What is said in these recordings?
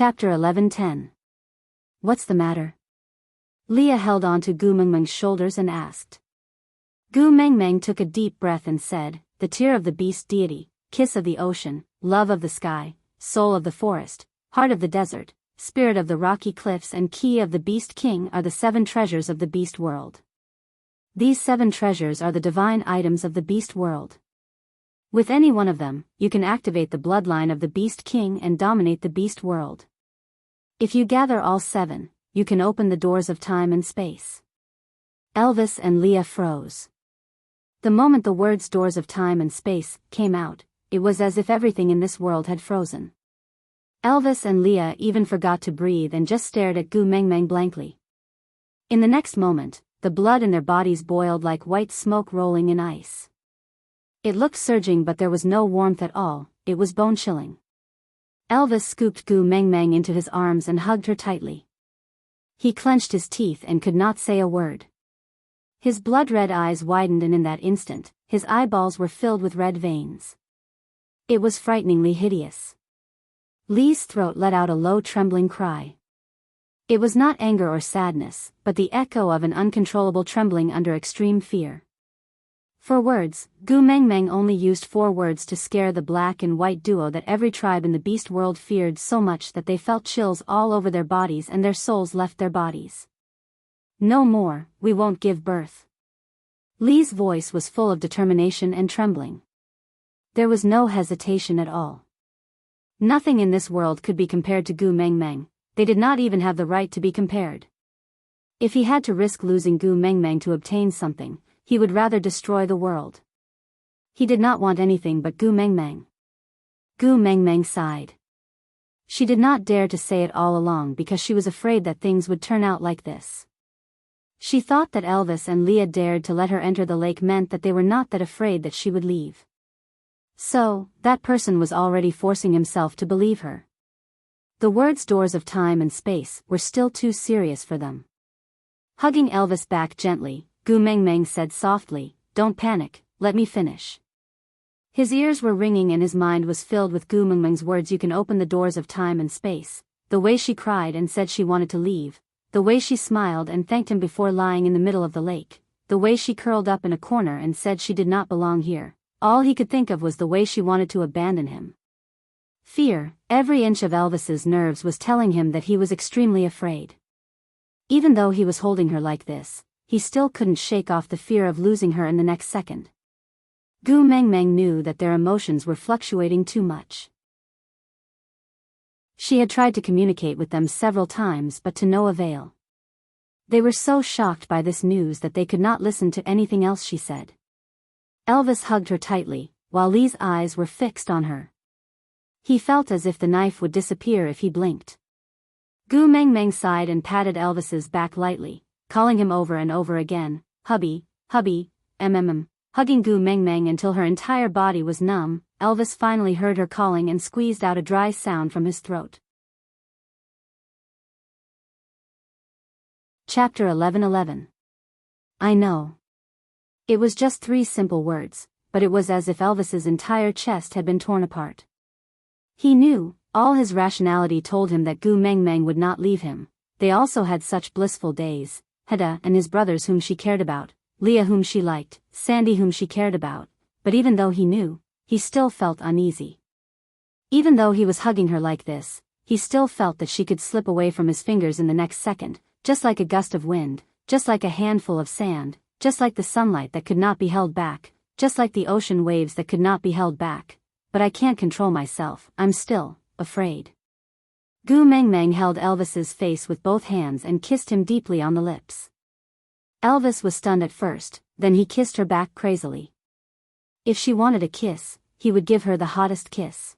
Chapter 11:10. What's the matter? Leah held on to Gu Mengmeng's shoulders and asked. Gu Mengmeng took a deep breath and said, "The tear of the beast deity, kiss of the ocean, love of the sky, soul of the forest, heart of the desert, spirit of the rocky cliffs and key of the beast king are the 7 treasures of the beast world. These 7 treasures are the divine items of the beast world. With any one of them, you can activate the bloodline of the beast king and dominate the beast world. If you gather all 7, you can open the doors of time and space." Elvis and Leah froze. The moment the words doors of time and space came out, it was as if everything in this world had frozen. Elvis and Leah even forgot to breathe and just stared at Gu Mengmeng blankly. In the next moment, the blood in their bodies boiled like white smoke rolling in ice. It looked surging, but there was no warmth at all, it was bone-chilling. Elvis scooped Gu Mengmeng into his arms and hugged her tightly. He clenched his teeth and could not say a word. His blood-red eyes widened, and in that instant, his eyeballs were filled with red veins. It was frighteningly hideous. Lee's throat let out a low trembling cry. It was not anger or sadness, but the echo of an uncontrollable trembling under extreme fear. For words, Gu Mengmeng only used 4 words to scare the black and white duo that every tribe in the beast world feared so much that they felt chills all over their bodies and their souls left their bodies. "No more, we won't give birth." Lee's voice was full of determination and trembling. There was no hesitation at all. Nothing in this world could be compared to Gu Mengmeng, they did not even have the right to be compared. If he had to risk losing Gu Mengmeng to obtain something, he would rather destroy the world. He did not want anything but Gu Mengmeng. Gu Mengmeng sighed. She did not dare to say it all along because she was afraid that things would turn out like this. She thought that Elvis and Leah dared to let her enter the lake meant that they were not that afraid that she would leave. So, that person was already forcing himself to believe her. The words doors of time and space were still too serious for them. Hugging Elvis back gently, Gu Mengmeng said softly, "Don't panic, let me finish." His ears were ringing and his mind was filled with Gu Mengmeng's words. "You can open the doors of time and space," the way she cried and said she wanted to leave, the way she smiled and thanked him before lying in the middle of the lake, the way she curled up in a corner and said she did not belong here. All he could think of was the way she wanted to abandon him. Fear, every inch of Elvis's nerves was telling him that he was extremely afraid. Even though he was holding her like this, he still couldn't shake off the fear of losing her in the next second. Gu Mengmeng knew that their emotions were fluctuating too much. She had tried to communicate with them several times but to no avail. They were so shocked by this news that they could not listen to anything else she said. Elvis hugged her tightly, while Lee's eyes were fixed on her. He felt as if the knife would disappear if he blinked. Gu Mengmeng sighed and patted Elvis's back lightly, calling him over and over again, "Hubby, hubby, hugging Gu Mengmeng until her entire body was numb. Elvis finally heard her calling and squeezed out a dry sound from his throat. Chapter 11:11. I know. It was just 3 simple words, but it was as if Elvis's entire chest had been torn apart. He knew, all his rationality told him that Gu Mengmeng would not leave him. They also had such blissful days, Hedda and his brothers whom she cared about, Leah whom she liked, Sandy whom she cared about, but even though he knew, he still felt uneasy. Even though he was hugging her like this, he still felt that she could slip away from his fingers in the next second, just like a gust of wind, just like a handful of sand, just like the sunlight that could not be held back, just like the ocean waves that could not be held back. But I can't control myself, I'm still afraid. Gu Mengmeng held Elvis's face with both hands and kissed him deeply on the lips. Elvis was stunned at first, then he kissed her back crazily. If she wanted a kiss, he would give her the hottest kiss.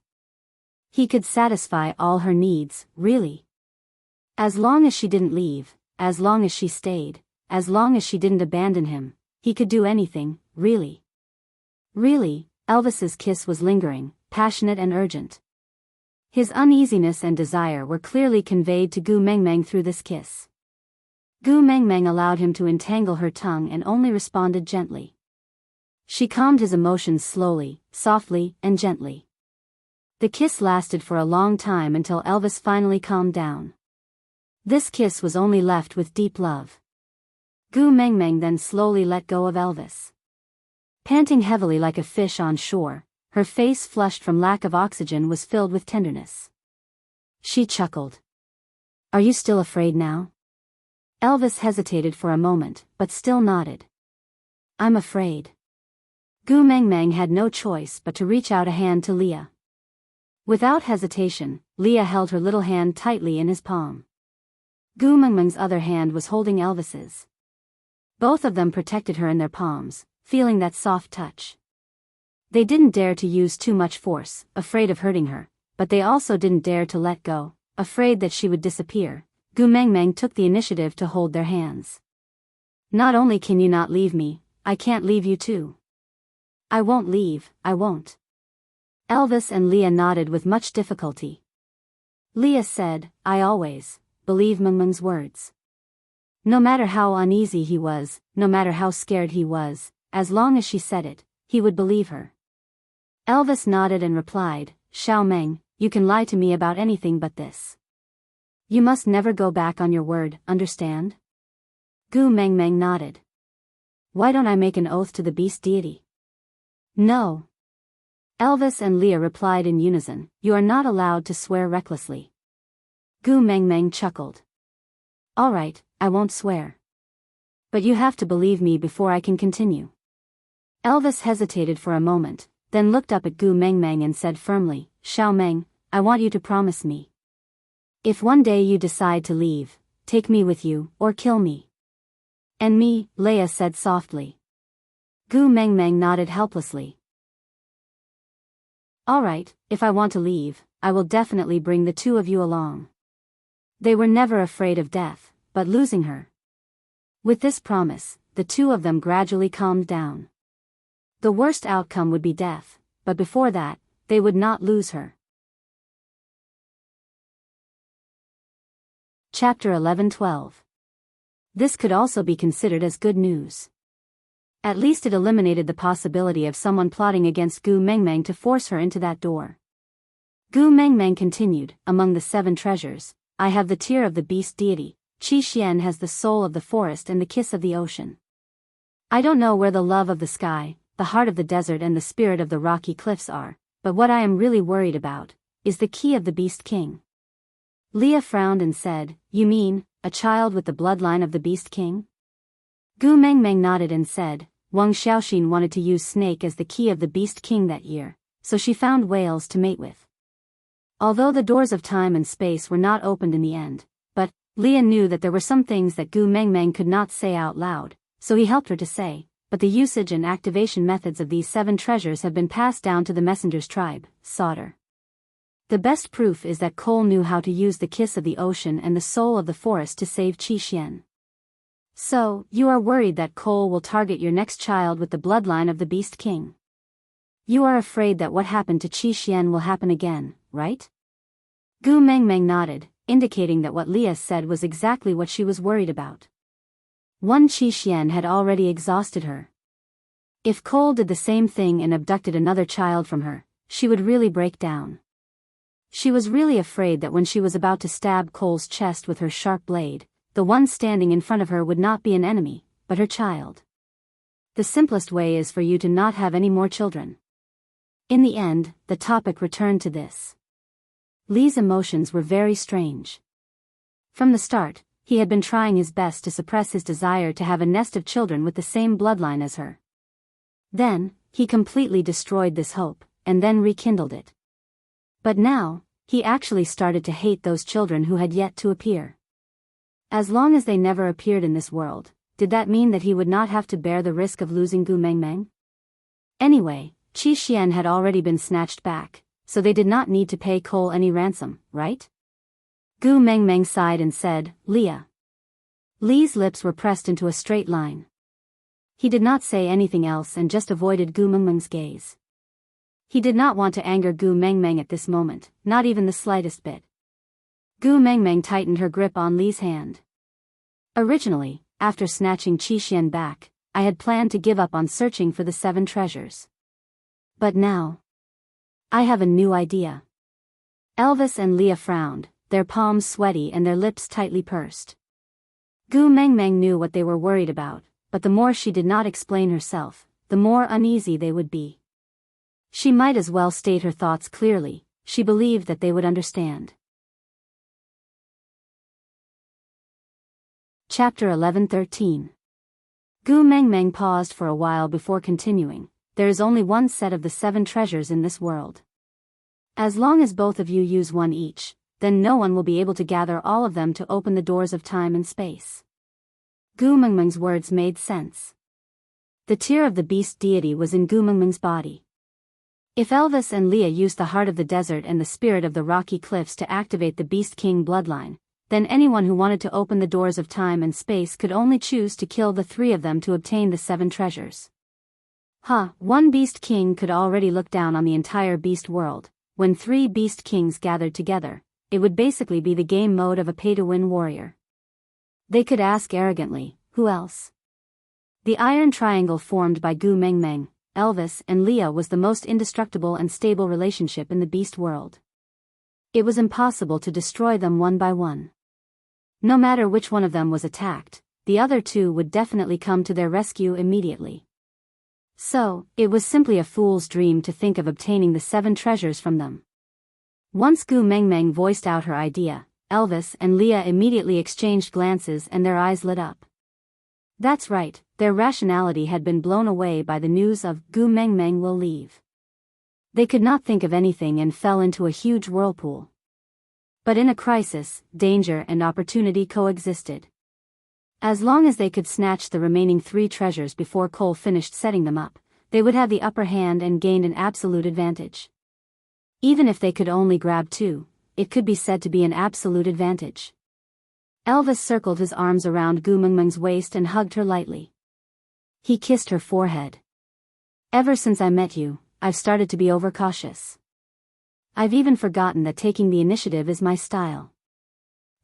He could satisfy all her needs, really. As long as she didn't leave, as long as she stayed, as long as she didn't abandon him, he could do anything, really. Really, Elvis's kiss was lingering, passionate and urgent. His uneasiness and desire were clearly conveyed to Gu Mengmeng through this kiss. Gu Mengmeng allowed him to entangle her tongue and only responded gently. She calmed his emotions slowly, softly, and gently. The kiss lasted for a long time until Elvis finally calmed down. This kiss was only left with deep love. Gu Mengmeng then slowly let go of Elvis. Panting heavily like a fish on shore, her face flushed from lack of oxygen was filled with tenderness. She chuckled. "Are you still afraid now?" Elvis hesitated for a moment, but still nodded. "I'm afraid." Gu Mengmeng had no choice but to reach out a hand to Leah. Without hesitation, Leah held her little hand tightly in his palm. Gu Mengmeng's other hand was holding Elvis's. Both of them protected her in their palms, feeling that soft touch. They didn't dare to use too much force, afraid of hurting her, but they also didn't dare to let go, afraid that she would disappear. Gu Mengmeng took the initiative to hold their hands. "Not only can you not leave me, I can't leave you too." "I won't leave, I won't." Elvis and Leah nodded with much difficulty. Leah said, "I always believe Mengmeng's words." No matter how uneasy he was, no matter how scared he was, as long as she said it, he would believe her. Elvis nodded and replied, "Xiao Meng, you can lie to me about anything but this. You must never go back on your word, understand?" Gu Mengmeng nodded. "Why don't I make an oath to the beast deity?" "No." Elvis and Leah replied in unison, "You are not allowed to swear recklessly." Gu Mengmeng chuckled. "All right, I won't swear. But you have to believe me before I can continue." Elvis hesitated for a moment, then looked up at Gu Mengmeng and said firmly, "Xiao Meng, I want you to promise me. If one day you decide to leave, take me with you, or kill me." "And me," Leah said softly. Gu Mengmeng nodded helplessly. "All right, if I want to leave, I will definitely bring the two of you along." They were never afraid of death, but losing her. With this promise, the two of them gradually calmed down. The worst outcome would be death, but before that, they would not lose her. Chapter 11-12. This could also be considered as good news. At least it eliminated the possibility of someone plotting against Gu Mengmeng to force her into that door. Gu Mengmeng continued, "Among the 7 treasures, I have the tear of the beast deity, Qi Xian has the soul of the forest and the kiss of the ocean. I don't know where the love of the sky, the heart of the desert and the spirit of the rocky cliffs are, but what I am really worried about is the key of the beast king." Leah frowned and said, "You mean, a child with the bloodline of the beast king?" Gu Mengmeng nodded and said, "Wang Xiaoxin wanted to use snake as the key of the beast king that year, so she found whales to mate with." Although the doors of time and space were not opened in the end, but Leah knew that there were some things that Gu Mengmeng could not say out loud, so he helped her to say, "But the usage and activation methods of these 7 treasures have been passed down to the messenger's tribe, Sauter. The best proof is that Cole knew how to use the kiss of the ocean and the soul of the forest to save Qi Xian. So, you are worried that Cole will target your next child with the bloodline of the beast king. You are afraid that what happened to Qi Xian will happen again, right?" Gu Mengmeng nodded, indicating that what Leah said was exactly what she was worried about. One Qi Xian had already exhausted her. If Cole did the same thing and abducted another child from her, she would really break down. She was really afraid that when she was about to stab Cole's chest with her sharp blade, the one standing in front of her would not be an enemy, but her child. The simplest way is for you to not have any more children. In the end, the topic returned to this. Lee's emotions were very strange. From the start, he had been trying his best to suppress his desire to have a nest of children with the same bloodline as her. Then, he completely destroyed this hope, and then rekindled it. But now, he actually started to hate those children who had yet to appear. As long as they never appeared in this world, did that mean that he would not have to bear the risk of losing Gu Mengmeng? Anyway, Qi Xian had already been snatched back, so they did not need to pay Cole any ransom, right? Gu Mengmeng sighed and said, "Leah." Lee's lips were pressed into a straight line. He did not say anything else and just avoided Gu Mengmeng's gaze. He did not want to anger Gu Mengmeng at this moment, not even the slightest bit. Gu Mengmeng tightened her grip on Lee's hand. "Originally, after snatching Qi Xian back, I had planned to give up on searching for the 7 treasures. But now, I have a new idea." Elvis and Leah frowned, their palms sweaty and their lips tightly pursed. Gu Mengmeng knew what they were worried about, but the more she did not explain herself, the more uneasy they would be. She might as well state her thoughts clearly. She believed that they would understand. Chapter 11:13. Gu Mengmeng paused for a while before continuing. There is only one set of the 7 treasures in this world. As long as both of you use one each, then no one will be able to gather all of them to open the doors of time and space. Gu Mengmeng's words made sense. The tear of the beast deity was in Gu Mengmeng's body. If Elvis and Leah used the heart of the desert and the spirit of the rocky cliffs to activate the Beast King bloodline, then anyone who wanted to open the doors of time and space could only choose to kill the 3 of them to obtain the 7 treasures. One Beast King could already look down on the entire beast world. When 3 Beast Kings gathered together, it would basically be the game mode of a pay-to-win warrior. They could ask arrogantly, who else? The iron triangle formed by Gu Mengmeng, Elvis and Leah was the most indestructible and stable relationship in the beast world. It was impossible to destroy them one by one. No matter which one of them was attacked, the other 2 would definitely come to their rescue immediately. So, it was simply a fool's dream to think of obtaining the 7 treasures from them. Once Gu Mengmeng voiced out her idea, Elvis and Leah immediately exchanged glances and their eyes lit up. That's right, their rationality had been blown away by the news of Gu Mengmeng will leave. They could not think of anything and fell into a huge whirlpool. But in a crisis, danger and opportunity coexisted. As long as they could snatch the remaining 3 treasures before Cole finished setting them up, they would have the upper hand and gained an absolute advantage. Even if they could only grab 2, it could be said to be an absolute advantage. Elvis circled his arms around Gu Mengmeng's waist and hugged her lightly. He kissed her forehead. Ever since I met you, I've started to be overcautious. I've even forgotten that taking the initiative is my style.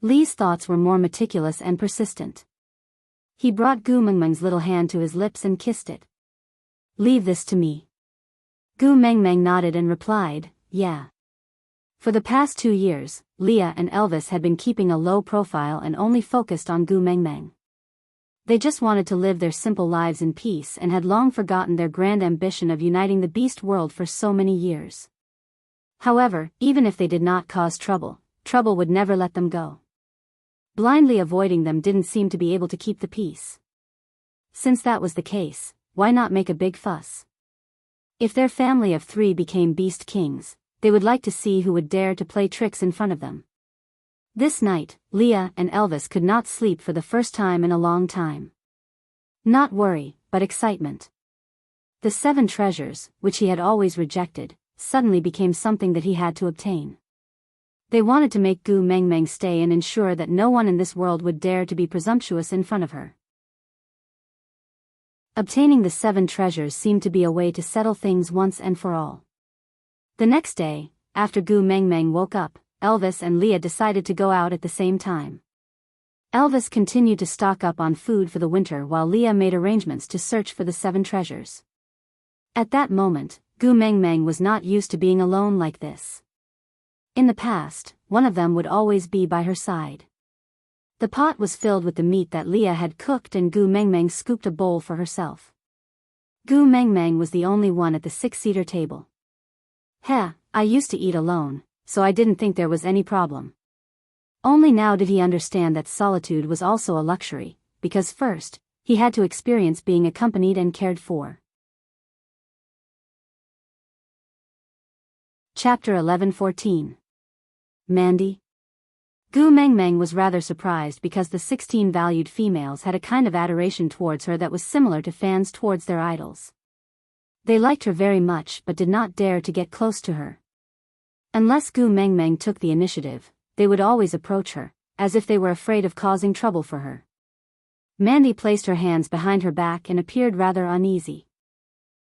Lee's thoughts were more meticulous and persistent. He brought Gu Mengmeng's little hand to his lips and kissed it. Leave this to me. Gu Mengmeng nodded and replied, yeah. For the past 2 years, Leah and Elvis had been keeping a low profile and only focused on Gu Mengmeng. They just wanted to live their simple lives in peace and had long forgotten their grand ambition of uniting the beast world for so many years. However, even if they did not cause trouble, trouble would never let them go. Blindly avoiding them didn't seem to be able to keep the peace. Since that was the case, why not make a big fuss? If their family of 3 became Beast Kings, they would like to see who would dare to play tricks in front of them. This night, Leah and Elvis could not sleep for the first time in a long time. Not worry, but excitement. The 7 treasures, which he had always rejected, suddenly became something that he had to obtain. They wanted to make Gu Mengmeng stay and ensure that no one in this world would dare to be presumptuous in front of her. Obtaining the 7 treasures seemed to be a way to settle things once and for all. The next day, after Gu Mengmeng woke up, Elvis and Leah decided to go out at the same time. Elvis continued to stock up on food for the winter while Leah made arrangements to search for the 7 treasures. At that moment, Gu Mengmeng was not used to being alone like this. In the past, one of them would always be by her side. The pot was filled with the meat that Leah had cooked and Gu Mengmeng scooped a bowl for herself. Gu Mengmeng was the only one at the 6-seater table. I used to eat alone, so I didn't think there was any problem. Only now did he understand that solitude was also a luxury, because first, he had to experience being accompanied and cared for. Chapter 11:14. Mandy. Gu Mengmeng was rather surprised because the 16 valued females had a kind of adoration towards her that was similar to fans towards their idols. They liked her very much but did not dare to get close to her. Unless Gu Mengmeng took the initiative, they would always approach her, as if they were afraid of causing trouble for her. Mandy placed her hands behind her back and appeared rather uneasy.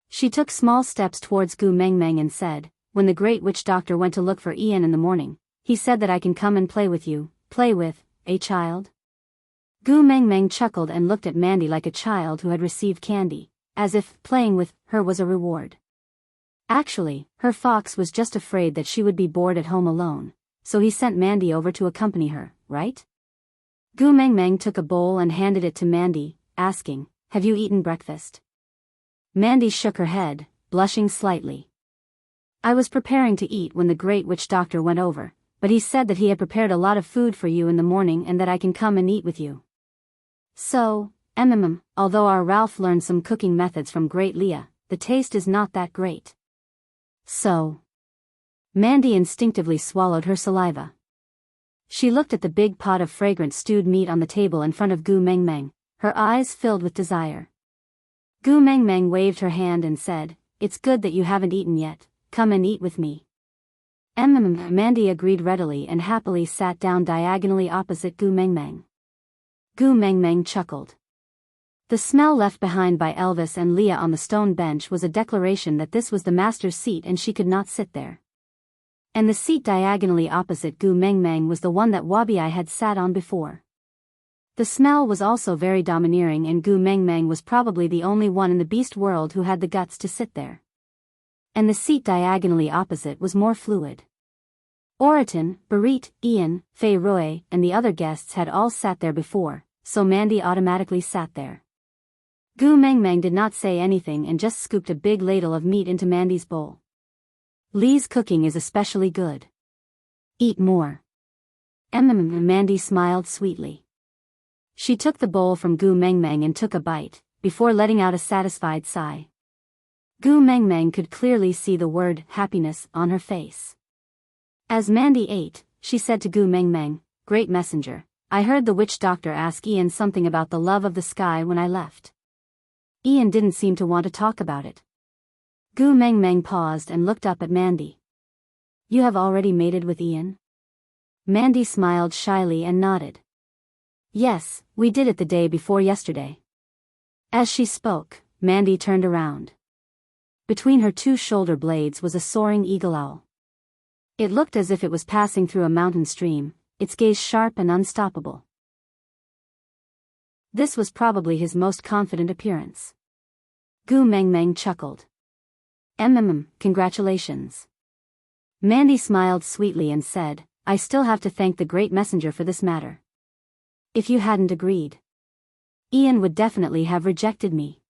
She took small steps towards Gu Mengmeng and said, "When the great witch doctor went to look for Ian in the morning, he said that I can come and play with you, play with, a child?" Gu Mengmeng chuckled and looked at Mandy like a child who had received candy, as if playing with her was a reward. Actually, her fox was just afraid that she would be bored at home alone, so he sent Mandy over to accompany her, right? Gu Mengmeng took a bowl and handed it to Mandy, asking, "Have you eaten breakfast?" Mandy shook her head, blushing slightly. "I was preparing to eat when the great witch doctor went over, but he said that he had prepared a lot of food for you in the morning and that I can come and eat with you. So, although our Ralph learned some cooking methods from Great Leah, the taste is not that great. So." Mandy instinctively swallowed her saliva. She looked at the big pot of fragrant stewed meat on the table in front of Gu Mengmeng, her eyes filled with desire. Gu Mengmeng waved her hand and said, "It's good that you haven't eaten yet, come and eat with me." Mandy agreed readily and happily sat down diagonally opposite Gu Mengmeng. Gu Mengmeng chuckled. The smell left behind by Elvis and Leah on the stone bench was a declaration that this was the master's seat and she could not sit there. And the seat diagonally opposite Gu Mengmeng was the one that Wabi-I had sat on before. The smell was also very domineering and Gu Mengmeng was probably the only one in the beast world who had the guts to sit there. And the seat diagonally opposite was more fluid. Oriton, Barit, Ian, Fei Roy, and the other guests had all sat there before, so Mandy automatically sat there. Gu Mengmeng did not say anything and just scooped a big ladle of meat into Mandy's bowl. "Lee's cooking is especially good. Eat more." Mandy smiled sweetly. She took the bowl from Gu Mengmeng and took a bite, before letting out a satisfied sigh. Gu Mengmeng could clearly see the word happiness on her face. As Mandy ate, she said to Gu Mengmeng, "Great messenger, I heard the witch doctor ask Ian something about the love of the sky when I left. Ian didn't seem to want to talk about it." Gu Mengmeng paused and looked up at Mandy. "You have already mated with Ian?" Mandy smiled shyly and nodded. "Yes, we did it the day before yesterday." As she spoke, Mandy turned around. Between her two shoulder blades was a soaring eagle owl. It looked as if it was passing through a mountain stream, its gaze sharp and unstoppable. This was probably his most confident appearance. Gu Mengmeng chuckled. Congratulations." Mandy smiled sweetly and said, "I still have to thank the great messenger for this matter. If you hadn't agreed, Ian would definitely have rejected me.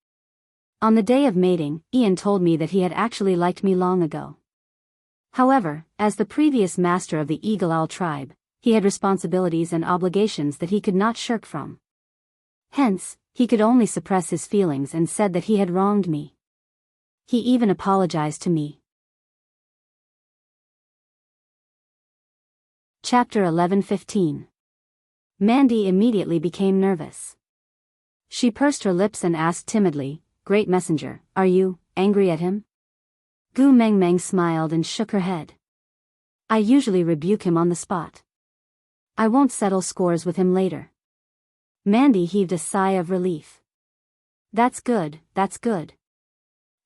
On the day of mating, Ian told me that he had actually liked me long ago. However, as the previous master of the Eagle Owl tribe, he had responsibilities and obligations that he could not shirk from. Hence, he could only suppress his feelings and said that he had wronged me. He even apologized to me." Chapter 11:15. Mandy immediately became nervous. She pursed her lips and asked timidly, "Great messenger, are you angry at him?" Gu Mengmeng smiled and shook her head. "I usually rebuke him on the spot. I won't settle scores with him later." Mandy heaved a sigh of relief. That's good, that's good.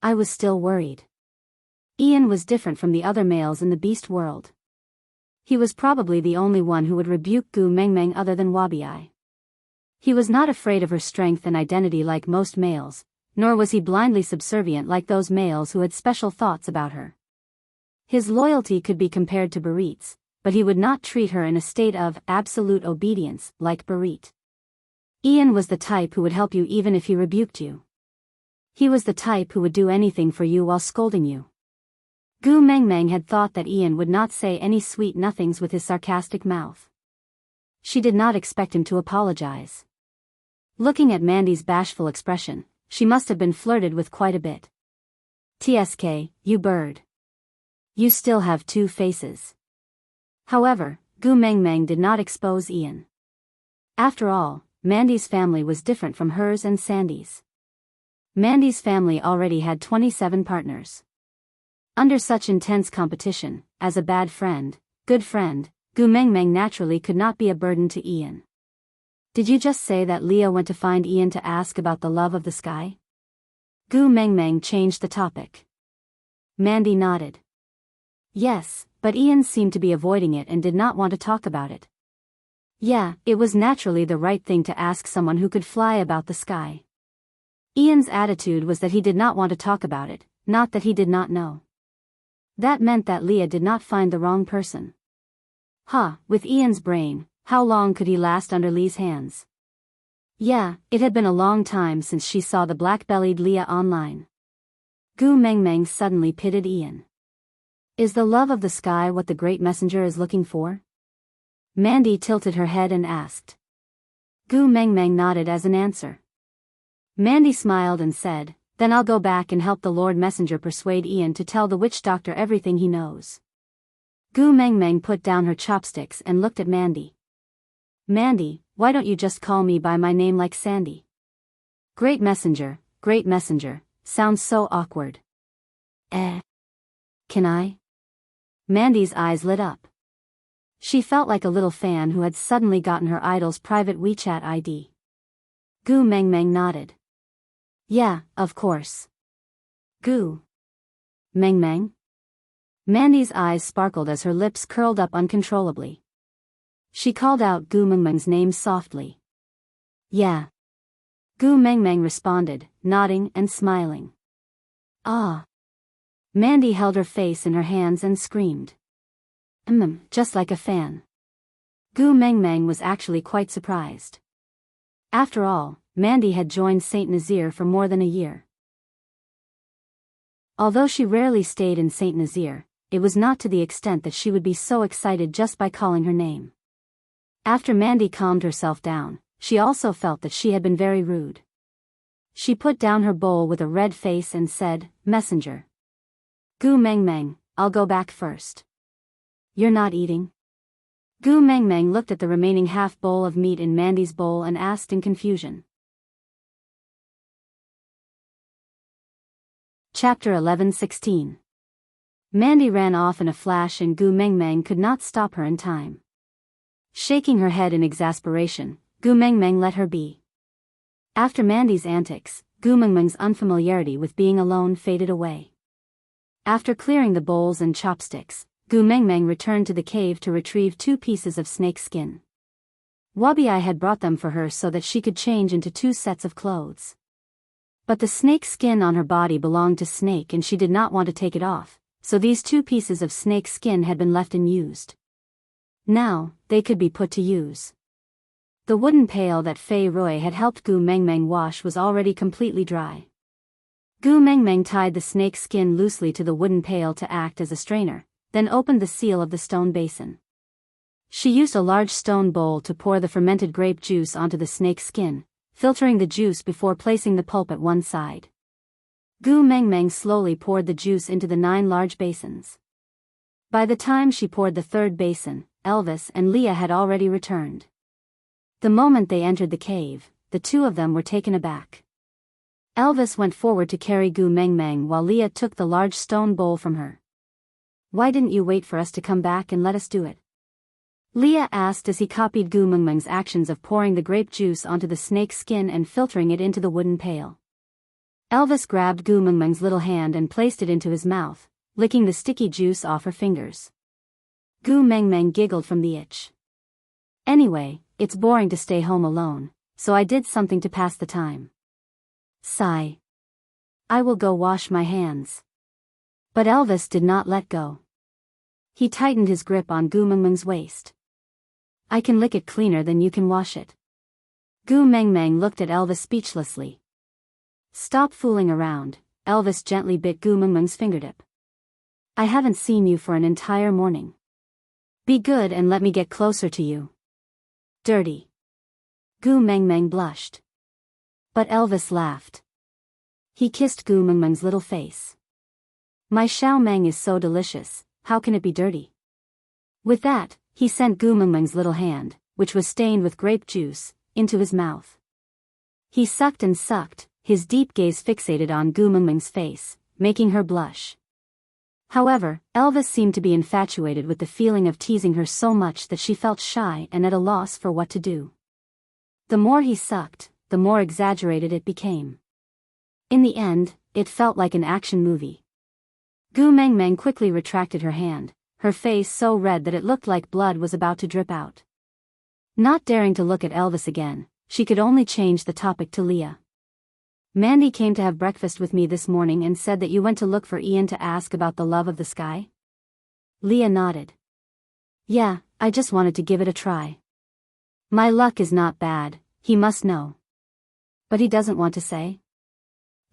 I was still worried. Ian was different from the other males in the beast world. He was probably the only one who would rebuke Gu Mengmeng other than Wabi-I. He was not afraid of her strength and identity like most males, nor was he blindly subservient like those males who had special thoughts about her. His loyalty could be compared to Barit's, but he would not treat her in a state of absolute obedience like Barit. Ian was the type who would help you even if he rebuked you. He was the type who would do anything for you while scolding you. Gu Mengmeng had thought that Ian would not say any sweet nothings with his sarcastic mouth. She did not expect him to apologize. Looking at Mandy's bashful expression, she must have been flirted with quite a bit. "TSK, you bird. You still have two faces." However, Gu Mengmeng did not expose Ian. After all, Mandy's family was different from hers and Sandy's. Mandy's family already had 27 partners. Under such intense competition, as a bad friend, good friend, Gu Mengmeng naturally could not be a burden to Ian. "Did you just say that Leah went to find Ian to ask about the love of the sky?" Gu Mengmeng changed the topic. Mandy nodded. "Yes, but Ian seemed to be avoiding it and did not want to talk about it." Yeah, it was naturally the right thing to ask someone who could fly about the sky. Ian's attitude was that he did not want to talk about it, not that he did not know. That meant that Leah did not find the wrong person. With Ian's brain, how long could he last under Lee's hands? Yeah, it had been a long time since she saw the black-bellied Leah online. Gu Mengmeng suddenly pitied Ian. Is the love of the sky what the great messenger is looking for? Mandy tilted her head and asked. Gu Mengmeng nodded as an answer. Mandy smiled and said, then I'll go back and help the Lord Messenger persuade Ian to tell the witch doctor everything he knows. Gu Mengmeng put down her chopsticks and looked at Mandy. Mandy, why don't you just call me by my name like Sandy? Great messenger, sounds so awkward. Can I? Mandy's eyes lit up. She felt like a little fan who had suddenly gotten her idol's private WeChat ID. Gu Mengmeng nodded. Yeah, of course. Gu Mengmeng? Mandy's eyes sparkled as her lips curled up uncontrollably. She called out Gu Mengmeng's name softly. Yeah. Gu Mengmeng responded, nodding and smiling. Ah. Mandy held her face in her hands and screamed. Just like a fan. Gu Mengmeng was actually quite surprised. After all, Mandy had joined Saint Nazaire for more than a year. Although she rarely stayed in Saint Nazaire, it was not to the extent that she would be so excited just by calling her name. After Mandy calmed herself down, she also felt that she had been very rude. She put down her bowl with a red face and said, Messenger. Gu Mengmeng, I'll go back first. You're not eating? Gu Mengmeng looked at the remaining half bowl of meat in Mandy's bowl and asked in confusion. Chapter 11:16. Mandy ran off in a flash and Gu Mengmeng could not stop her in time. Shaking her head in exasperation, Gu Mengmeng let her be. After Mandy's antics, Gu Mengmeng's unfamiliarity with being alone faded away. After clearing the bowls and chopsticks, Gu Mengmeng returned to the cave to retrieve 2 pieces of snake skin. Wabi-Ai had brought them for her so that she could change into 2 sets of clothes. But the snake skin on her body belonged to Snake and she did not want to take it off, so these 2 pieces of snake skin had been left unused. Now, they could be put to use. The wooden pail that Fei Rui had helped Gu Mengmeng wash was already completely dry. Gu Mengmeng tied the snake skin loosely to the wooden pail to act as a strainer, then opened the seal of the stone basin. She used a large stone bowl to pour the fermented grape juice onto the snake skin, filtering the juice before placing the pulp at one side. Gu Mengmeng slowly poured the juice into the 9 large basins. By the time she poured the 3rd basin, Elvis and Leah had already returned. The moment they entered the cave, the 2 of them were taken aback. Elvis went forward to carry Gu Mengmeng while Leah took the large stone bowl from her. Why didn't you wait for us to come back and let us do it? Leah asked as he copied Gu Mengmeng's actions of pouring the grape juice onto the snake skin and filtering it into the wooden pail. Elvis grabbed Gu Mengmeng's little hand and placed it into his mouth, licking the sticky juice off her fingers. Gu Mengmeng giggled from the itch. Anyway, it's boring to stay home alone, so I did something to pass the time. Sigh. I will go wash my hands. But Elvis did not let go. He tightened his grip on Gu Mengmeng's waist. I can lick it cleaner than you can wash it. Gu Mengmeng looked at Elvis speechlessly. Stop fooling around, Elvis gently bit Gu Mengmeng's fingertip. I haven't seen you for an entire morning. Be good and let me get closer to you. Dirty. Gu Mengmeng blushed. But Elvis laughed. He kissed Gu Mengmeng's little face. My xiao meng is so delicious, how can it be dirty? With that, he sent Gu Mengmeng's little hand, which was stained with grape juice, into his mouth. He sucked and sucked, his deep gaze fixated on Gu Mengmeng's face, making her blush. However, Elvis seemed to be infatuated with the feeling of teasing her so much that she felt shy and at a loss for what to do. The more he sucked, the more exaggerated it became. In the end, it felt like an action movie. Gu Mengmeng quickly retracted her hand, her face so red that it looked like blood was about to drip out. Not daring to look at Elvis again, she could only change the topic to Leah. Mandy came to have breakfast with me this morning and said that you went to look for Ian to ask about the love of the sky? Leah nodded. Yeah, I just wanted to give it a try. My luck is not bad, he must know. But he doesn't want to say?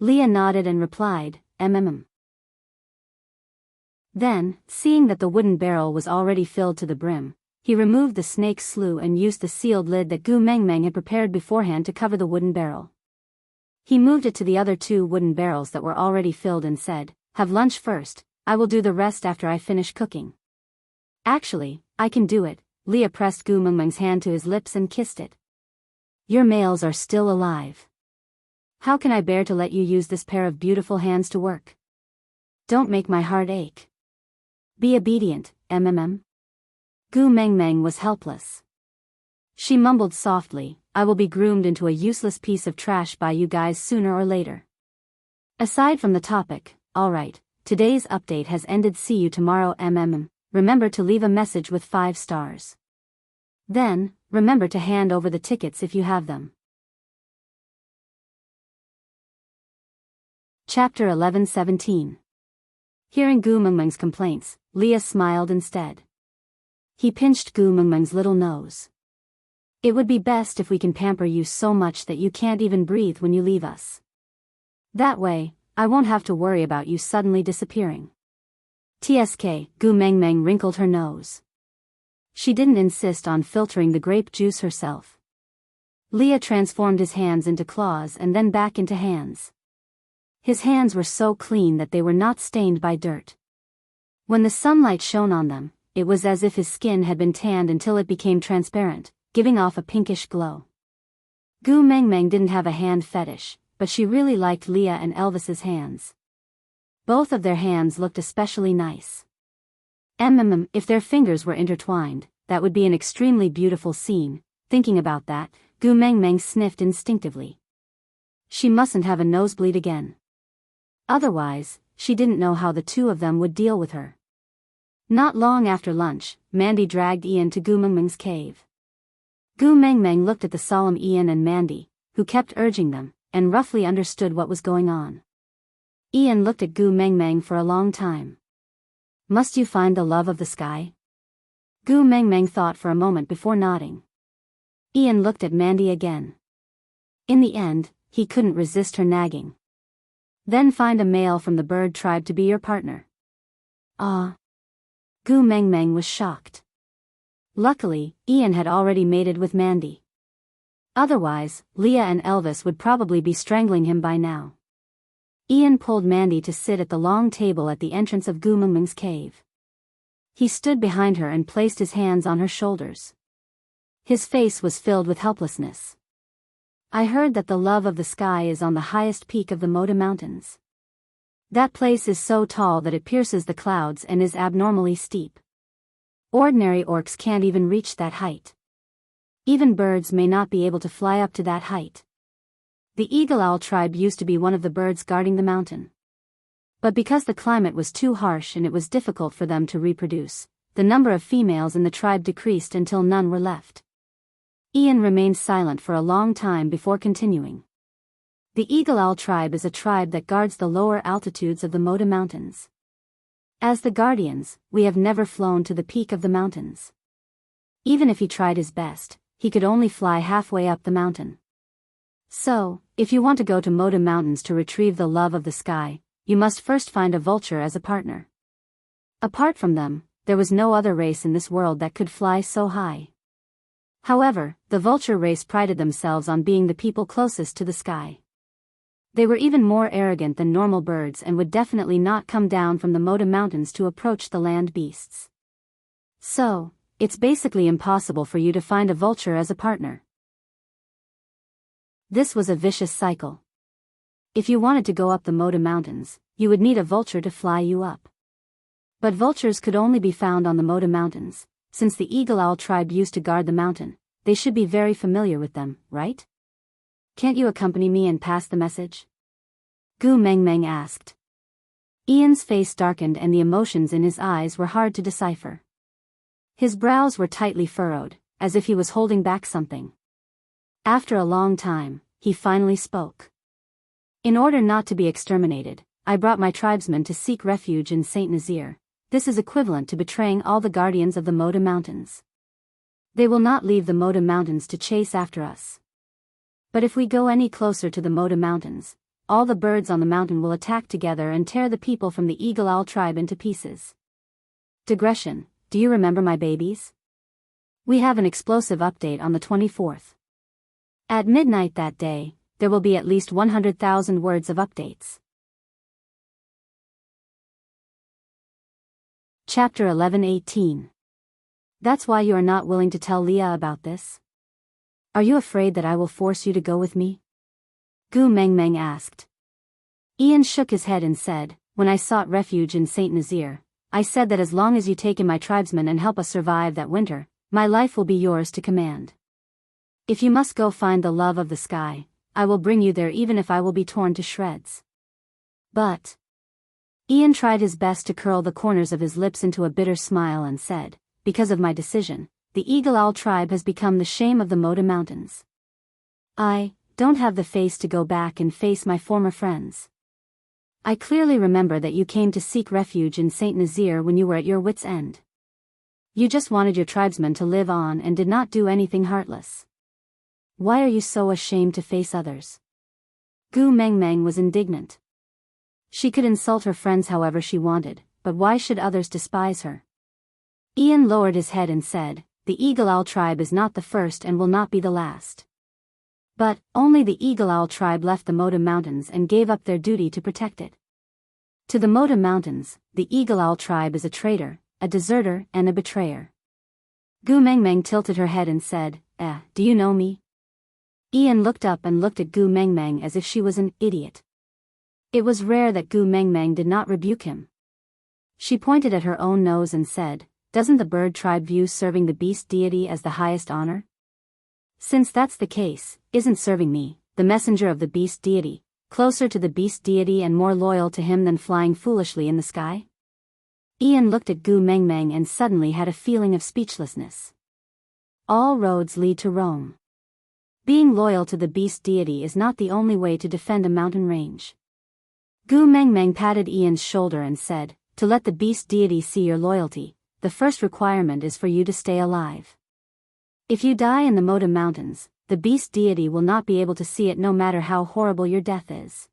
Leah nodded and replied, Then, seeing that the wooden barrel was already filled to the brim, he removed the snake's slough and used the sealed lid that Gu Mengmeng had prepared beforehand to cover the wooden barrel. He moved it to the other 2 wooden barrels that were already filled and said, Have lunch first, I will do the rest after I finish cooking. Actually, I can do it. Leah pressed Gu Mengmeng's hand to his lips and kissed it. Your males are still alive. How can I bear to let you use this pair of beautiful hands to work? Don't make my heart ache. Be obedient, Gu Mengmeng was helpless. She mumbled softly, I will be groomed into a useless piece of trash by you guys sooner or later. Aside from the topic, alright, today's update has ended. See you tomorrow. Remember to leave a message with 5 stars. Then, remember to hand over the tickets if you have them. Chapter 11:17. Hearing Gu Mengmeng's complaints, Leah smiled instead. He pinched Gu Mengmeng's little nose. It would be best if we can pamper you so much that you can't even breathe when you leave us. That way, I won't have to worry about you suddenly disappearing. TSK, Gu Mengmeng wrinkled her nose. She didn't insist on filtering the grape juice herself. Leah transformed his hands into claws and then back into hands. His hands were so clean that they were not stained by dirt. When the sunlight shone on them, it was as if his skin had been tanned until it became transparent, giving off a pinkish glow. Gu Mengmeng didn't have a hand fetish, but she really liked Leah and Elvis's hands. Both of their hands looked especially nice. If their fingers were intertwined, that would be an extremely beautiful scene. Thinking about that, Gu Mengmeng sniffed instinctively. She mustn't have a nosebleed again. Otherwise, she didn't know how the 2 of them would deal with her. Not long after lunch, Mandy dragged Ian to Gu Mengmeng's cave. Gu Mengmeng looked at the solemn Ian and Mandy, who kept urging them, and roughly understood what was going on. Ian looked at Gu Mengmeng for a long time. Must you find the love of the sky? Gu Mengmeng thought for a moment before nodding. Ian looked at Mandy again. In the end, he couldn't resist her nagging. Then find a male from the bird tribe to be your partner. Ah. Gu Mengmeng was shocked. Luckily, Ian had already mated with Mandy. Otherwise, Leah and Elvis would probably be strangling him by now. Ian pulled Mandy to sit at the long table at the entrance of Gu Mengmeng's cave. He stood behind her and placed his hands on her shoulders. His face was filled with helplessness. I heard that the love of the sky is on the highest peak of the Moda Mountains. That place is so tall that it pierces the clouds and is abnormally steep. Ordinary orcs can't even reach that height. Even birds may not be able to fly up to that height. The eagle owl tribe used to be one of the birds guarding the mountain. But because the climate was too harsh and it was difficult for them to reproduce, the number of females in the tribe decreased until none were left. Ian remained silent for a long time before continuing. The eagle owl tribe is a tribe that guards the lower altitudes of the Moda Mountains. As the guardians, we have never flown to the peak of the mountains. Even if he tried his best, he could only fly halfway up the mountain. So, if you want to go to Moda Mountains to retrieve the love of the sky, you must first find a vulture as a partner. Apart from them, there was no other race in this world that could fly so high. However, the vulture race prided themselves on being the people closest to the sky. They were even more arrogant than normal birds and would definitely not come down from the Moda Mountains to approach the land beasts. So, it's basically impossible for you to find a vulture as a partner. This was a vicious cycle. If you wanted to go up the Moda Mountains, you would need a vulture to fly you up. But vultures could only be found on the Moda Mountains. Since the eagle owl tribe used to guard the mountain, they should be very familiar with them, right? Can't you accompany me and pass the message? Gu Mengmeng asked. Ian's face darkened and the emotions in his eyes were hard to decipher. His brows were tightly furrowed, as if he was holding back something. After a long time, he finally spoke. In order not to be exterminated, I brought my tribesmen to seek refuge in Saint Nazir. This is equivalent to betraying all the guardians of the Moda Mountains. They will not leave the Moda Mountains to chase after us. But if we go any closer to the Moda Mountains, all the birds on the mountain will attack together and tear the people from the Eagle Owl tribe into pieces. Digression, do you remember my babies? We have an explosive update on the 24th. At midnight that day, there will be at least 100,000 words of updates. Chapter 11:18. That's why you are not willing to tell Leah about this? Are you afraid that I will force you to go with me? Gu Mengmeng asked. Ian shook his head and said, when I sought refuge in Saint Nazir, I said that as long as you take in my tribesmen and help us survive that winter, my life will be yours to command. If you must go find the love of the sky, I will bring you there even if I will be torn to shreds. But Ian tried his best to curl the corners of his lips into a bitter smile and said, because of my decision, the Eagle Owl tribe has become the shame of the Moda Mountains. I don't have the face to go back and face my former friends. I clearly remember that you came to seek refuge in Saint Nazir when you were at your wits' end. You just wanted your tribesmen to live on and did not do anything heartless. Why are you so ashamed to face others? Gu Mengmeng was indignant. She could insult her friends however she wanted, but why should others despise her? Ian lowered his head and said, the Eagle Owl tribe is not the first and will not be the last. But only the Eagle Owl tribe left the Moda Mountains and gave up their duty to protect it. To the Moda Mountains, the Eagle Owl tribe is a traitor, a deserter, and a betrayer. Gu Mengmeng tilted her head and said, do you know me? Ian looked up and looked at Gu Mengmeng as if she was an idiot. It was rare that Gu Mengmeng did not rebuke him. She pointed at her own nose and said, doesn't the bird tribe view serving the beast deity as the highest honor? Since that's the case, isn't serving me, the messenger of the beast deity, closer to the beast deity and more loyal to him than flying foolishly in the sky? Ian looked at Gu Mengmeng and suddenly had a feeling of speechlessness. All roads lead to Rome. Being loyal to the beast deity is not the only way to defend a mountain range. Gu Mengmeng patted Ian's shoulder and said, to let the beast deity see your loyalty, the first requirement is for you to stay alive. If you die in the Moda Mountains, the beast deity will not be able to see it no matter how horrible your death is.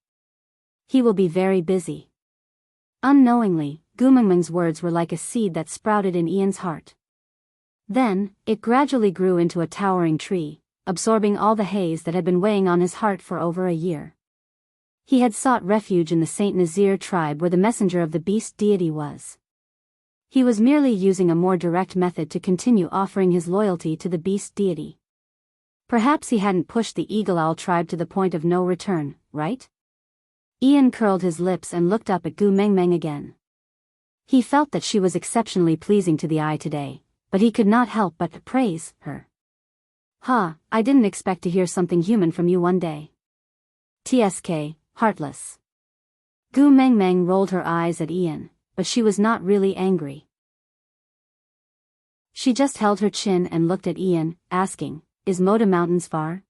He will be very busy. Unknowingly, Gu Mengmeng's words were like a seed that sprouted in Ian's heart. Then, it gradually grew into a towering tree, absorbing all the haze that had been weighing on his heart for over a year. He had sought refuge in the Saint Nazir tribe where the messenger of the beast deity was. He was merely using a more direct method to continue offering his loyalty to the beast deity. Perhaps he hadn't pushed the Eagle Owl tribe to the point of no return, right? Ian curled his lips and looked up at Gu Mengmeng again. He felt that she was exceptionally pleasing to the eye today, but he could not help but praise her. I didn't expect to hear something human from you one day. TSK, heartless. Gu Mengmeng rolled her eyes at Ian, but she was not really angry. She just held her chin and looked at Ian, asking, is Moda Mountains far?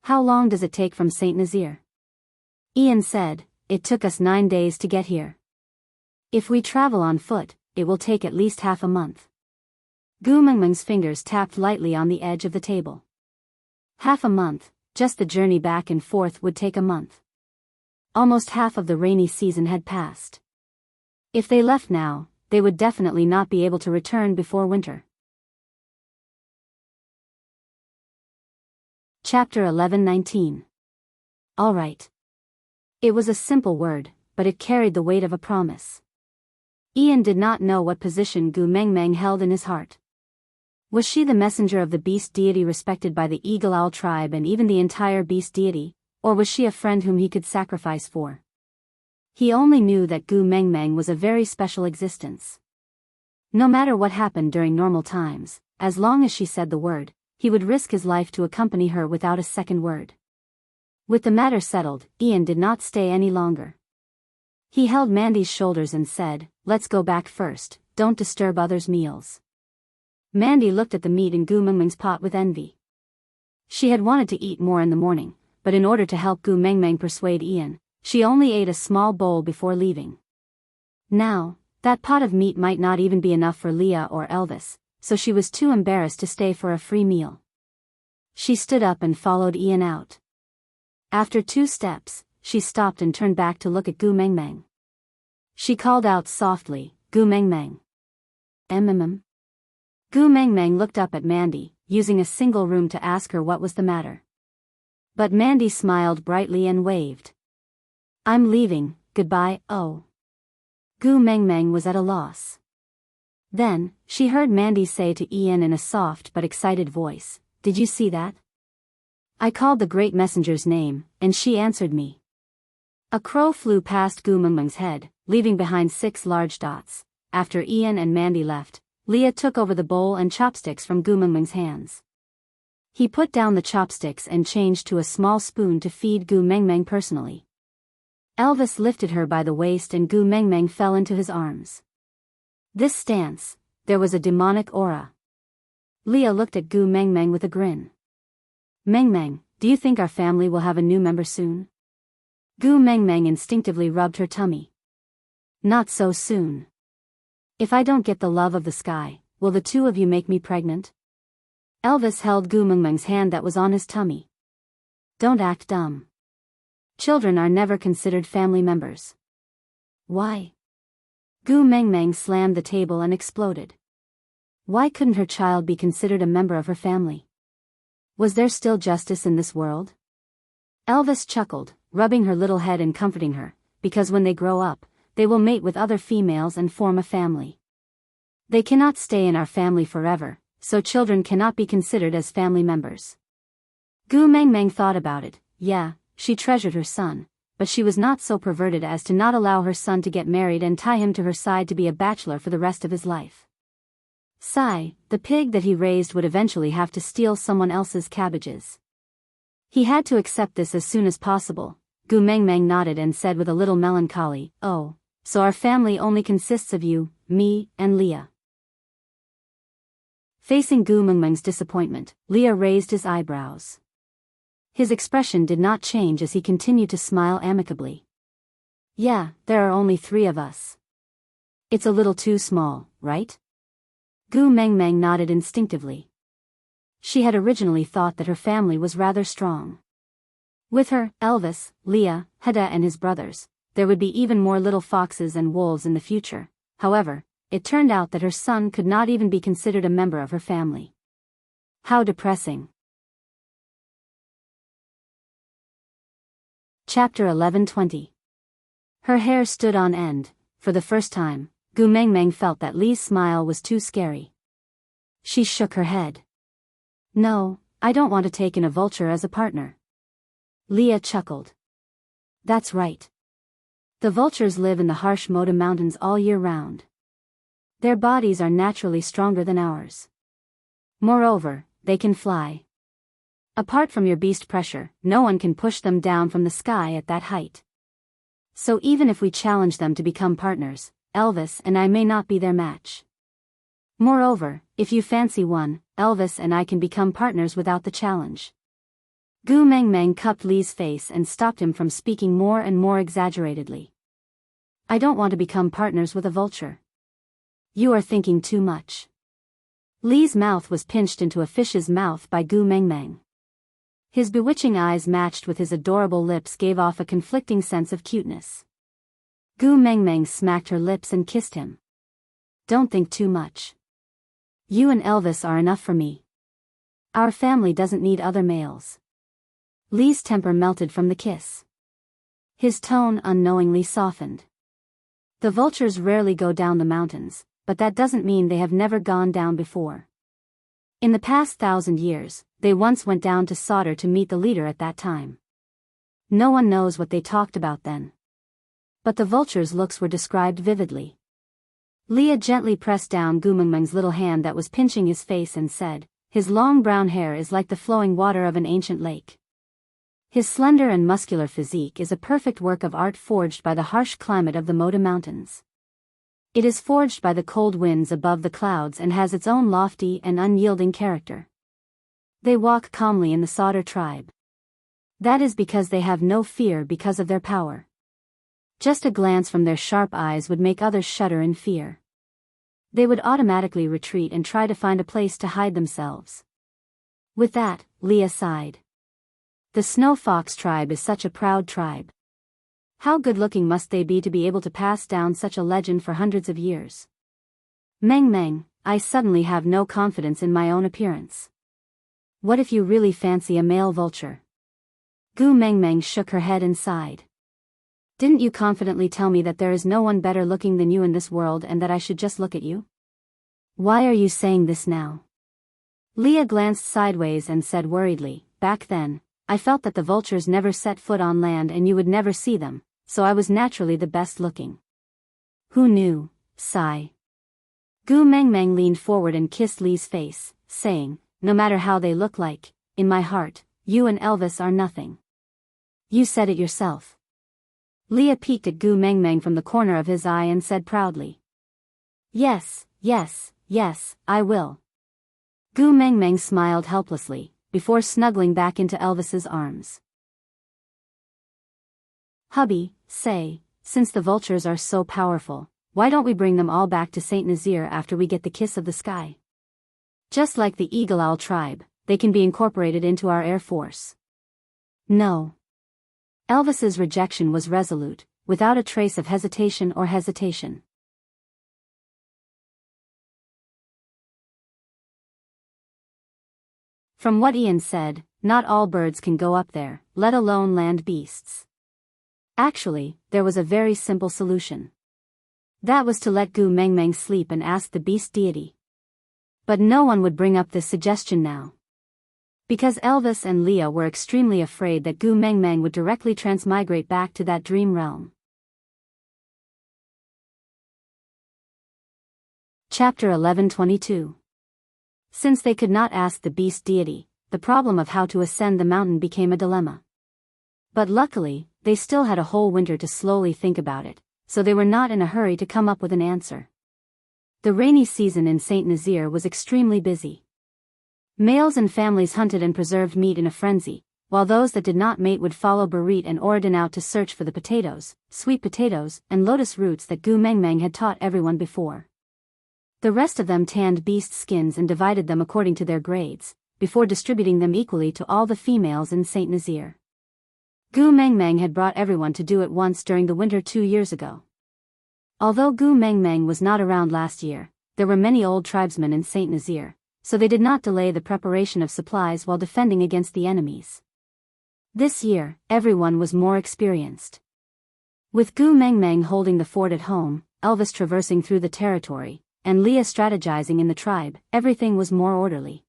How long does it take from Saint Nazir? Ian said, it took us 9 days to get here. If we travel on foot, it will take at least half a month. Gu Mengmeng's fingers tapped lightly on the edge of the table. Half a month, just the journey back and forth would take a month. Almost half of the rainy season had passed. If they left now, they would definitely not be able to return before winter. Chapter 11:19. All right. It was a simple word, but it carried the weight of a promise. Ian did not know what position Gu Mengmeng held in his heart. Was she the messenger of the beast deity respected by the Eagle Owl tribe and even the entire beast deity, or was she a friend whom he could sacrifice for? He only knew that Gu Mengmeng was a very special existence. No matter what happened during normal times, as long as she said the word, he would risk his life to accompany her without a second word. With the matter settled, Ian did not stay any longer. He held Mandy's shoulders and said, let's go back first, don't disturb others' meals. Mandy looked at the meat in Gu Mengmeng's pot with envy. She had wanted to eat more in the morning, but in order to help Gu Mengmeng persuade Ian, she only ate a small bowl before leaving. Now, that pot of meat might not even be enough for Leah or Elvis, so she was too embarrassed to stay for a free meal. She stood up and followed Ian out. After 2 steps, she stopped and turned back to look at Gu Mengmeng. She called out softly, "Gu Mengmeng." "Mm." Gu Mengmeng looked up at Mandy, using a single room to ask her what was the matter. But Mandy smiled brightly and waved. "I'm leaving, goodbye, oh." Gu Mengmeng was at a loss. Then, she heard Mandy say to Ian in a soft but excited voice, "Did you see that? I called the great messenger's name, and she answered me." A crow flew past Gu Mengmeng's head, leaving behind 6 large dots. After Ian and Mandy left, Leah took over the bowl and chopsticks from Gu Mengmeng's hands. He put down the chopsticks and changed to a small spoon to feed Gu Mengmeng personally. Elvis lifted her by the waist and Gu Mengmeng fell into his arms. This stance, there was a demonic aura. Leah looked at Gu Mengmeng with a grin. "Mengmeng, do you think our family will have a new member soon?" Gu Mengmeng instinctively rubbed her tummy. "Not so soon. If I don't get the love of the sky, will the 2 of you make me pregnant?" Elvis held Gu Mengmeng's hand that was on his tummy. "Don't act dumb. Children are never considered family members." "Why?" Gu Mengmeng slammed the table and exploded. Why couldn't her child be considered a member of her family? Was there still justice in this world? Elvis chuckled, rubbing her little head and comforting her, because when they grow up, they will mate with other females and form a family. They cannot stay in our family forever, so children cannot be considered as family members. Gu Mengmeng thought about it. Yeah, she treasured her son, but she was not so perverted as to not allow her son to get married and tie him to her side to be a bachelor for the rest of his life. Sigh, the pig that he raised would eventually have to steal someone else's cabbages. He had to accept this as soon as possible. Gu Mengmeng nodded and said with a little melancholy, "Oh, so our family only consists of you, me, and Leah." Facing Gu Mengmeng's disappointment, Leah raised his eyebrows. His expression did not change as he continued to smile amicably. "Yeah, there are only 3 of us. It's a little too small, right?" Gu Mengmeng nodded instinctively. She had originally thought that her family was rather strong. With her, Elvis, Leah, Heda and his brothers, there would be even more little foxes and wolves in the future. However, it turned out that her son could not even be considered a member of her family. How depressing. Chapter 11:20. Her hair stood on end. For the first time, Gu Mengmeng felt that Li's smile was too scary. She shook her head. "No, I don't want to take in a vulture as a partner." Leah chuckled. "That's right. The vultures live in the harsh Moda Mountains all year round. Their bodies are naturally stronger than ours. Moreover, they can fly. Apart from your beast pressure, no one can push them down from the sky at that height. So even if we challenge them to become partners, Elvis and I may not be their match. Moreover, if you fancy one, Elvis and I can become partners without the challenge." Gu Mengmeng cupped Li's face and stopped him from speaking more and more exaggeratedly. "I don't want to become partners with a vulture. You are thinking too much." Li's mouth was pinched into a fish's mouth by Gu Mengmeng. His bewitching eyes matched with his adorable lips gave off a conflicting sense of cuteness. Gu Mengmeng smacked her lips and kissed him. "Don't think too much. You and Elvis are enough for me. Our family doesn't need other males." Li's temper melted from the kiss. His tone unknowingly softened. The vultures rarely go down the mountains, but that doesn't mean they have never gone down before. In the past 1,000 years, they once went down to Sauter to meet the leader at that time. No one knows what they talked about then. But the vulture's looks were described vividly. Leah gently pressed down Gu Mengmeng's little hand that was pinching his face and said, "His long brown hair is like the flowing water of an ancient lake. His slender and muscular physique is a perfect work of art forged by the harsh climate of the Moda Mountains. It is forged by the cold winds above the clouds and has its own lofty and unyielding character. They walk calmly in the Sauter tribe. That is because they have no fear because of their power. Just a glance from their sharp eyes would make others shudder in fear. They would automatically retreat and try to find a place to hide themselves. With that, Leah sighed. The Snow Fox tribe is such a proud tribe. How good-looking must they be to be able to pass down such a legend for hundreds of years? Meng Meng, I suddenly have no confidence in my own appearance. What if you really fancy a male vulture? Gu Meng Meng shook her head and sighed. Didn't you confidently tell me that there is no one better looking than you in this world and that I should just look at you? Why are you saying this now? Leah glanced sideways and said worriedly, back then, I felt that the vultures never set foot on land and you would never see them, so I was naturally the best looking. Who knew? Sigh. Gu Meng Meng leaned forward and kissed Lee's face, saying, no matter how they look like, in my heart, you and Elvis are nothing. You said it yourself. Leah peeked at Gu Meng Meng from the corner of his eye and said proudly. Yes, yes, yes, I will. Gu Meng Meng smiled helplessly, before snuggling back into Elvis's arms. Hubby, say, since the vultures are so powerful, why don't we bring them all back to Saint Nazaire after we get the kiss of the sky? Just like the Eagle Owl tribe, they can be incorporated into our air force. No. Elvis's rejection was resolute, without a trace of hesitation or hesitation. From what Ian said, not all birds can go up there, let alone land beasts. Actually, there was a very simple solution. That was to let Gu Meng Meng sleep and ask the beast deity. But no one would bring up this suggestion now. Because Elvis and Leah were extremely afraid that Gu Meng Meng would directly transmigrate back to that dream realm. Chapter 11:22. Since they could not ask the beast deity, the problem of how to ascend the mountain became a dilemma. But luckily, they still had a whole winter to slowly think about it, so they were not in a hurry to come up with an answer. The rainy season in Saint Nazaire was extremely busy. Males and families hunted and preserved meat in a frenzy, while those that did not mate would follow Barit and Oradin out to search for the potatoes, sweet potatoes, and lotus roots that Gu Meng Meng had taught everyone before. The rest of them tanned beast skins and divided them according to their grades, before distributing them equally to all the females in Saint Nazaire. Gu Meng Meng had brought everyone to do it once during the winter 2 years ago. Although Gu Meng Meng was not around last year, there were many old tribesmen in Saint Nazaire, so they did not delay the preparation of supplies while defending against the enemies. This year, everyone was more experienced. With Gu Meng Meng holding the fort at home, Elvis traversing through the territory, and Leah strategizing in the tribe, everything was more orderly.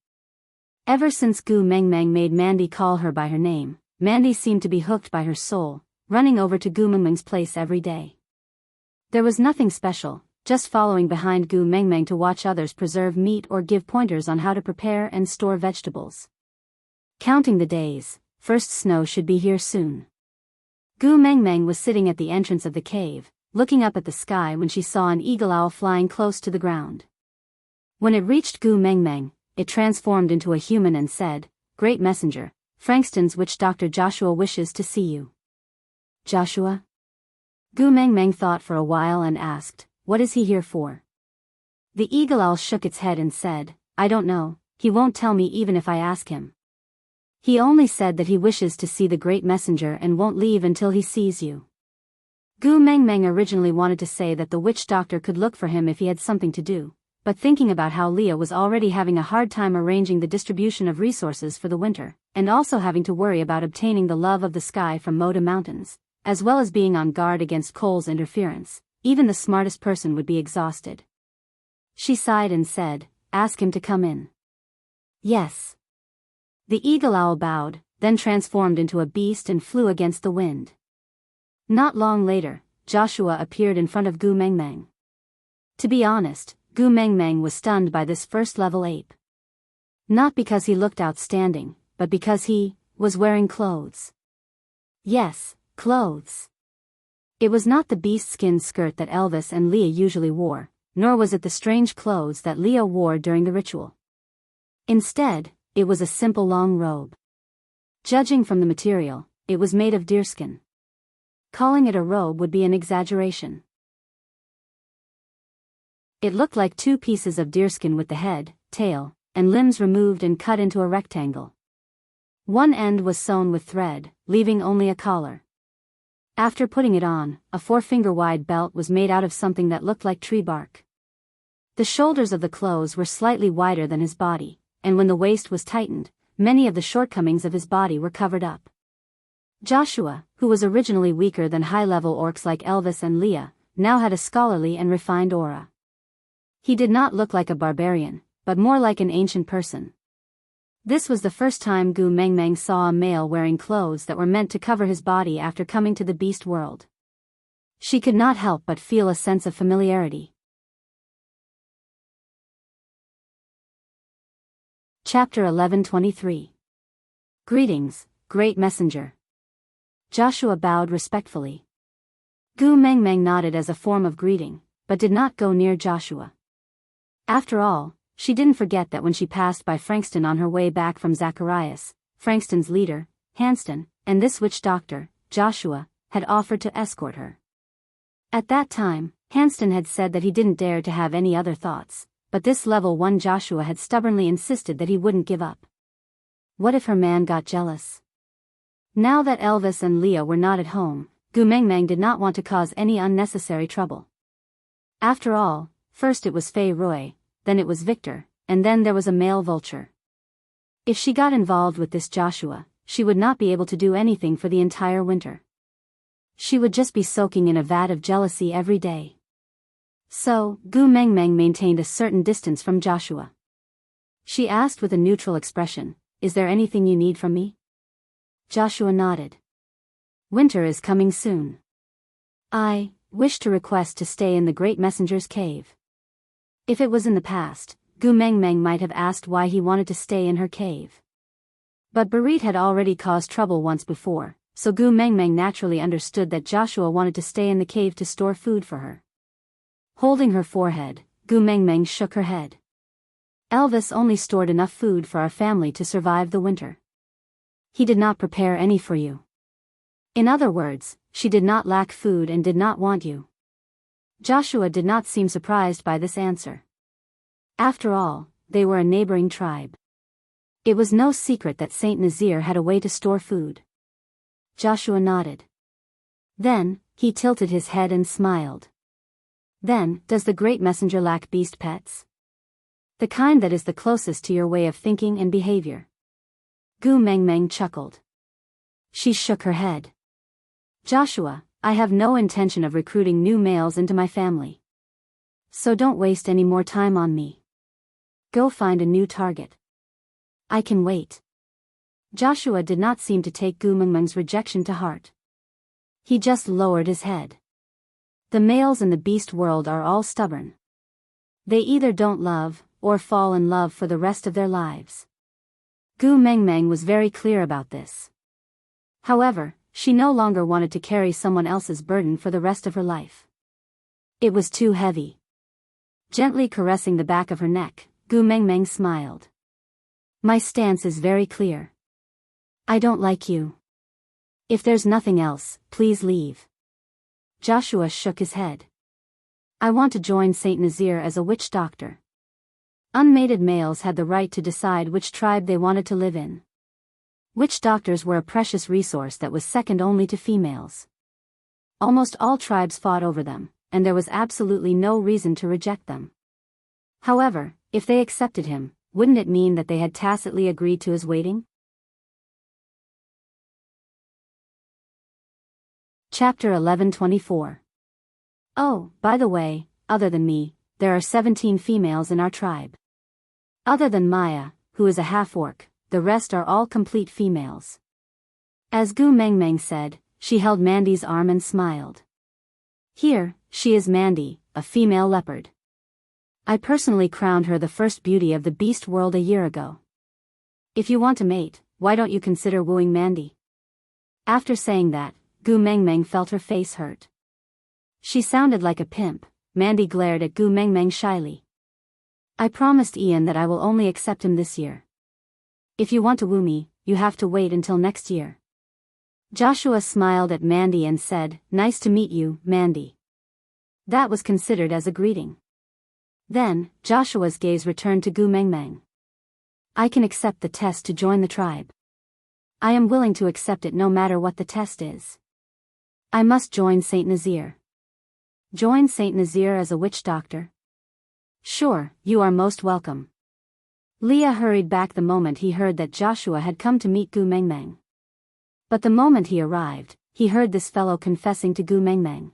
Ever since Gu Meng Meng made Mandy call her by her name, Mandy seemed to be hooked by her soul, running over to Gu Meng Meng's place every day. There was nothing special, just following behind Gu Meng Meng to watch others preserve meat or give pointers on how to prepare and store vegetables. Counting the days, first snow should be here soon. Gu Meng Meng was sitting at the entrance of the cave, looking up at the sky when she saw an eagle owl flying close to the ground. When it reached Gu Meng Meng, it transformed into a human and said, "Great messenger, Frankston's witch doctor Joshua wishes to see you." Joshua? Gu Meng Meng thought for a while and asked, "What is he here for?" The eagle owl shook its head and said, "I don't know, he won't tell me even if I ask him. He only said that he wishes to see the great messenger and won't leave until he sees you." Gu Meng Meng originally wanted to say that the witch doctor could look for him if he had something to do, but thinking about how Leah was already having a hard time arranging the distribution of resources for the winter, and also having to worry about obtaining the love of the sky from Moda Mountains, as well as being on guard against Cole's interference, even the smartest person would be exhausted. She sighed and said, "Ask him to come in." Yes. The eagle owl bowed, then transformed into a beast and flew against the wind. Not long later, Joshua appeared in front of Gu Meng Meng. To be honest, Gu Meng Meng was stunned by this first-level ape. Not because he looked outstanding, but because he was wearing clothes. Yes, clothes. It was not the beast-skin skirt that Elvis and Leah usually wore, nor was it the strange clothes that Leah wore during the ritual. Instead, it was a simple long robe. Judging from the material, it was made of deerskin. Calling it a robe would be an exaggeration. It looked like two pieces of deerskin with the head, tail, and limbs removed and cut into a rectangle. One end was sewn with thread, leaving only a collar. After putting it on, a 4-finger-wide belt was made out of something that looked like tree bark. The shoulders of the clothes were slightly wider than his body, and when the waist was tightened, many of the shortcomings of his body were covered up. Joshua, who was originally weaker than high-level orcs like Elvis and Leah, now had a scholarly and refined aura. He did not look like a barbarian, but more like an ancient person. This was the first time Gu Mengmeng saw a male wearing clothes that were meant to cover his body after coming to the beast world. She could not help but feel a sense of familiarity. Chapter 11:23. Greetings, great messenger. Joshua bowed respectfully. Gu Mengmeng nodded as a form of greeting, but did not go near Joshua. After all, she didn't forget that when she passed by Frankston on her way back from Zacharias, Frankston's leader, Hanston, and this witch doctor, Joshua, had offered to escort her. At that time, Hanston had said that he didn't dare to have any other thoughts, but this level 1 Joshua had stubbornly insisted that he wouldn't give up. What if her man got jealous? Now that Elvis and Leah were not at home, Gu Mengmeng did not want to cause any unnecessary trouble. After all, first it was Fei Rui, then it was Victor, and then there was a male vulture. If she got involved with this Joshua, she would not be able to do anything for the entire winter. She would just be soaking in a vat of jealousy every day. So, Gu Mengmeng maintained a certain distance from Joshua. She asked with a neutral expression, "Is there anything you need from me?" Joshua nodded. "Winter is coming soon. I wish to request to stay in the Great Messenger's cave." If it was in the past, Gu Mengmeng might have asked why he wanted to stay in her cave. But Barit had already caused trouble once before, so Gu Mengmeng naturally understood that Joshua wanted to stay in the cave to store food for her. Holding her forehead, Gu Mengmeng shook her head. "Elvis only stored enough food for our family to survive the winter. He did not prepare any for you." In other words, she did not lack food and did not want you. Joshua did not seem surprised by this answer. After all, they were a neighboring tribe. It was no secret that Saint Nazir had a way to store food. Joshua nodded. Then, he tilted his head and smiled. "Then, does the Great Messenger lack beast pets? The kind that is the closest to your way of thinking and behavior?" Gu Mengmeng chuckled. She shook her head. "Joshua, I have no intention of recruiting new males into my family. So don't waste any more time on me. Go find a new target. I can wait." Joshua did not seem to take Gu Mengmeng's rejection to heart. He just lowered his head. The males in the beast world are all stubborn. They either don't love, or fall in love for the rest of their lives. Gu Mengmeng was very clear about this. However, she no longer wanted to carry someone else's burden for the rest of her life. It was too heavy. Gently caressing the back of her neck, Gu Mengmeng smiled. "My stance is very clear. I don't like you. If there's nothing else, please leave." Joshua shook his head. "I want to join Saint Nazir as a witch doctor." Unmated males had the right to decide which tribe they wanted to live in. Witch doctors were a precious resource that was second only to females. Almost all tribes fought over them, and there was absolutely no reason to reject them. However, if they accepted him, wouldn't it mean that they had tacitly agreed to his waiting? Chapter 11:24. Oh, by the way, other than me, there are 17 females in our tribe. Other than Maya, who is a half-orc, the rest are all complete females. As Gu Mengmeng said, she held Mandy's arm and smiled. "Here, she is Mandy, a female leopard. I personally crowned her the first beauty of the beast world a year ago. If you want to mate, why don't you consider wooing Mandy?" After saying that, Gu Mengmeng felt her face hurt. She sounded like a pimp. Mandy glared at Gu Mengmeng shyly. "I promised Ian that I will only accept him this year. If you want to woo me, you have to wait until next year. Joshua smiled at Mandy and said, "Nice to meet you, Mandy." That was considered as a greeting. Then, Joshua's gaze returned to Gu Mengmeng. "I can accept the test to join the tribe. I am willing to accept it no matter what the test is. I must join Saint Nazir." "Join Saint Nazir as a witch doctor?" "Sure, you are most welcome." Leah hurried back the moment he heard that Joshua had come to meet Gu Mengmeng. But the moment he arrived, he heard this fellow confessing to Gu Mengmeng.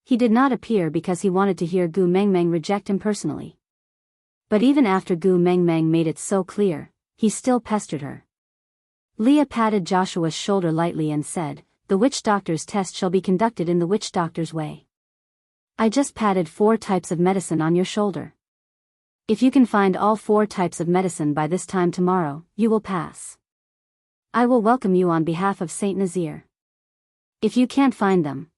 He did not appear because he wanted to hear Gu Mengmeng reject him personally. But even after Gu Mengmeng made it so clear, he still pestered her. Leah patted Joshua's shoulder lightly and said, "The witch doctor's test shall be conducted in the witch doctor's way. I just patted 4 types of medicine on your shoulder. If you can find all 4 types of medicine by this time tomorrow, you will pass. I will welcome you on behalf of Saint Nazir. If you can't find them,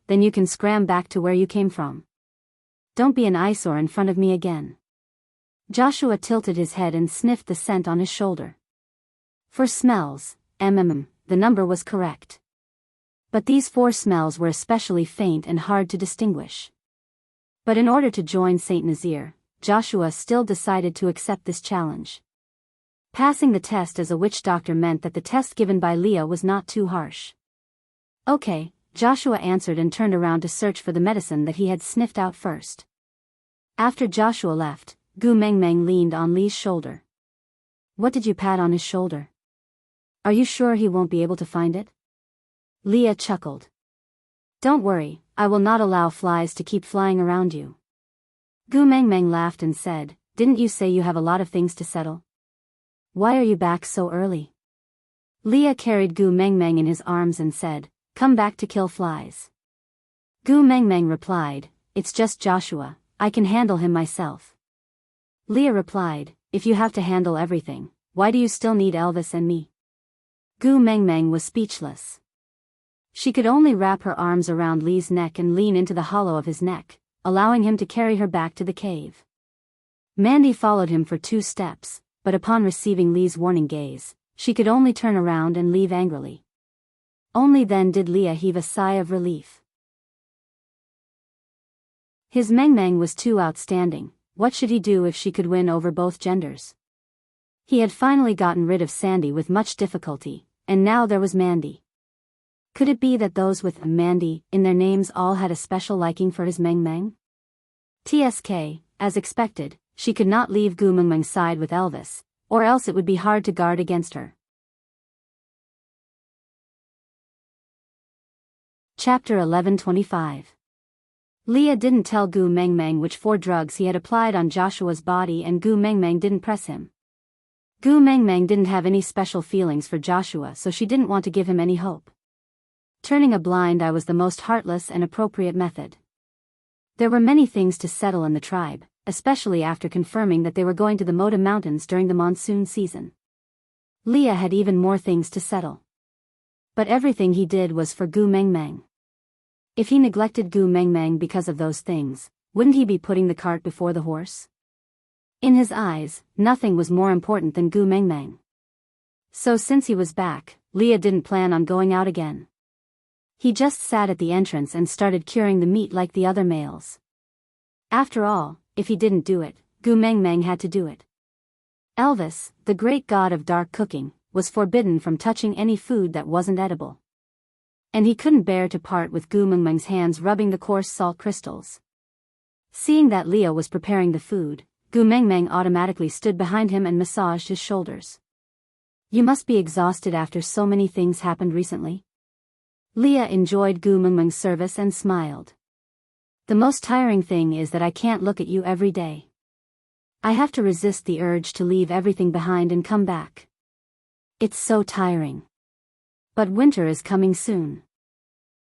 then you can scram back to where you came from. Don't be an eyesore in front of me again." Joshua tilted his head and sniffed the scent on his shoulder. For smells, the number was correct. But these 4 smells were especially faint and hard to distinguish. But in order to join Saint Nazir, Joshua still decided to accept this challenge. Passing the test as a witch doctor meant that the test given by Leah was not too harsh. "Okay," Joshua answered and turned around to search for the medicine that he had sniffed out first. After Joshua left, Gu Mengmeng leaned on Lee's shoulder. "What did you pat on his shoulder? Are you sure he won't be able to find it?" Leah chuckled. "Don't worry, I will not allow flies to keep flying around you." Gu Mengmeng laughed and said, "Didn't you say you have a lot of things to settle? Why are you back so early?" Leah carried Gu Mengmeng in his arms and said, "Come back to kill flies." Gu Mengmeng replied, "It's just Joshua, I can handle him myself." Leah replied, "If you have to handle everything, why do you still need Elvis and me?" Gu Mengmeng was speechless. She could only wrap her arms around Lee's neck and lean into the hollow of his neck, allowing him to carry her back to the cave. Mandy followed him for 2 steps, but upon receiving Lee's warning gaze, she could only turn around and leave angrily. Only then did Leah heave a sigh of relief. His Mengmeng was too outstanding. What should he do if she could win over both genders? He had finally gotten rid of Sandy with much difficulty, and now there was Mandy. Could it be that those with Mandy in their names all had a special liking for his Mengmeng? TSK, as expected, she could not leave Gu Mengmeng's side with Elvis, or else it would be hard to guard against her. Chapter 1125. Leah didn't tell Gu Mengmeng which 4 drugs he had applied on Joshua's body, and Gu Mengmeng didn't press him. Gu Mengmeng didn't have any special feelings for Joshua, so she didn't want to give him any hope. Turning a blind eye was the most heartless and appropriate method. There were many things to settle in the tribe, especially after confirming that they were going to the Moda Mountains during the monsoon season. Leah had even more things to settle. But everything he did was for Gu Mengmeng. If he neglected Gu Mengmeng because of those things, wouldn't he be putting the cart before the horse? In his eyes, nothing was more important than Gu Mengmeng. So since he was back, Leah didn't plan on going out again. He just sat at the entrance and started curing the meat like the other males. After all, if he didn't do it, Gu Mengmeng had to do it. Elvis, the great god of dark cooking, was forbidden from touching any food that wasn't edible. And he couldn't bear to part with Gu Mengmeng's hands rubbing the coarse salt crystals. Seeing that Leah was preparing the food, Gu Mengmeng automatically stood behind him and massaged his shoulders. "You must be exhausted after so many things happened recently." Leah enjoyed Gu Mengmeng's service and smiled. "The most tiring thing is that I can't look at you every day. I have to resist the urge to leave everything behind and come back. It's so tiring. But winter is coming soon.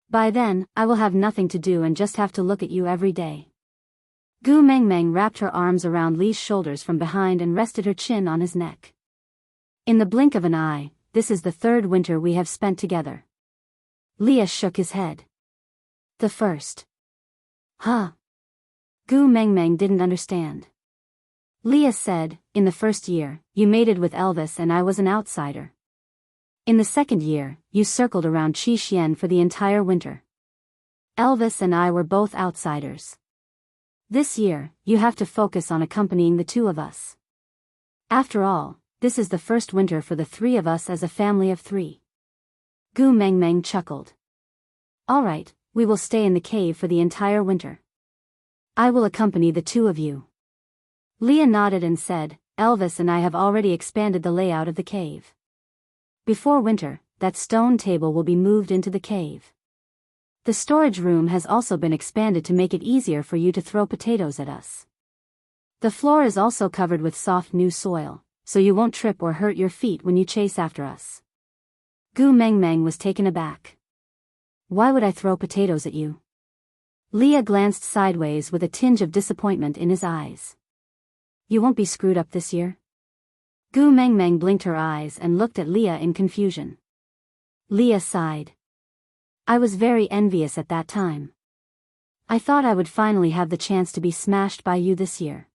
By then, I will have nothing to do and just have to look at you every day." Gu Mengmeng wrapped her arms around Lee's shoulders from behind and rested her chin on his neck. "In the blink of an eye, this is the 3rd winter we have spent together." Leah shook his head. "The 1st. Huh?" Gu Mengmeng didn't understand. Leah said, "In the 1st year, you mated with Elvis and I was an outsider. In the second year, you circled around Xixian for the entire winter. Elvis and I were both outsiders. This year, you have to focus on accompanying the two of us. After all, this is the first winter for the three of us as a family of three. Gu Mengmeng chuckled. All right, we will stay in the cave for the entire winter. I will accompany the two of you. Leah nodded and said, Elvis and I have already expanded the layout of the cave. Before winter, that stone table will be moved into the cave. The storage room has also been expanded to make it easier for you to throw potatoes at us. The floor is also covered with soft new soil, so you won't trip or hurt your feet when you chase after us. Gu Mengmeng was taken aback. Why would I throw potatoes at you? Leah glanced sideways with a tinge of disappointment in his eyes. You won't be screwed up this year? Gu Mengmeng blinked her eyes and looked at Leah in confusion. Leah sighed. I was very envious at that time. I thought I would finally have the chance to be smashed by you this year.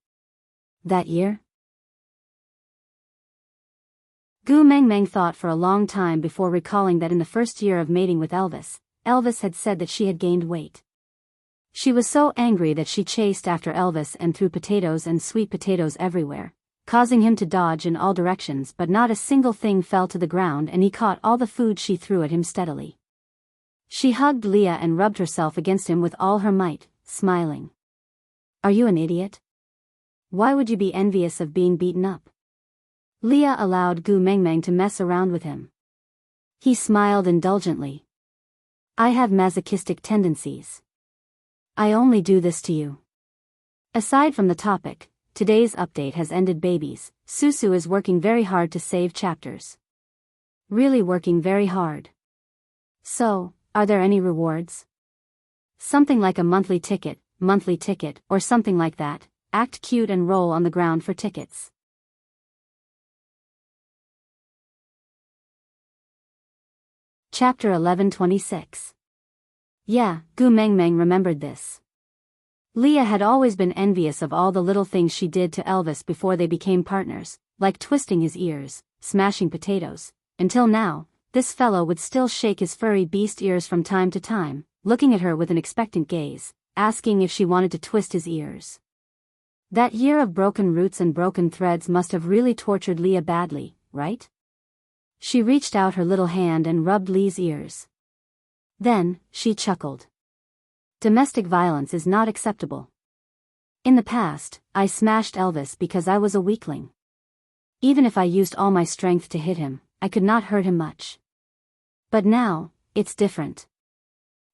That year? Gu Mengmeng thought for a long time before recalling that in the first year of mating with Elvis, Elvis had said that she had gained weight. She was so angry that she chased after Elvis and threw potatoes and sweet potatoes everywhere, causing him to dodge in all directions, but not a single thing fell to the ground and he caught all the food she threw at him steadily. She hugged Leah and rubbed herself against him with all her might, smiling. Are you an idiot? Why would you be envious of being beaten up? Leah allowed Gu Mengmeng to mess around with him. He smiled indulgently. I have masochistic tendencies. I only do this to you. Aside from the topic, today's update has ended babies. Susu is working very hard to save chapters. Really working very hard. So, are there any rewards? Something like a monthly ticket, or something like that. Act cute and roll on the ground for tickets. Chapter 11:26. Yeah, Gu Mengmeng remembered this. Leah had always been envious of all the little things she did to Elvis before they became partners, like twisting his ears, smashing potatoes. Until now, this fellow would still shake his furry beast ears from time to time, looking at her with an expectant gaze, asking if she wanted to twist his ears. That year of broken roots and broken threads must have really tortured Leah badly, right? She reached out her little hand and rubbed Lee's ears. Then, she chuckled. Domestic violence is not acceptable. In the past, I smashed Elvis because I was a weakling. Even if I used all my strength to hit him, I could not hurt him much. But now, it's different.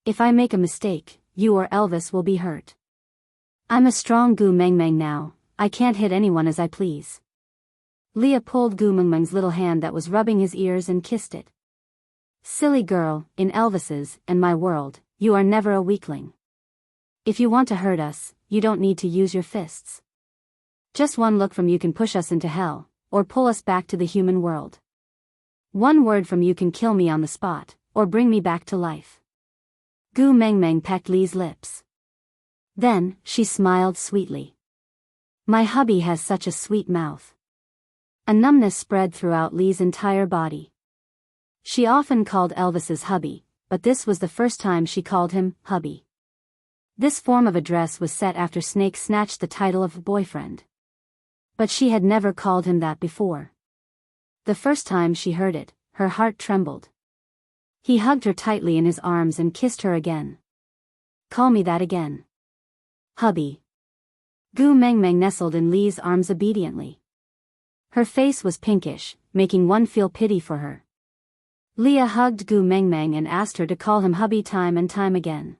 If I make a mistake, you or Elvis will be hurt. I'm a strong Gu Mengmeng now, I can't hit anyone as I please. Leah pulled Gu Mengmeng's little hand that was rubbing his ears and kissed it. Silly girl, in Elvis's and my world, you are never a weakling. If you want to hurt us, you don't need to use your fists. Just one look from you can push us into hell, or pull us back to the human world. One word from you can kill me on the spot, or bring me back to life. Gu Mengmeng pecked Lee's lips. Then, she smiled sweetly. My hubby has such a sweet mouth. A numbness spread throughout Lee's entire body. She often called Elvis's hubby, but this was the first time she called him hubby. This form of address was set after Snake snatched the title of boyfriend. But she had never called him that before. The first time she heard it, her heart trembled. He hugged her tightly in his arms and kissed her again. Call me that again. Hubby. Gu Mengmeng nestled in Lee's arms obediently. Her face was pinkish, making one feel pity for her. Leah hugged Gu Mengmeng and asked her to call him hubby time and time again.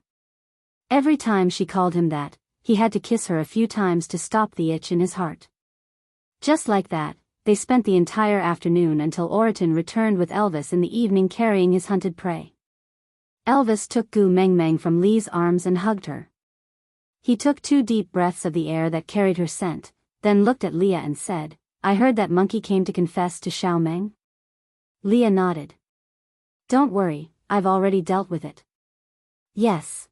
Every time she called him that, he had to kiss her a few times to stop the itch in his heart. Just like that, they spent the entire afternoon until Oriton returned with Elvis in the evening carrying his hunted prey. Elvis took Gu Mengmeng from Lee's arms and hugged her. He took 2 deep breaths of the air that carried her scent, then looked at Leah and said, I heard that monkey came to confess to Xiao Meng? Leah nodded. Don't worry, I've already dealt with it. Yes.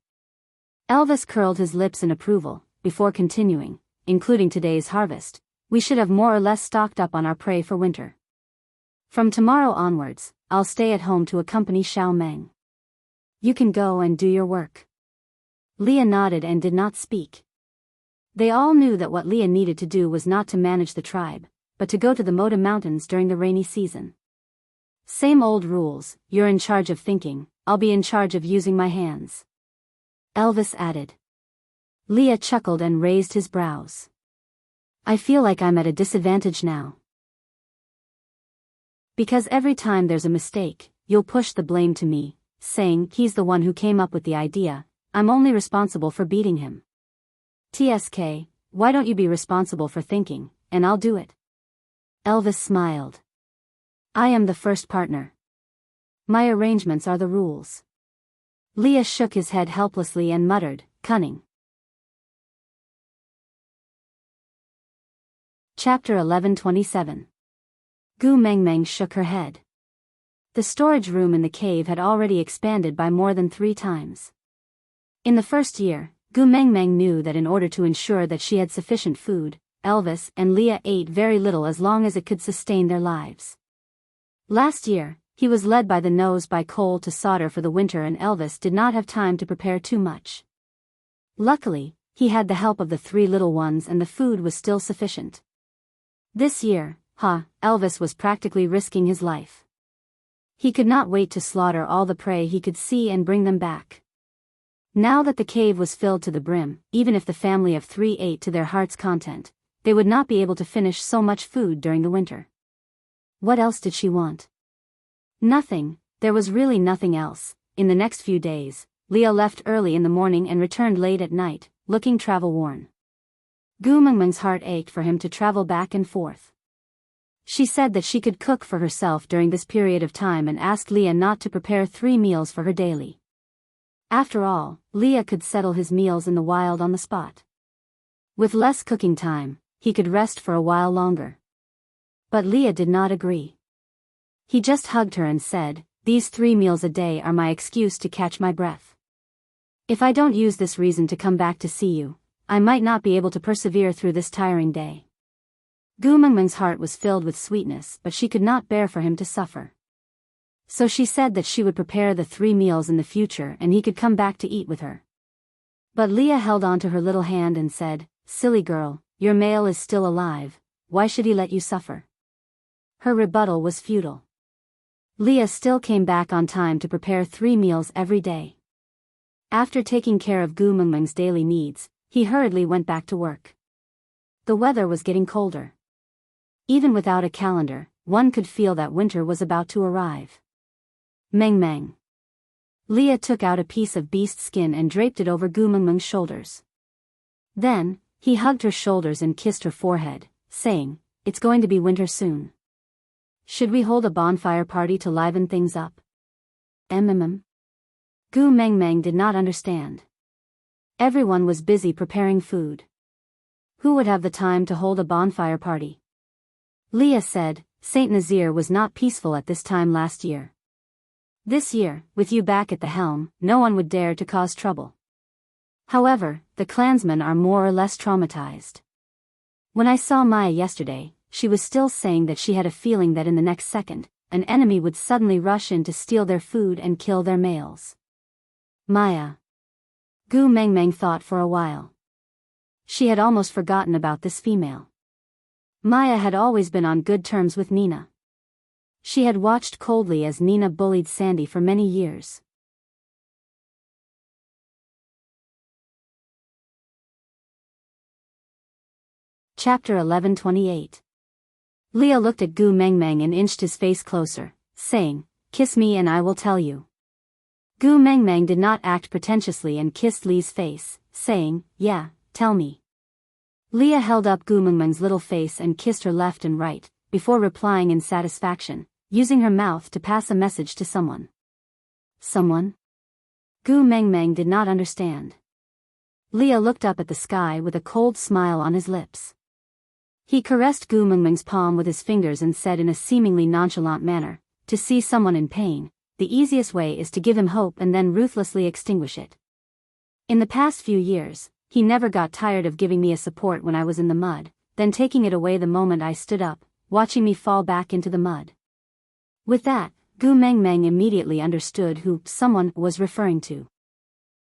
Elvis curled his lips in approval, before continuing, including today's harvest. We should have more or less stocked up on our prey for winter. From tomorrow onwards, I'll stay at home to accompany Xiao Meng. You can go and do your work. Leah nodded and did not speak. They all knew that what Leah needed to do was not to manage the tribe, but to go to the Moda Mountains during the rainy season. Same old rules, you're in charge of thinking, I'll be in charge of using my hands. Elvis added. Leah chuckled and raised his brows. I feel like I'm at a disadvantage now. Because every time there's a mistake, you'll push the blame to me, saying he's the one who came up with the idea, I'm only responsible for beating him. TSK, why don't you be responsible for thinking, and I'll do it. Elvis smiled. I am the first partner. My arrangements are the rules. Leah shook his head helplessly and muttered, cunning. Chapter 11:27. Gu Mengmeng shook her head. The storage room in the cave had already expanded by more than 3 times. In the first year, Gu Mengmeng knew that in order to ensure that she had sufficient food, Elvis and Leah ate very little as long as it could sustain their lives. Last year, he was led by the nose by coal to solder for the winter and Elvis did not have time to prepare too much. Luckily, he had the help of the 3 little ones and the food was still sufficient. This year, Elvis was practically risking his life. He could not wait to slaughter all the prey he could see and bring them back. Now that the cave was filled to the brim, even if the family of 3 ate to their heart's content, they would not be able to finish so much food during the winter. What else did she want? Nothing, there was really nothing else. In the next few days, Leah left early in the morning and returned late at night, looking travel-worn. Gu Mengmeng's heart ached for him to travel back and forth. She said that she could cook for herself during this period of time and asked Leah not to prepare 3 meals for her daily. After all, Leah could settle his meals in the wild on the spot. With less cooking time, he could rest for a while longer. But Leah did not agree. He just hugged her and said, these 3 meals a day are my excuse to catch my breath. If I don't use this reason to come back to see you, I might not be able to persevere through this tiring day. Gu Mengmeng's heart was filled with sweetness, but she could not bear for him to suffer. So she said that she would prepare the 3 meals in the future and he could come back to eat with her. But Leah held on to her little hand and said, silly girl, your male is still alive, why should he let you suffer? Her rebuttal was futile. Leah still came back on time to prepare 3 meals every day. After taking care of Gu Mengmeng's daily needs, he hurriedly went back to work. The weather was getting colder. Even without a calendar, one could feel that winter was about to arrive. Mengmeng. Leah took out a piece of beast skin and draped it over Gu Mengmeng's shoulders. Then, he hugged her shoulders and kissed her forehead, saying, it's going to be winter soon. Should we hold a bonfire party to liven things up? Gu Mengmeng did not understand. Everyone was busy preparing food. Who would have the time to hold a bonfire party? Leah said, Saint Nazir was not peaceful at this time last year. This year, with you back at the helm, no one would dare to cause trouble. However, the clansmen are more or less traumatized. When I saw Maya yesterday, she was still saying that she had a feeling that in the next second, an enemy would suddenly rush in to steal their food and kill their males. Maya. Gu Mengmeng thought for a while. She had almost forgotten about this female. Maya had always been on good terms with Nina. She had watched coldly as Nina bullied Sandy for many years. Chapter 11:28. Leah looked at Gu Mengmeng and inched his face closer, saying, kiss me and I will tell you. Gu Mengmeng did not act pretentiously and kissed Lee's face, saying, yeah, tell me. Leah held up Gu Mengmeng's little face and kissed her left and right, before replying in satisfaction, using her mouth to pass a message to someone. Someone? Gu Mengmeng did not understand. Leah looked up at the sky with a cold smile on his lips. He caressed Gu Mengmeng's palm with his fingers and said in a seemingly nonchalant manner, to see someone in pain, the easiest way is to give him hope and then ruthlessly extinguish it. In the past few years, he never got tired of giving me a support when I was in the mud, then taking it away the moment I stood up, watching me fall back into the mud. With that, Gu Mengmeng immediately understood who someone was referring to.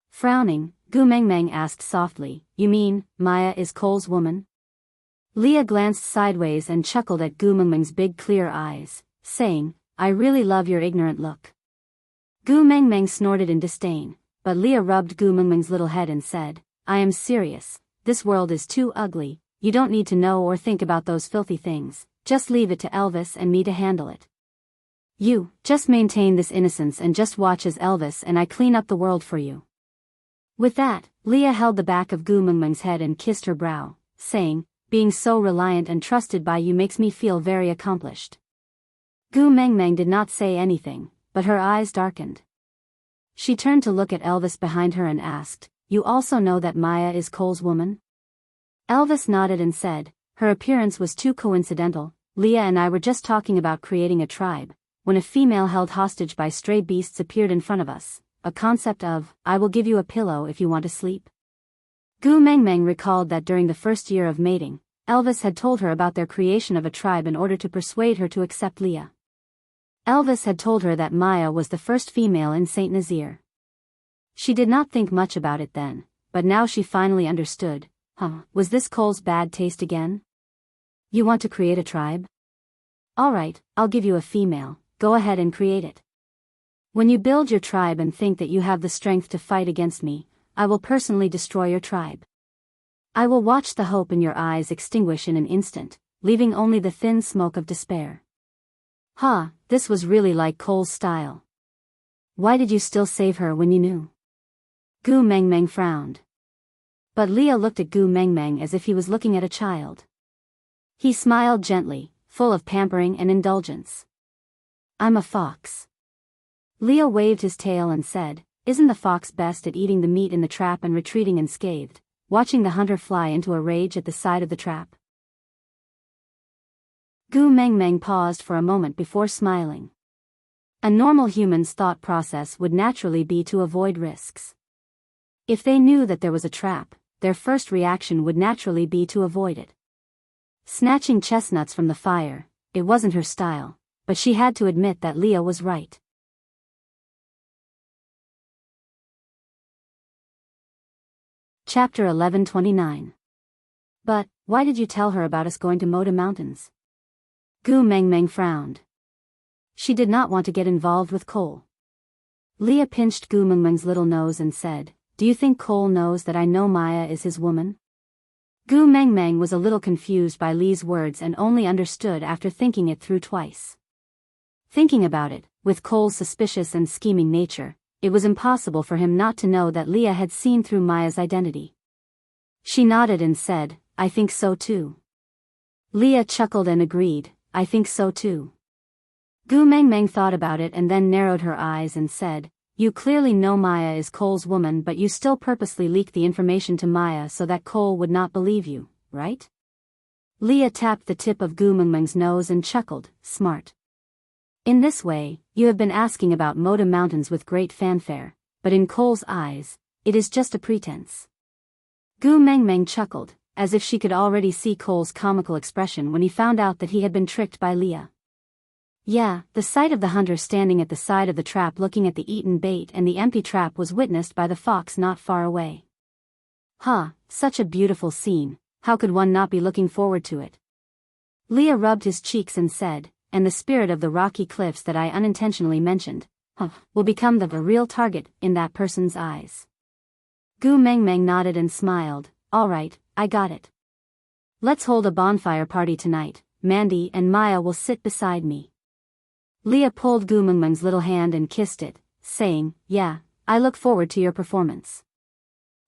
Frowning, Gu Mengmeng asked softly, "You mean, Maya is Cole's woman?" Leah glanced sideways and chuckled at Gu Mengmeng's big clear eyes, saying, "I really love your ignorant look." Gu Mengmeng snorted in disdain, but Leah rubbed Gu Mengmeng's little head and said, "I am serious, this world is too ugly, you don't need to know or think about those filthy things, just leave it to Elvis and me to handle it. You, just maintain this innocence and just watch as Elvis and I clean up the world for you." With that, Leah held the back of Gu Mengmeng's head and kissed her brow, saying, "Being so reliant and trusted by you makes me feel very accomplished." Gu Mengmeng did not say anything, but her eyes darkened. She turned to look at Elvis behind her and asked, "You also know that Maya is Cole's woman?" Elvis nodded and said, "Her appearance was too coincidental. Leah and I were just talking about creating a tribe, when a female held hostage by stray beasts appeared in front of us, a concept of, I will give you a pillow if you want to sleep." Gu Mengmeng recalled that during the first year of mating, Elvis had told her about their creation of a tribe in order to persuade her to accept Leah. Elvis had told her that Maya was the first female in Saint Nazaire. She did not think much about it then, but now she finally understood. Was this Cole's bad taste again? "You want to create a tribe? All right, I'll give you a female, go ahead and create it. When you build your tribe and think that you have the strength to fight against me, I will personally destroy your tribe. I will watch the hope in your eyes extinguish in an instant, leaving only the thin smoke of despair." This was really like Cole's style. "Why did you still save her when you knew?" Gu Mengmeng frowned. But Leah looked at Gu Mengmeng as if he was looking at a child. He smiled gently, full of pampering and indulgence. "I'm a fox." Leah waved his tail and said, "Isn't the fox best at eating the meat in the trap and retreating unscathed, watching the hunter fly into a rage at the side of the trap?" Gu Mengmeng paused for a moment before smiling. A normal human's thought process would naturally be to avoid risks. If they knew that there was a trap, their first reaction would naturally be to avoid it. Snatching chestnuts from the fire, it wasn't her style, but she had to admit that Leah was right. Chapter 11:29. "But, why did you tell her about us going to Moda Mountains?" Gu Mengmeng frowned. She did not want to get involved with Cole. Leah pinched Gu Mengmeng's little nose and said, "Do you think Cole knows that I know Maya is his woman?" Gu Mengmeng was a little confused by Lee's words and only understood after thinking it through twice. Thinking about it, with Cole's suspicious and scheming nature, it was impossible for him not to know that Leah had seen through Maya's identity. She nodded and said, "I think so too." Leah chuckled and agreed, "I think so too." Gu Mengmeng thought about it and then narrowed her eyes and said, "You clearly know Maya is Cole's woman, but you still purposely leaked the information to Maya so that Cole would not believe you, right?" Leah tapped the tip of Gu Mengmeng's nose and chuckled, "Smart. In this way, you have been asking about Moda Mountains with great fanfare, but in Cole's eyes, it is just a pretense." Gu Mengmeng chuckled, as if she could already see Cole's comical expression when he found out that he had been tricked by Leah. Yeah, the sight of the hunter standing at the side of the trap looking at the eaten bait and the empty trap was witnessed by the fox not far away. Such a beautiful scene, how could one not be looking forward to it? Leah rubbed his cheeks and said, "And the spirit of the rocky cliffs that I unintentionally mentioned, will become the real target in that person's eyes." Gu Mengmeng nodded and smiled, "All right, I got it. Let's hold a bonfire party tonight, Mandy and Maya will sit beside me." Leah pulled Gu Mengmeng's little hand and kissed it, saying, "Yeah, I look forward to your performance."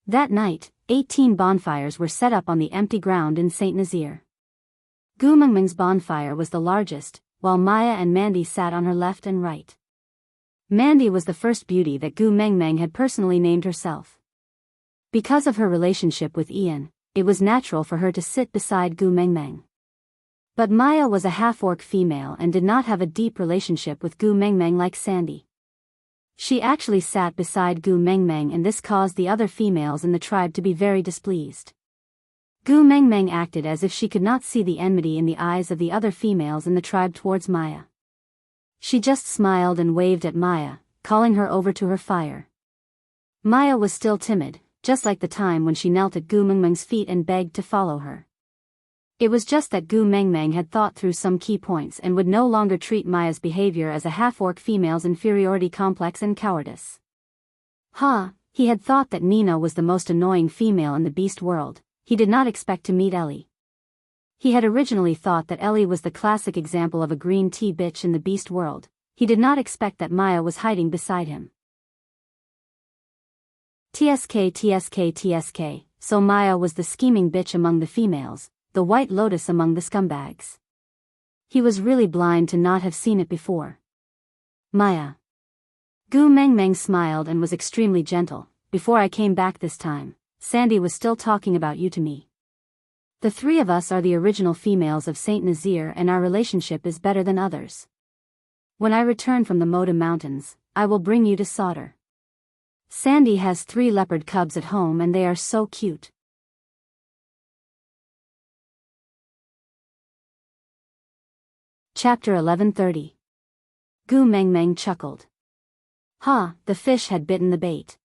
That night, 18 bonfires were set up on the empty ground in Saint Nazaire. Gu Mengmeng's bonfire was the largest, while Maya and Mandy sat on her left and right. Mandy was the first beauty that Gu Mengmeng had personally named herself. Because of her relationship with Ian, it was natural for her to sit beside Gu Mengmeng. But Maya was a half-orc female and did not have a deep relationship with Gu Mengmeng like Sandy. She actually sat beside Gu Mengmeng, and this caused the other females in the tribe to be very displeased. Gu Mengmeng acted as if she could not see the enmity in the eyes of the other females in the tribe towards Maya. She just smiled and waved at Maya, calling her over to her fire. Maya was still timid, just like the time when she knelt at Gu Mengmeng's feet and begged to follow her. It was just that Gu Mengmeng had thought through some key points and would no longer treat Maya's behavior as a half-orc female's inferiority complex and cowardice. He had thought that Nina was the most annoying female in the beast world. He did not expect to meet Ellie. He had originally thought that Ellie was the classic example of a green tea bitch in the beast world. He did not expect that Maya was hiding beside him. TSK, so Maya was the scheming bitch among the females, the white lotus among the scumbags. He was really blind to not have seen it before. Maya. Gu Mengmeng smiled and was extremely gentle. Before I came back this time, Sandy was still talking about you to me. The three of us are the original females of Saint Nazir and our relationship is better than others. When I return from the Moda Mountains, I will bring you to Sauter. Sandy has 3 leopard cubs at home and they are so cute. Chapter 1130. Gu Mengmeng chuckled. The fish had bitten the bait.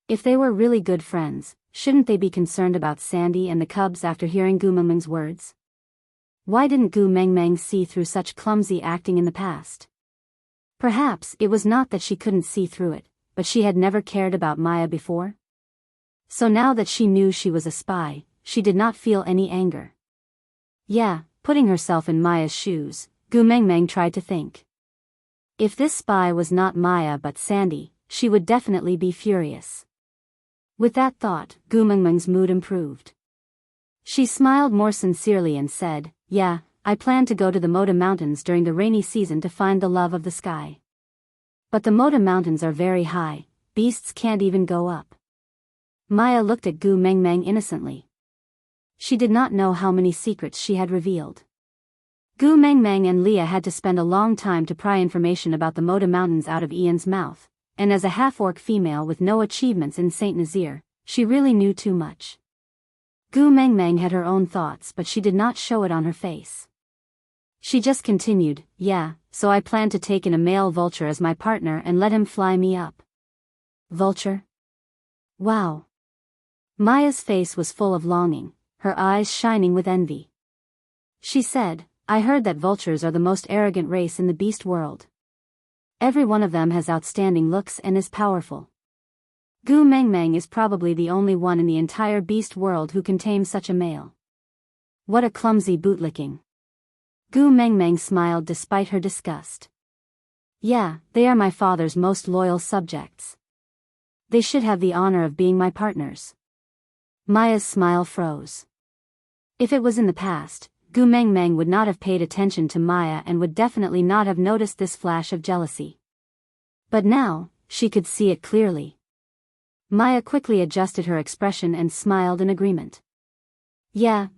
If they were really good friends, shouldn't they be concerned about Sandy and the cubs after hearing Gu Mengmeng's words? Why didn't Gu Mengmeng see through such clumsy acting in the past? Perhaps it was not that she couldn't see through it, but she had never cared about Maya before? So now that she knew she was a spy, she did not feel any anger. Putting herself in Maya's shoes, Gu Mengmeng tried to think. If this spy was not Maya but Sandy, she would definitely be furious. With that thought, Gu Mengmeng's mood improved. She smiled more sincerely and said, I plan to go to the Moda Mountains during the rainy season to find the love of the sky. But the Moda Mountains are very high, beasts can't even go up. Maya looked at Gu Mengmeng innocently. She did not know how many secrets she had revealed. Gu Mengmeng and Leah had to spend a long time to pry information about the Moda Mountains out of Ian's mouth, and as a half-orc female with no achievements in Saint Nazir, she really knew too much. Gu Mengmeng had her own thoughts but she did not show it on her face. She just continued, so I plan to take in a male vulture as my partner and let him fly me up. Vulture? Wow. Maya's face was full of longing, her eyes shining with envy. She said, I heard that vultures are the most arrogant race in the beast world. Every one of them has outstanding looks and is powerful. Gu Mengmeng is probably the only one in the entire beast world who can tame such a male. What a clumsy bootlicking. Gu Mengmeng smiled despite her disgust. They are my father's most loyal subjects. They should have the honor of being my partners. Maya's smile froze. If it was in the past, Gu Mengmeng would not have paid attention to Maya and would definitely not have noticed this flash of jealousy. But now, she could see it clearly. Maya quickly adjusted her expression and smiled in agreement.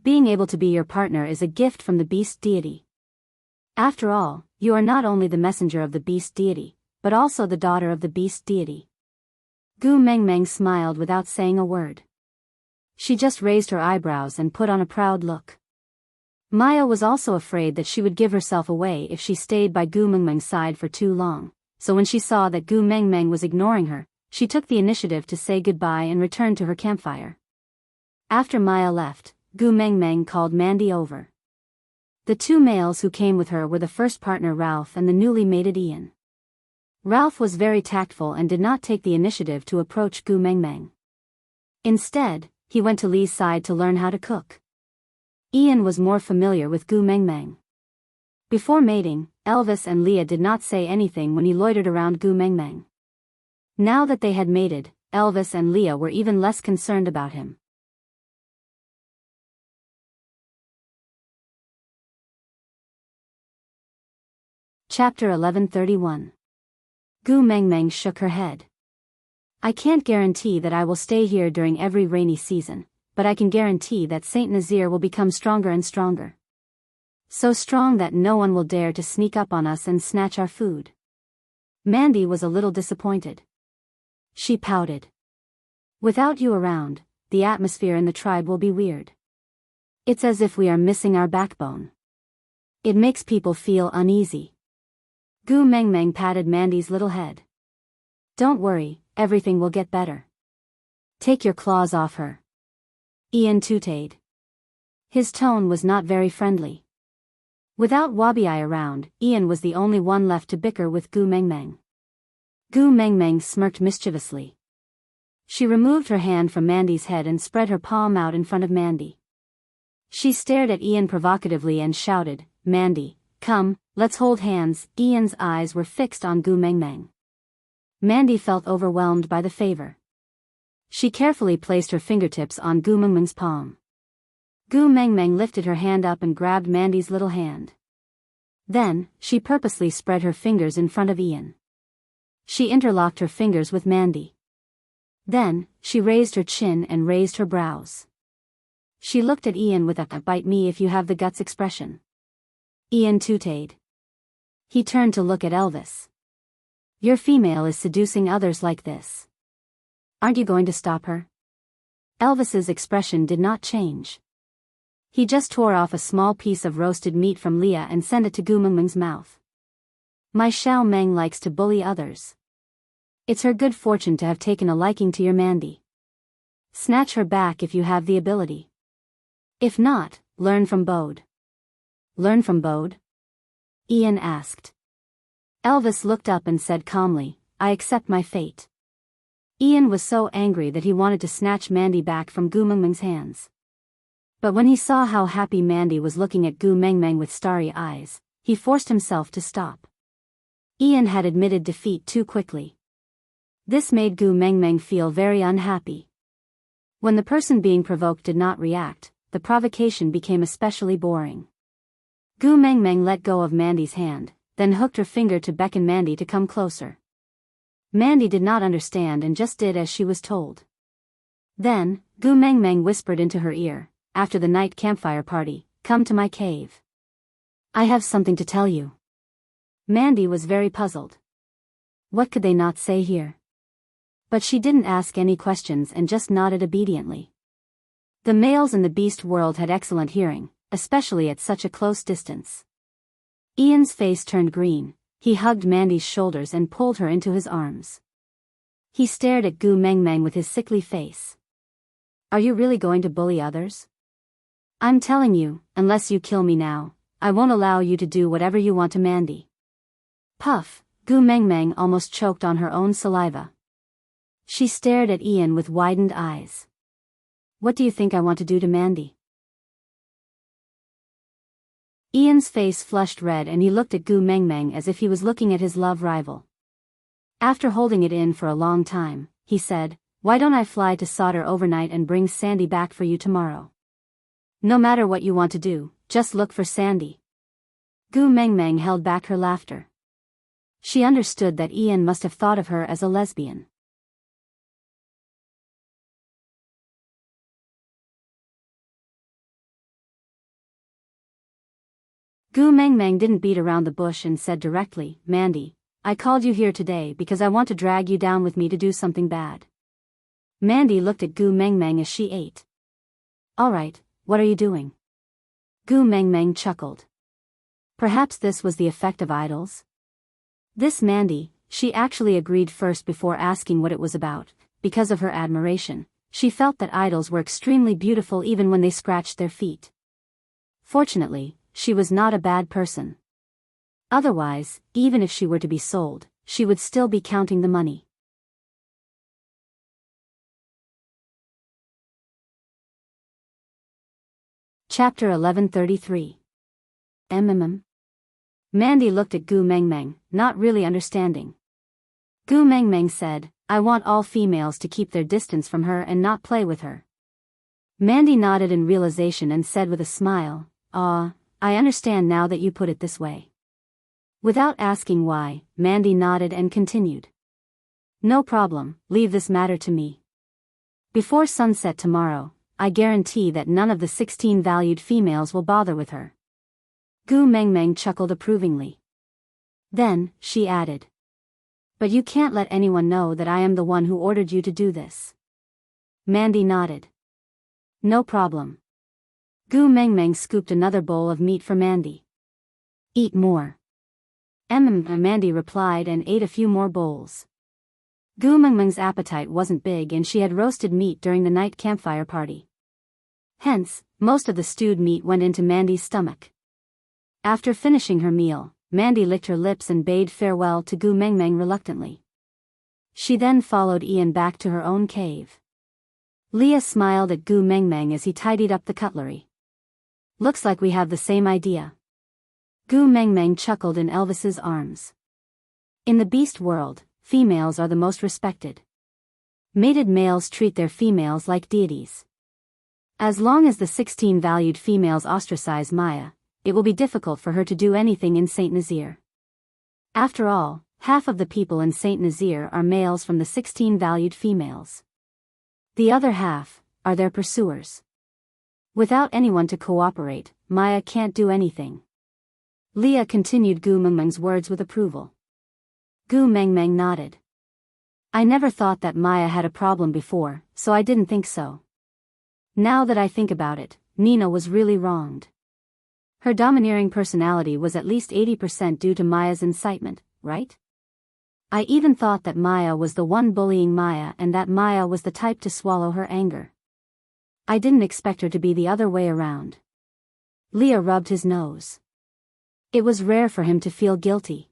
Being able to be your partner is a gift from the beast deity. After all, you are not only the messenger of the beast deity, but also the daughter of the beast deity. Gu Mengmeng smiled without saying a word. She just raised her eyebrows and put on a proud look. Maya was also afraid that she would give herself away if she stayed by Gu Mengmeng's side for too long, so when she saw that Gu Mengmeng was ignoring her, she took the initiative to say goodbye and returned to her campfire. After Maya left, Gu Mengmeng called Mandy over. The 2 males who came with her were the first partner Ralph and the newly mated Ian. Ralph was very tactful and did not take the initiative to approach Gu Mengmeng. Instead, he went to Lee's side to learn how to cook. Ian was more familiar with Gu Mengmeng. Before mating, Elvis and Leah did not say anything when he loitered around Gu Mengmeng. Now that they had mated, Elvis and Leah were even less concerned about him. Chapter 1131. Gu Mengmeng shook her head. I can't guarantee that I will stay here during every rainy season, but I can guarantee that Saint Nazir will become stronger and stronger. So strong that no one will dare to sneak up on us and snatch our food. Mandy was a little disappointed. She pouted. Without you around, the atmosphere in the tribe will be weird. It's as if we are missing our backbone. It makes people feel uneasy. Gu Meng Meng patted Mandy's little head. Don't worry, everything will get better. Take your claws off her. Ian tooted. His tone was not very friendly. Without Wabi-Ai around, Ian was the only one left to bicker with Gu Meng Meng. Gu Meng Meng smirked mischievously. She removed her hand from Mandy's head and spread her palm out in front of Mandy. She stared at Ian provocatively and shouted, Mandy, come, let's hold hands. Ian's eyes were fixed on Gu Meng Meng. Mandy felt overwhelmed by the favor. She carefully placed her fingertips on Gu Meng Meng's palm. Gu Meng Meng lifted her hand up and grabbed Mandy's little hand. Then, she purposely spread her fingers in front of Ian. She interlocked her fingers with Mandy. Then, she raised her chin and raised her brows. She looked at Ian with a bite me if you have the guts expression. Ian tooted. He turned to look at Elvis. Your female is seducing others like this. Aren't you going to stop her? Elvis's expression did not change. He just tore off a small piece of roasted meat from Leah and sent it to Gu Meng Meng's mouth. My Xiao Meng likes to bully others. It's her good fortune to have taken a liking to your Mandy. Snatch her back if you have the ability. If not, learn from Bode. Learn from Bode? Ian asked. Elvis looked up and said calmly, I accept my fate. Ian was so angry that he wanted to snatch Mandy back from Gu Meng Meng's hands. But when he saw how happy Mandy was looking at Gu Meng Meng with starry eyes, he forced himself to stop. Ian had admitted defeat too quickly. This made Gu Meng Meng feel very unhappy. When the person being provoked did not react, the provocation became especially boring. Gu Meng Meng let go of Mandy's hand, then hooked her finger to beckon Mandy to come closer. Mandy did not understand and just did as she was told. Then, Gu Meng Meng whispered into her ear, after the night campfire party, come to my cave. I have something to tell you. Mandy was very puzzled. What could they not say here? But she didn't ask any questions and just nodded obediently. The males in the beast world had excellent hearing, especially at such a close distance. Ian's face turned green. He hugged Mandy's shoulders and pulled her into his arms. He stared at Gu Meng Meng with his sickly face. Are you really going to bully others? I'm telling you, unless you kill me now, I won't allow you to do whatever you want to Mandy. Puff, Gu Meng Meng almost choked on her own saliva. She stared at Ian with widened eyes. What do you think I want to do to Mandy? Ian's face flushed red and he looked at Gu Meng Meng as if he was looking at his love rival. After holding it in for a long time, he said, why don't I fly to Solder overnight and bring Sandy back for you tomorrow? No matter what you want to do, just look for Sandy. Gu Meng Meng held back her laughter. She understood that Ian must have thought of her as a lesbian. Gu Meng Meng didn't beat around the bush and said directly, Mandy, I called you here today because I want to drag you down with me to do something bad. Mandy looked at Gu Meng Meng as she ate. All right, what are you doing? Gu Meng Meng chuckled. Perhaps this was the effect of idols? This Mandy, she actually agreed first before asking what it was about. Because of her admiration, she felt that idols were extremely beautiful even when they scratched their feet. Fortunately, she was not a bad person. Otherwise, even if she were to be sold, she would still be counting the money. Chapter 1133. Mandy looked at Gu Meng Meng, not really understanding. Gu Meng Meng said, I want all females to keep their distance from her and not play with her. Mandy nodded in realization and said with a smile, I understand now that you put it this way. Without asking why, Mandy nodded and continued. No problem, leave this matter to me. Before sunset tomorrow, I guarantee that none of the 16 valued females will bother with her. Gu Meng Meng chuckled approvingly. Then, she added. But you can't let anyone know that I am the one who ordered you to do this. Mandy nodded. No problem. Gu Meng Meng scooped another bowl of meat for Mandy. Eat more. Mandy replied and ate a few more bowls. Gu Mengmeng's appetite wasn't big and she had roasted meat during the night campfire party. Hence, most of the stewed meat went into Mandy's stomach. After finishing her meal, Mandy licked her lips and bade farewell to Gu Mengmeng reluctantly. She then followed Ian back to her own cave. Leah smiled at Gu Mengmeng as he tidied up the cutlery. Looks like we have the same idea. Gu Mengmeng chuckled in Elvis's arms. In the beast world, females are the most respected. Mated males treat their females like deities. As long as the 16 valued females ostracize Maya, it will be difficult for her to do anything in Saint Nazaire. After all, half of the people in Saint Nazaire are males from the 16 valued females. The other half are their pursuers. Without anyone to cooperate, Maya can't do anything. Leah continued Gu Mengmeng's words with approval. Gu Mengmeng nodded. I never thought that Maya had a problem before, so I didn't think so. Now that I think about it, Nina was really wronged. Her domineering personality was at least 80% due to Maya's incitement, right? I even thought that Maya was the one bullying Maya and that Maya was the type to swallow her anger. I didn't expect her to be the other way around. Leah rubbed his nose. It was rare for him to feel guilty.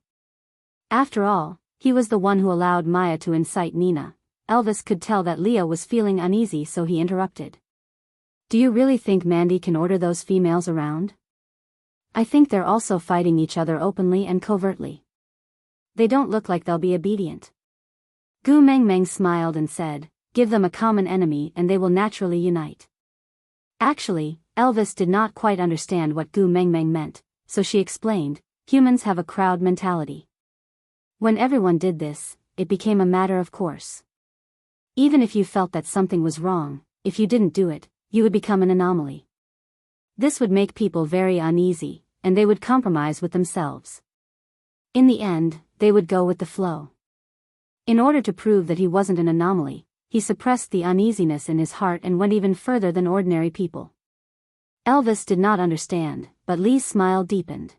After all, he was the one who allowed Maya to incite Nina. Elvis could tell that Leah was feeling uneasy, so he interrupted. Do you really think Mandy can order those females around? I think they're also fighting each other openly and covertly. They don't look like they'll be obedient. Gu Mengmeng smiled and said, give them a common enemy and they will naturally unite. Actually, Elvis did not quite understand what Gu Mengmeng meant, so she explained, humans have a crowd mentality. When everyone did this, it became a matter of course. Even if you felt that something was wrong, if you didn't do it, you would become an anomaly. This would make people very uneasy, and they would compromise with themselves. In the end, they would go with the flow. In order to prove that he wasn't an anomaly, he suppressed the uneasiness in his heart and went even further than ordinary people. Elvis did not understand, but Lee's smile deepened.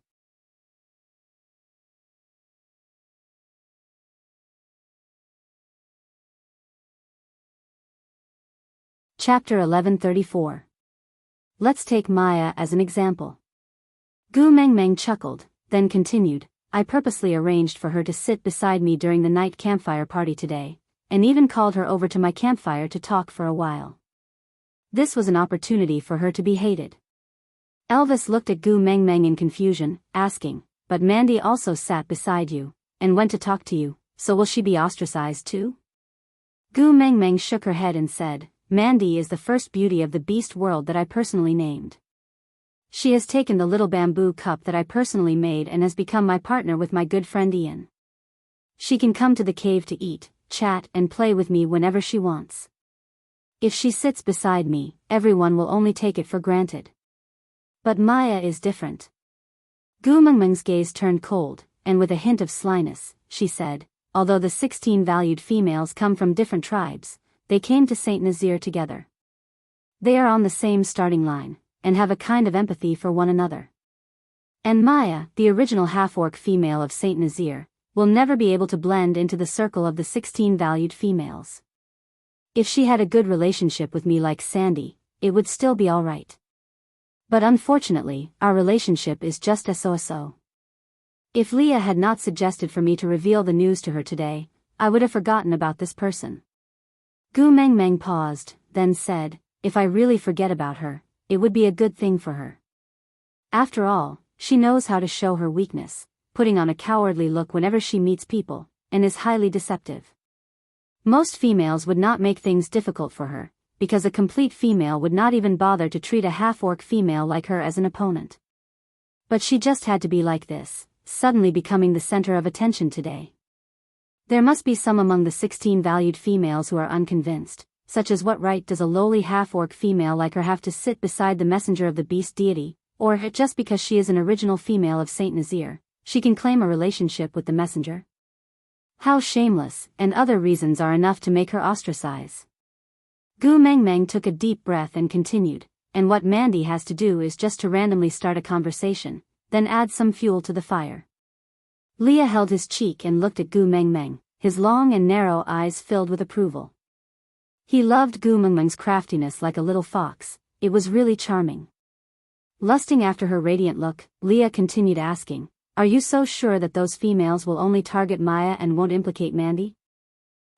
Chapter 1134. Let's take Maya as an example. Gu Mengmeng chuckled, then continued, I purposely arranged for her to sit beside me during the night campfire party today, and even called her over to my campfire to talk for a while. This was an opportunity for her to be hated. Elvis looked at Gu Mengmeng in confusion, asking, but Mandy also sat beside you, and went to talk to you, so will she be ostracized too? Gu Mengmeng shook her head and said, Mandy is the first beauty of the beast world that I personally named. She has taken the little bamboo cup that I personally made and has become my partner with my good friend Ian. She can come to the cave to eat, chat and play with me whenever she wants. If she sits beside me, everyone will only take it for granted. But Maya is different. Gu Mengmeng's gaze turned cold, and with a hint of slyness, she said, although the 16 valued females come from different tribes, they came to Saint Nazaire together. They are on the same starting line, and have a kind of empathy for one another. And Maya, the original half-orc female of Saint Nazaire, will never be able to blend into the circle of the 16 valued females. If she had a good relationship with me like Sandy, it would still be alright. But unfortunately, our relationship is just so. If Leah had not suggested for me to reveal the news to her today, I would have forgotten about this person. Gu Mengmeng paused, then said, if I really forget about her, it would be a good thing for her. After all, she knows how to show her weakness, putting on a cowardly look whenever she meets people, and is highly deceptive. Most females would not make things difficult for her, because a complete female would not even bother to treat a half-orc female like her as an opponent. But she just had to be like this, suddenly becoming the center of attention today. There must be some among the 16 valued females who are unconvinced, such as what right does a lowly half-orc female like her have to sit beside the messenger of the beast deity, or just because she is an original female of Saint Nazaire, she can claim a relationship with the messenger? How shameless, and other reasons are enough to make her ostracize. Gu Mengmeng took a deep breath and continued, and what Mandy has to do is just to randomly start a conversation, then add some fuel to the fire. Leah held his cheek and looked at Gu Mengmeng, his long and narrow eyes filled with approval. He loved Gu Mengmeng's craftiness like a little fox. It was really charming. Lusting after her radiant look, Leah continued asking, "Are you so sure that those females will only target Maya and won't implicate Mandy?"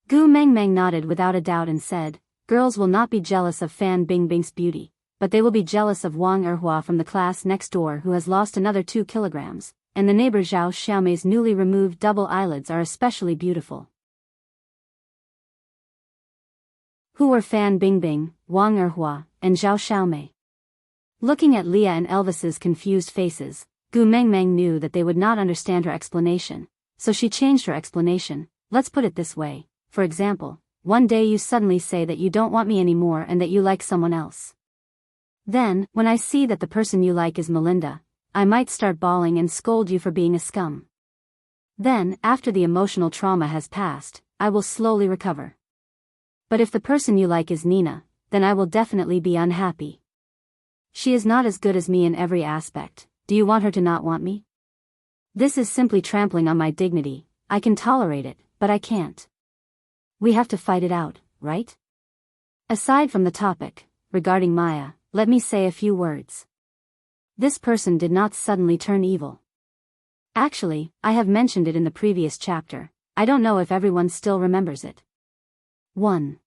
Gu Mengmeng nodded without a doubt and said, "Girls will not be jealous of Fan Bingbing's beauty, but they will be jealous of Wang Erhua from the class next door who has lost another 2 kilograms, and the neighbor Zhao Xiaomei's newly removed double eyelids are especially beautiful." Who were Fan Bingbing, Wang Erhua, and Zhao Xiaomei? Looking at Leah and Elvis's confused faces, Gu Mengmeng knew that they would not understand her explanation, so she changed her explanation. "Let's put it this way. For example, one day you suddenly say that you don't want me anymore and that you like someone else. Then, when I see that the person you like is Melinda, I might start bawling and scold you for being a scum. Then, after the emotional trauma has passed, I will slowly recover. But if the person you like is Nina, then I will definitely be unhappy. She is not as good as me in every aspect. Do you want her to not want me? This is simply trampling on my dignity. I can tolerate it, but I can't. We have to fight it out, right?" Aside from the topic, regarding Maya, let me say a few words. This person did not suddenly turn evil. Actually, I have mentioned it in the previous chapter. I don't know if everyone still remembers it. 1.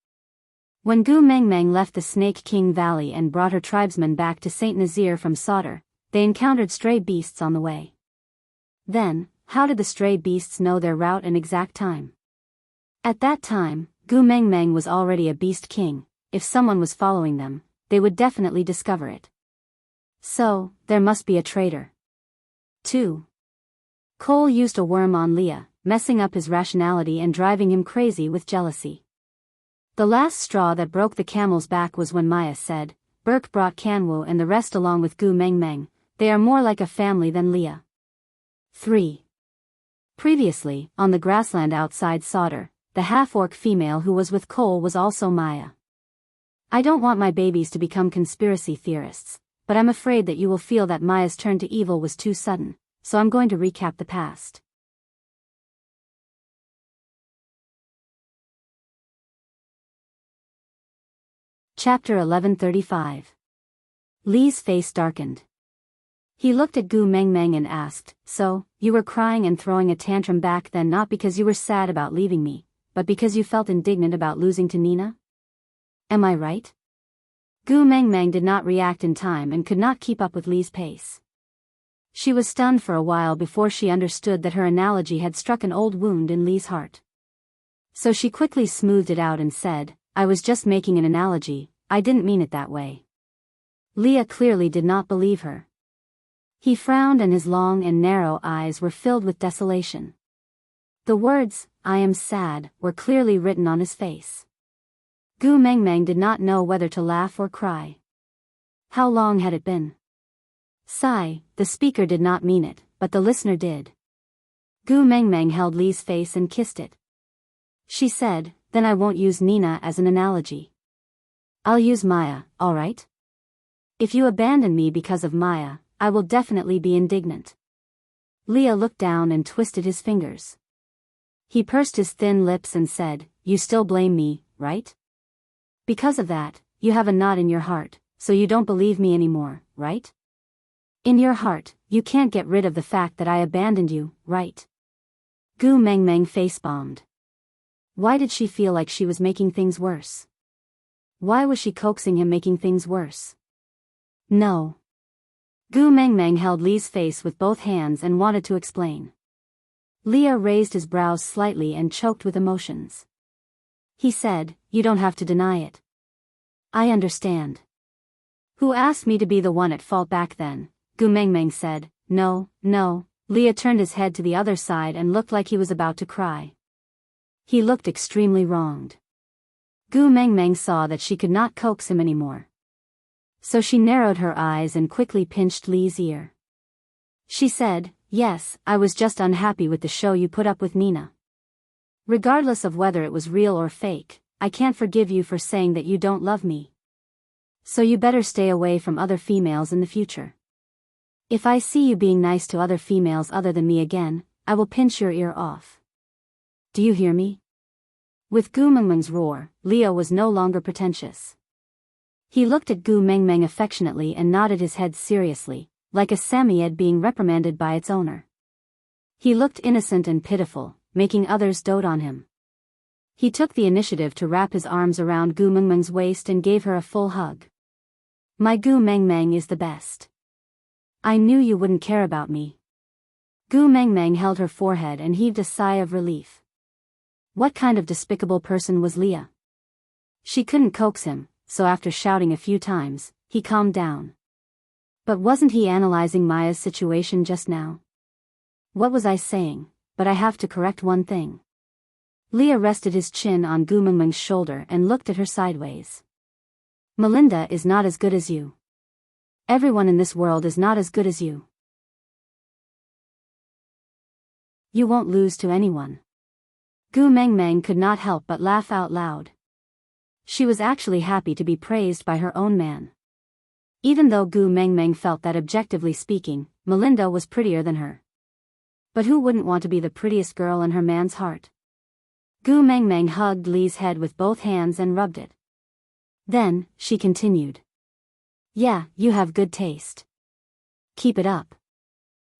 When Gu Mengmeng left the Snake King Valley and brought her tribesmen back to Saint Nazir from Sauter, they encountered stray beasts on the way. Then, how did the stray beasts know their route and exact time? At that time, Gu Mengmeng was already a beast king. If someone was following them, they would definitely discover it. So, there must be a traitor. 2. Cole used a worm on Leah, messing up his rationality and driving him crazy with jealousy. The last straw that broke the camel's back was when Maya said, "Burke brought Kanwu and the rest along with Gu Mengmeng. They are more like a family than Leah." 3. Previously, on the grassland outside Sauter, the half-orc female who was with Cole was also Maya. "I don't want my babies to become conspiracy theorists, but I'm afraid that you will feel that Maya's turn to evil was too sudden, so I'm going to recap the past." Chapter 1135. Li's face darkened. He looked at Gu Mengmeng and asked, "So, you were crying and throwing a tantrum back then not because you were sad about leaving me, but because you felt indignant about losing to Nina? Am I right?" Gu Mengmeng did not react in time and could not keep up with Li's pace. She was stunned for a while before she understood that her analogy had struck an old wound in Li's heart. So she quickly smoothed it out and said, "I was just making an analogy, I didn't mean it that way." Leah clearly did not believe her. He frowned and his long and narrow eyes were filled with desolation. The words, "I am sad," were clearly written on his face. Gu Mengmeng did not know whether to laugh or cry. How long had it been? Sigh, the speaker did not mean it, but the listener did. Gu Mengmeng held Li's face and kissed it. She said, "Then I won't use Nina as an analogy. I'll use Maya, alright? If you abandon me because of Maya, I will definitely be indignant." Leah looked down and twisted his fingers. He pursed his thin lips and said, "You still blame me, right? Because of that, you have a knot in your heart, so you don't believe me anymore, right? In your heart, you can't get rid of the fact that I abandoned you, right?" Gu Mengmeng face-bombed. Why did she feel like she was making things worse? Why was she coaxing him, making things worse? No. Gu Mengmeng held Li's face with both hands and wanted to explain. Leah raised his brows slightly and choked with emotions. He said, "You don't have to deny it. I understand. Who asked me to be the one at fault back then?" Gu Mengmeng said, No. Leah turned his head to the other side and looked like he was about to cry. He looked extremely wronged. Gu Mengmeng saw that she could not coax him anymore. So she narrowed her eyes and quickly pinched Li's ear. She said, "Yes, I was just unhappy with the show you put up with Nina. Regardless of whether it was real or fake, I can't forgive you for saying that you don't love me. So you better stay away from other females in the future. If I see you being nice to other females other than me again, I will pinch your ear off. Do you hear me? With Gu Mengmeng's roar, Leo was no longer pretentious. He looked at Gu Mengmeng affectionately and nodded his head seriously, like a Samoyed being reprimanded by its owner. He looked innocent and pitiful, making others dote on him. He took the initiative to wrap his arms around Gu Mengmeng's waist and gave her a full hug. My Gu Mengmeng is the best. I knew you wouldn't care about me. Gu Mengmeng held her forehead and heaved a sigh of relief. What kind of despicable person was Leah? She couldn't coax him, so after shouting a few times, he calmed down. But wasn't he analyzing Maya's situation just now? What was I saying? But I have to correct one thing. Leah rested his chin on Gu Mengmeng's shoulder and looked at her sideways. Melinda is not as good as you. Everyone in this world is not as good as you. You won't lose to anyone. Gu Mengmeng could not help but laugh out loud. She was actually happy to be praised by her own man. Even though Gu Mengmeng felt that objectively speaking, Melinda was prettier than her. But who wouldn't want to be the prettiest girl in her man's heart? Gu Mengmeng hugged Li's head with both hands and rubbed it. Then, she continued. Yeah, you have good taste. Keep it up.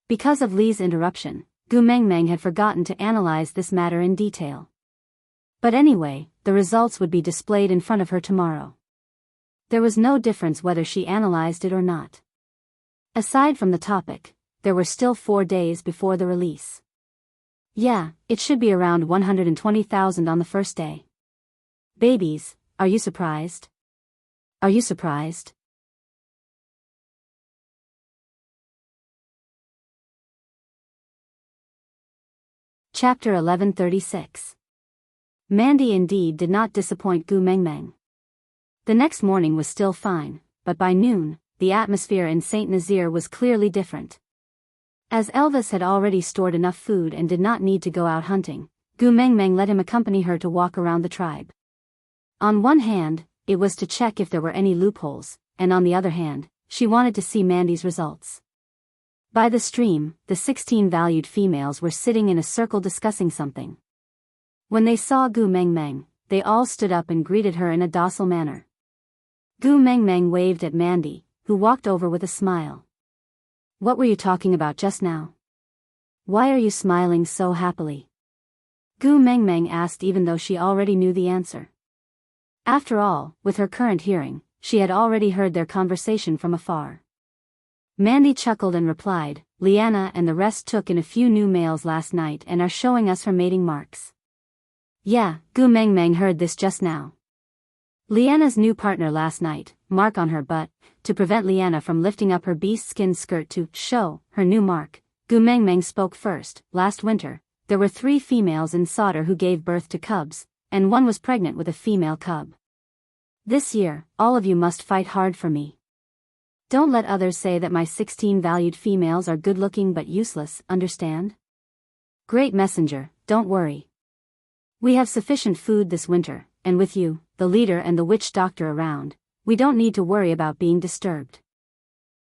Because of Li's interruption, Gu Mengmeng had forgotten to analyze this matter in detail. But anyway, the results would be displayed in front of her tomorrow. There was no difference whether she analyzed it or not. Aside from the topic, there were still 4 days before the release. Yeah, it should be around 120,000 on the first day. Babies, are you surprised? Are you surprised? Chapter 1136. Mandy indeed did not disappoint Gu Mengmeng. The next morning was still fine, but by noon, the atmosphere in Saint Nazaire was clearly different. As Elvis had already stored enough food and did not need to go out hunting, Gu Mengmeng let him accompany her to walk around the tribe. On one hand, it was to check if there were any loopholes, and on the other hand, she wanted to see Mandy's results. By the stream, the 16 valued females were sitting in a circle discussing something. When they saw Gu Mengmeng, they all stood up and greeted her in a docile manner. Gu Mengmeng waved at Mandy, who walked over with a smile. What were you talking about just now? Why are you smiling so happily? Gu Mengmeng asked even though she already knew the answer. After all, with her current hearing, she had already heard their conversation from afar. Mandy chuckled and replied, Liana and the rest took in a few new males last night and are showing us her mating marks. Yeah, Gu Mengmeng heard this just now. Liana's new partner last night, mark on her butt, to prevent Liana from lifting up her beast skin skirt to show her new mark. Gu Mengmeng spoke first. Last winter, there were 3 females in Sauter who gave birth to cubs, and 1 was pregnant with a female cub. This year, all of you must fight hard for me. Don't let others say that my 16 valued females are good-looking but useless, understand? Great messenger, don't worry. We have sufficient food this winter, and with you, the leader and the witch doctor around, we don't need to worry about being disturbed.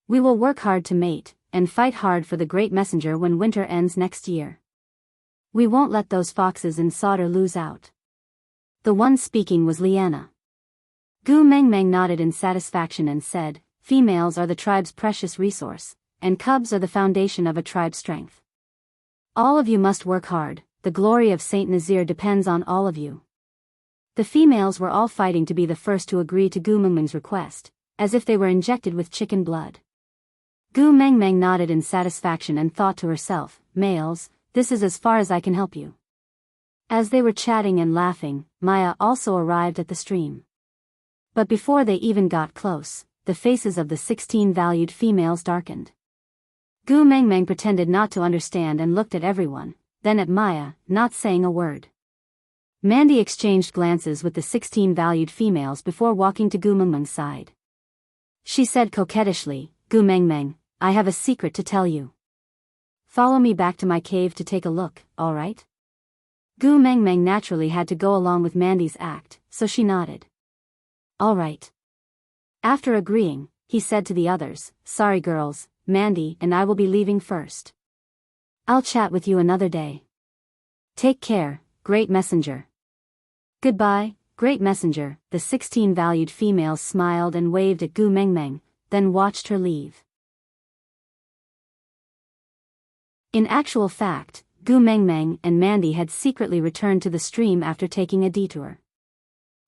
We will work hard to mate, and fight hard for the great messenger when winter ends next year. We won't let those foxes in Sauter lose out. The one speaking was Liana. Gu Mengmeng nodded in satisfaction and said, Females are the tribe's precious resource, and cubs are the foundation of a tribe's strength. All of you must work hard, the glory of Saint Nazaire depends on all of you. The females were all fighting to be the first to agree to Gu Mengmeng's request, as if they were injected with chicken blood. Gu Mengmeng nodded in satisfaction and thought to herself, Males, this is as far as I can help you. As they were chatting and laughing, Maya also arrived at the stream. But before they even got close, the faces of the 16 valued females darkened. Gu Mengmeng pretended not to understand and looked at everyone, then at Maya, not saying a word. Mandy exchanged glances with the 16 valued females before walking to Gu Mengmeng's side. She said coquettishly, Gu Mengmeng, I have a secret to tell you. Follow me back to my cave to take a look, all right? Gu Mengmeng naturally had to go along with Mandy's act, so she nodded. All right. After agreeing, he said to the others, Sorry girls, Mandy and I will be leaving first. I'll chat with you another day. Take care, great messenger. Goodbye, great messenger. The 16 valued females smiled and waved at Gu Mengmeng, then watched her leave. In actual fact, Gu Mengmeng and Mandy had secretly returned to the stream after taking a detour.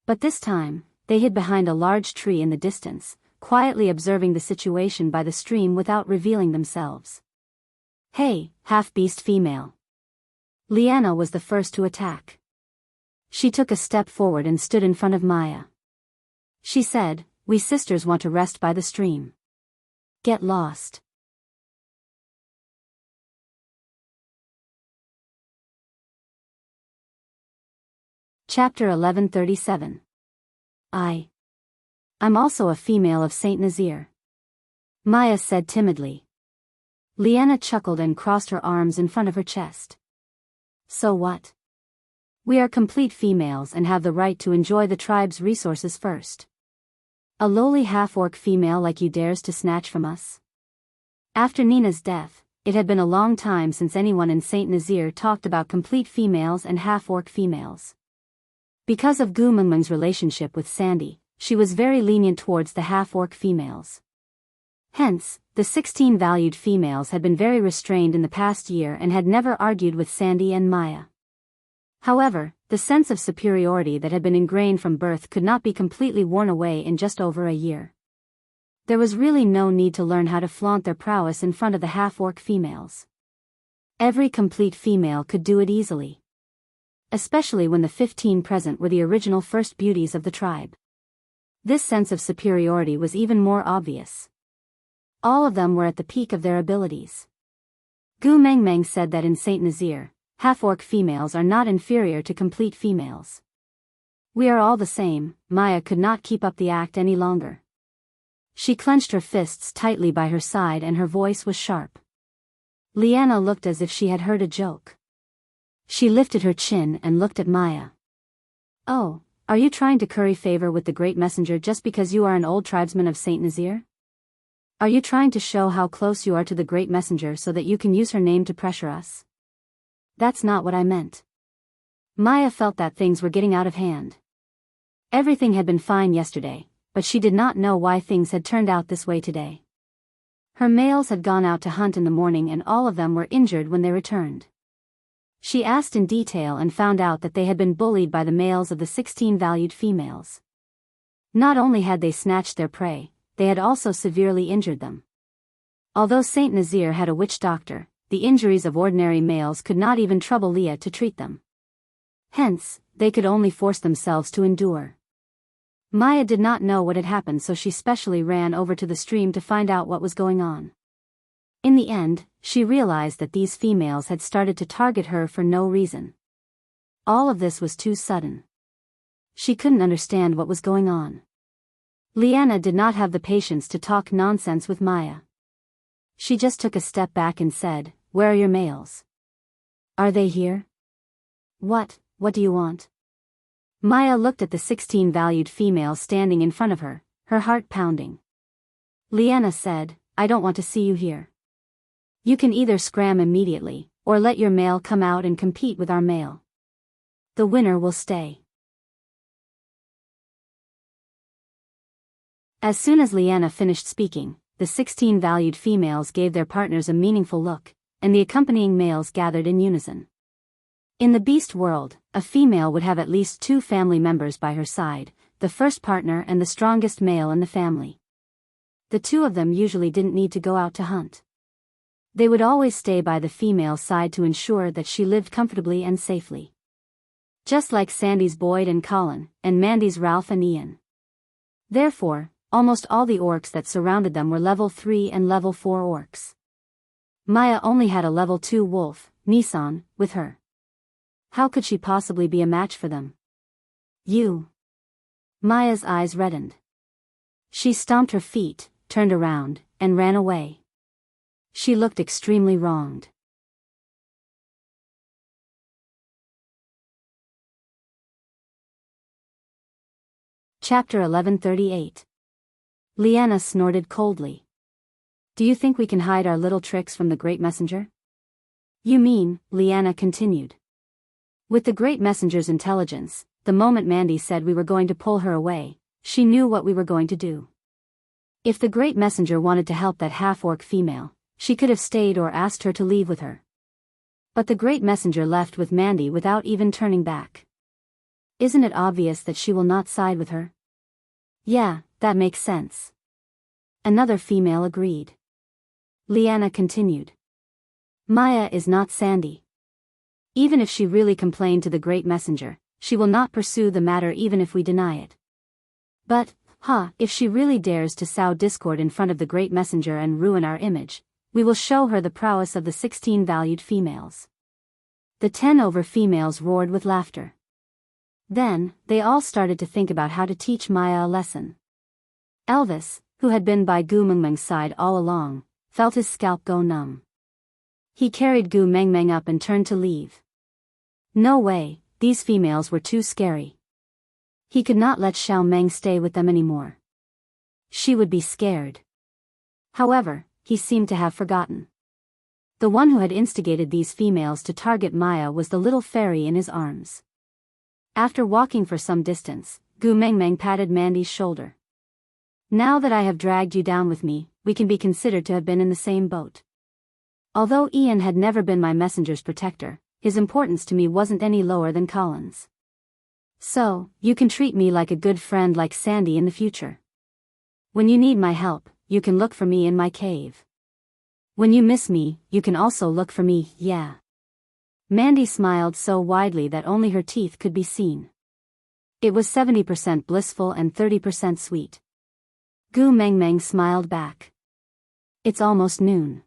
But this time, they hid behind a large tree in the distance, quietly observing the situation by the stream without revealing themselves. Hey, half-beast female. Liana was the first to attack. She took a step forward and stood in front of Maya. She said, "We sisters want to rest by the stream. Get lost." Chapter 1137. I'm also a female of Saint Nazir. Maya said timidly. Liana chuckled and crossed her arms in front of her chest. So what? We are complete females and have the right to enjoy the tribe's resources first. A lowly half-orc female like you dares to snatch from us? After Nina's death, it had been a long time since anyone in Saint Nazir talked about complete females and half-orc females. Because of Gu Mengmeng's relationship with Sandy, she was very lenient towards the half-orc females. Hence, the 16 valued females had been very restrained in the past year and had never argued with Sandy and Maya. However, the sense of superiority that had been ingrained from birth could not be completely worn away in just over a year. There was really no need to learn how to flaunt their prowess in front of the half-orc females. Every complete female could do it easily. Especially when the 15 present were the original first beauties of the tribe. This sense of superiority was even more obvious. All of them were at the peak of their abilities. Gu Mengmeng said that in Saint Nazir, half-orc females are not inferior to complete females. We are all the same. Maya could not keep up the act any longer. She clenched her fists tightly by her side and her voice was sharp. Liana looked as if she had heard a joke. She lifted her chin and looked at Maya. Oh, are you trying to curry favor with the great messenger just because you are an old tribesman of Saint Nazir? Are you trying to show how close you are to the great messenger so that you can use her name to pressure us? That's not what I meant. Maya felt that things were getting out of hand. Everything had been fine yesterday, but she did not know why things had turned out this way today. Her males had gone out to hunt in the morning and all of them were injured when they returned. She asked in detail and found out that they had been bullied by the males of the 16 valued females. Not only had they snatched their prey, they had also severely injured them. Although Saint Nazir had a witch doctor, the injuries of ordinary males could not even trouble Leah to treat them. Hence, they could only force themselves to endure. Maya did not know what had happened, so she specially ran over to the stream to find out what was going on. In the end, she realized that these females had started to target her for no reason. All of this was too sudden. She couldn't understand what was going on. Liana did not have the patience to talk nonsense with Maya. She just took a step back and said, "Where are your males? Are they here? What do you want?" Maya looked at the 16 valued females standing in front of her, her heart pounding. Liana said, "I don't want to see you here. You can either scram immediately, or let your male come out and compete with our male. The winner will stay." As soon as Liana finished speaking, the 16 valued females gave their partners a meaningful look, and the accompanying males gathered in unison. In the beast world, a female would have at least 2 family members by her side, the first partner and the strongest male in the family. The 2 of them usually didn't need to go out to hunt. They would always stay by the female side to ensure that she lived comfortably and safely. Just like Sandy's Boyd and Colin, and Mandy's Ralph and Ian. Therefore, almost all the orcs that surrounded them were level 3 and level 4 orcs. Maya only had a level 2 wolf, Nissan, with her. How could she possibly be a match for them? You. Maya's eyes reddened. She stomped her feet, turned around, and ran away. She looked extremely wronged. Chapter 1138. Liana snorted coldly. "Do you think we can hide our little tricks from the great messenger? You mean, Liana continued. With the great messenger's intelligence, the moment Mandy said we were going to pull her away, she knew what we were going to do. If the great messenger wanted to help that half-orc female, she could have stayed or asked her to leave with her. But the great messenger left with Mandy without even turning back. Isn't it obvious that she will not side with her? Yeah, that makes sense. Another female agreed. Liana continued. Maya is not Sandy. Even if she really complained to the great messenger, she will not pursue the matter even if we deny it. But, if she really dares to sow discord in front of the great messenger and ruin our image, we will show her the prowess of the 16 valued females. The 10 over females roared with laughter. Then, they all started to think about how to teach Maya a lesson. Elvis, who had been by Gu Mengmeng's side all along, felt his scalp go numb. He carried Gu Mengmeng up and turned to leave. No way, these females were too scary. He could not let Xiao Meng stay with them anymore. She would be scared. However, he seemed to have forgotten. The one who had instigated these females to target Maya was the little fairy in his arms. After walking for some distance, Gu Mengmeng patted Mandy's shoulder. Now that I have dragged you down with me, we can be considered to have been in the same boat. Although Ian had never been my messenger's protector, his importance to me wasn't any lower than Colin's. So, you can treat me like a good friend like Sandy in the future. When you need my help, you can look for me in my cave. When you miss me, you can also look for me, yeah. Mandy smiled so widely that only her teeth could be seen. It was 70% blissful and 30% sweet. Gu Mengmeng smiled back. It's almost noon.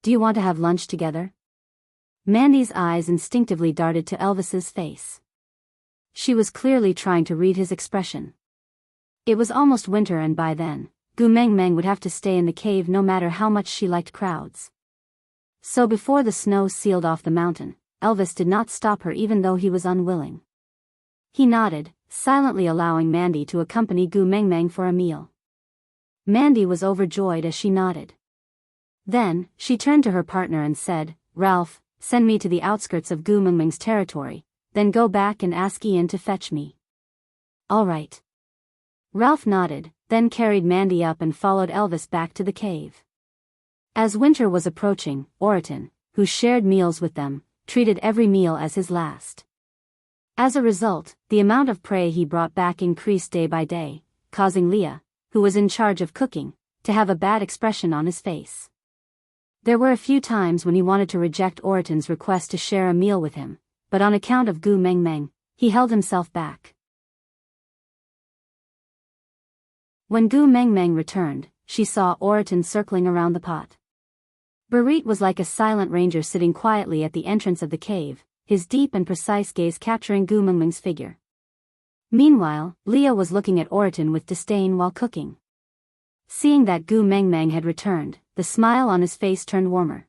Do you want to have lunch together? Mandy's eyes instinctively darted to Elvis's face. She was clearly trying to read his expression. It was almost winter and by then, Gu Mengmeng would have to stay in the cave no matter how much she liked crowds. So before the snow sealed off the mountain, Elvis did not stop her even though he was unwilling. He nodded, silently allowing Mandy to accompany Gu Mengmeng for a meal. Mandy was overjoyed as she nodded. Then, she turned to her partner and said, Ralph, send me to the outskirts of Gu Mengmeng's territory, then go back and ask Ian to fetch me. All right. Ralph nodded, then carried Mandy up and followed Elvis back to the cave. As winter was approaching, Oriton, who shared meals with them, treated every meal as his last. As a result, the amount of prey he brought back increased day by day, causing Leah, who was in charge of cooking, to have a bad expression on his face. There were a few times when he wanted to reject Oriton's request to share a meal with him, but on account of Gu Mengmeng, he held himself back. When Gu Mengmeng returned, she saw Oriton circling around the pot. Barit was like a silent ranger sitting quietly at the entrance of the cave, his deep and precise gaze capturing Gu Mengmeng's figure. Meanwhile, Leah was looking at Oriton with disdain while cooking. Seeing that Gu Mengmeng had returned, the smile on his face turned warmer.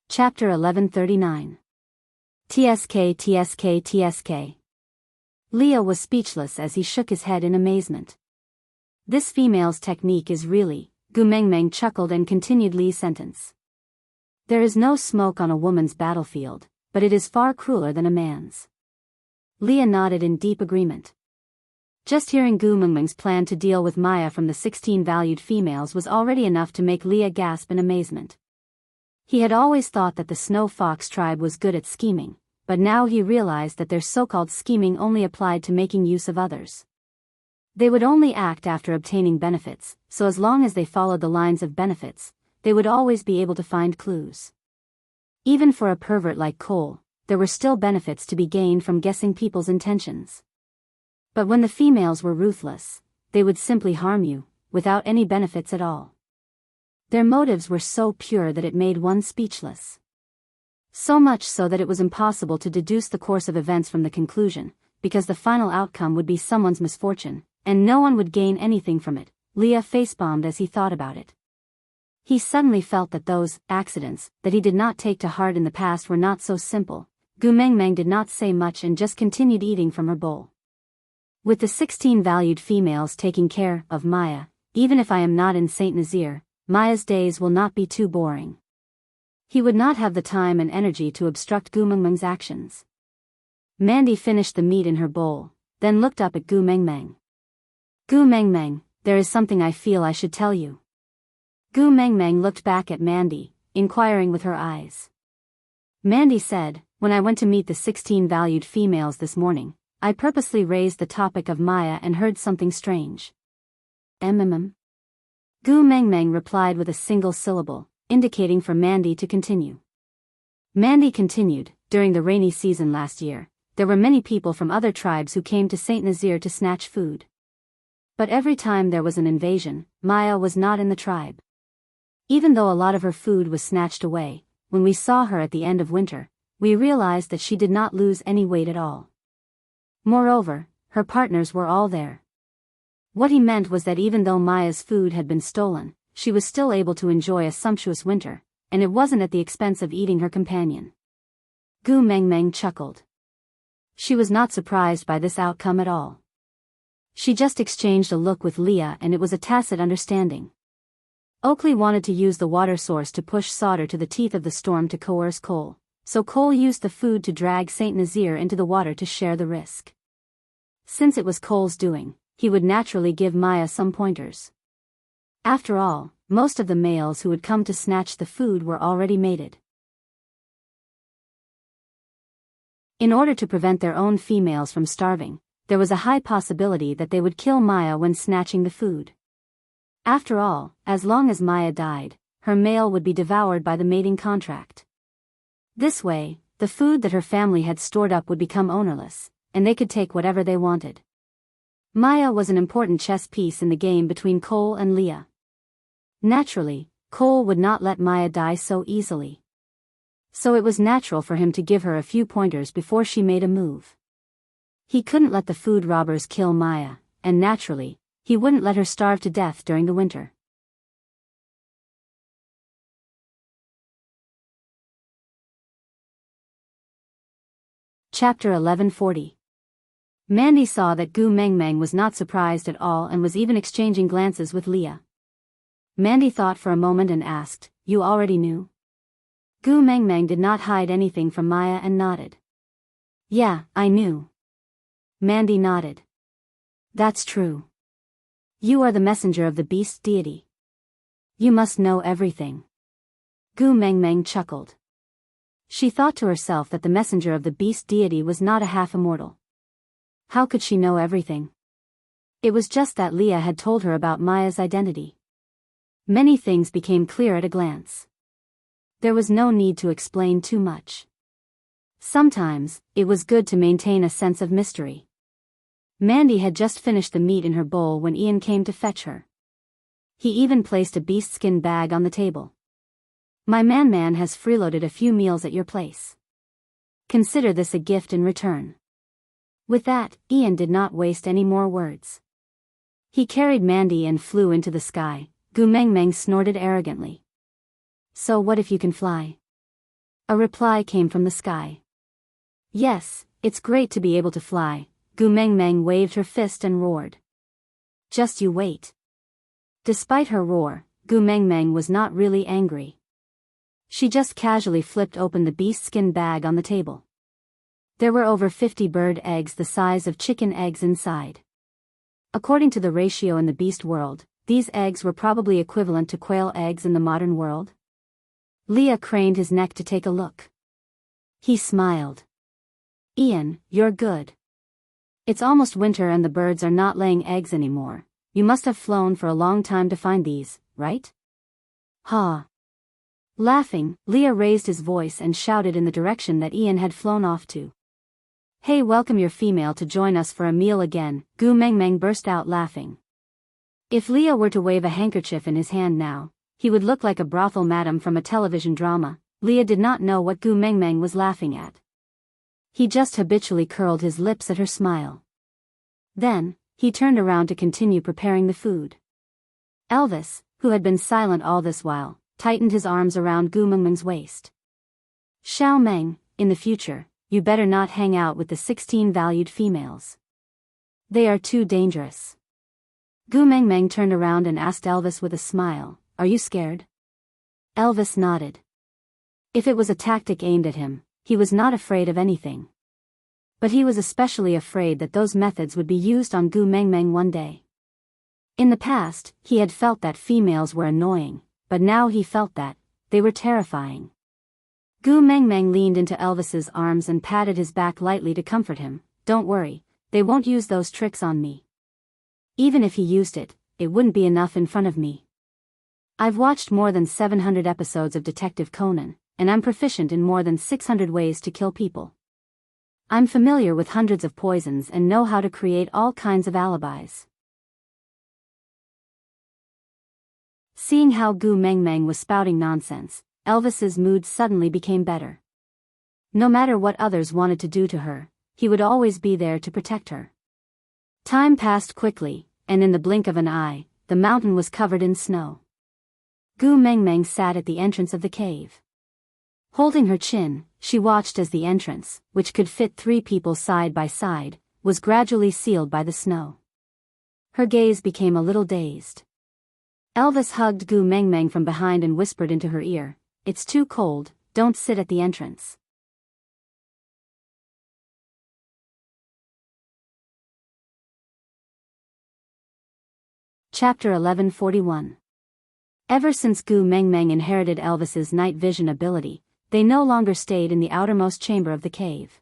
Chapter 1139. TSK TSK TSK. Leah was speechless as he shook his head in amazement. This female's technique is really, Gu Mengmeng chuckled and continued Lee's sentence. There is no smoke on a woman's battlefield, but it is far crueler than a man's. Leah nodded in deep agreement. Just hearing Gu Mengmeng's plan to deal with Maya from the 16 valued females was already enough to make Leah gasp in amazement. He had always thought that the Snow Fox tribe was good at scheming, but now he realized that their so-called scheming only applied to making use of others. They would only act after obtaining benefits, so as long as they followed the lines of benefits, they would always be able to find clues. Even for a pervert like Cole, there were still benefits to be gained from guessing people's intentions. But when the females were ruthless, they would simply harm you, without any benefits at all. Their motives were so pure that it made one speechless. So much so that it was impossible to deduce the course of events from the conclusion, because the final outcome would be someone's misfortune, and no one would gain anything from it. Leah facepalmed as he thought about it. He suddenly felt that those accidents that he did not take to heart in the past were not so simple. Gu Mengmeng did not say much and just continued eating from her bowl. With the 16 valued females taking care of Maya, even if I am not in Saint Nazaire, Maya's days will not be too boring. He would not have the time and energy to obstruct Gu Mengmeng's actions. Mandy finished the meat in her bowl, then looked up at Gu Mengmeng. Gu Mengmeng, there is something I feel I should tell you. Gu Mengmeng looked back at Mandy, inquiring with her eyes. Mandy said, when I went to meet the 16 valued females this morning, I purposely raised the topic of Maya and heard something strange. Gu Mengmeng replied with a single syllable, indicating for Mandy to continue. Mandy continued, during the rainy season last year, there were many people from other tribes who came to Saint Nazaire to snatch food. But every time there was an invasion, Maya was not in the tribe. Even though a lot of her food was snatched away, when we saw her at the end of winter, we realized that she did not lose any weight at all. Moreover, her partners were all there. What he meant was that even though Maya's food had been stolen, she was still able to enjoy a sumptuous winter, and it wasn't at the expense of eating her companion. Gu Mengmeng chuckled. She was not surprised by this outcome at all. She just exchanged a look with Leah and it was a tacit understanding. Oakley wanted to use the water source to push Sauter to the teeth of the storm to coerce Cole, so Cole used the food to drag Saint Nazaire into the water to share the risk. Since it was Cole's doing, he would naturally give Maya some pointers. After all, most of the males who had come to snatch the food were already mated. In order to prevent their own females from starving, there was a high possibility that they would kill Maya when snatching the food. After all, as long as Maya died, her male would be devoured by the mating contract. This way, the food that her family had stored up would become ownerless, and they could take whatever they wanted. Maya was an important chess piece in the game between Cole and Leah. Naturally, Cole would not let Maya die so easily. So it was natural for him to give her a few pointers before she made a move. He couldn't let the food robbers kill Maya, and naturally, he wouldn't let her starve to death during the winter. Chapter 1140. Mandy saw that Gu Mengmeng was not surprised at all and was even exchanging glances with Leah. Mandy thought for a moment and asked, "You already knew?" Gu Mengmeng did not hide anything from Maya and nodded. "Yeah, I knew." Mandy nodded. "That's true. You are the messenger of the beast deity. You must know everything." Gu Mengmeng chuckled. She thought to herself that the messenger of the beast deity was not a half-immortal. How could she know everything? It was just that Leah had told her about Maya's identity. Many things became clear at a glance. There was no need to explain too much. Sometimes, it was good to maintain a sense of mystery. Mandy had just finished the meat in her bowl when Ian came to fetch her. He even placed a beast-skin bag on the table. "My man has freeloaded a few meals at your place. Consider this a gift in return." With that, Ian did not waste any more words. He carried Mandy and flew into the sky. Gu Mengmeng snorted arrogantly. "So what if you can fly?" A reply came from the sky. "Yes, it's great to be able to fly." Gu Mengmeng waved her fist and roared. "Just you wait." Despite her roar, Gu Mengmeng was not really angry. She just casually flipped open the beast-skin bag on the table. There were over 50 bird eggs the size of chicken eggs inside. According to the ratio in the beast world, these eggs were probably equivalent to quail eggs in the modern world. Leah craned his neck to take a look. He smiled. "Ian, you're good. It's almost winter and the birds are not laying eggs anymore. You must have flown for a long time to find these, right?" "Ha." Laughing, Leah raised his voice and shouted in the direction that Ian had flown off to. "Hey, welcome your female to join us for a meal again." Gu Mengmeng burst out laughing. If Leah were to wave a handkerchief in his hand now, he would look like a brothel madam from a television drama. Leah did not know what Gu Mengmeng was laughing at. He just habitually curled his lips at her smile. Then, he turned around to continue preparing the food. Elvis, who had been silent all this while, tightened his arms around Gu Mengmeng's waist. "Xiao Meng, in the future, you better not hang out with the 16 valued females. They are too dangerous. Gu Mengmeng turned around and asked Elvis with a smile, "Are you scared?" Elvis nodded. If it was a tactic aimed at him, he was not afraid of anything. But he was especially afraid that those methods would be used on Gu Mengmeng one day. In the past, he had felt that females were annoying, but now he felt that they were terrifying. Gu Mengmeng leaned into Elvis's arms and patted his back lightly to comfort him. "Don't worry, they won't use those tricks on me. Even if he used it, it wouldn't be enough in front of me. I've watched more than 700 episodes of Detective Conan, and I'm proficient in more than 600 ways to kill people. I'm familiar with hundreds of poisons and know how to create all kinds of alibis." Seeing how Gu Mengmeng was spouting nonsense, Elvis's mood suddenly became better. No matter what others wanted to do to her, he would always be there to protect her. Time passed quickly, and in the blink of an eye, the mountain was covered in snow. Gu Mengmeng sat at the entrance of the cave. Holding her chin, she watched as the entrance, which could fit 3 people side by side, was gradually sealed by the snow. Her gaze became a little dazed. Elvis hugged Gu Mengmeng from behind and whispered into her ear, "It's too cold, don't sit at the entrance." Chapter 1141. Ever since Gu Mengmeng inherited Elvis's night vision ability, they no longer stayed in the outermost chamber of the cave.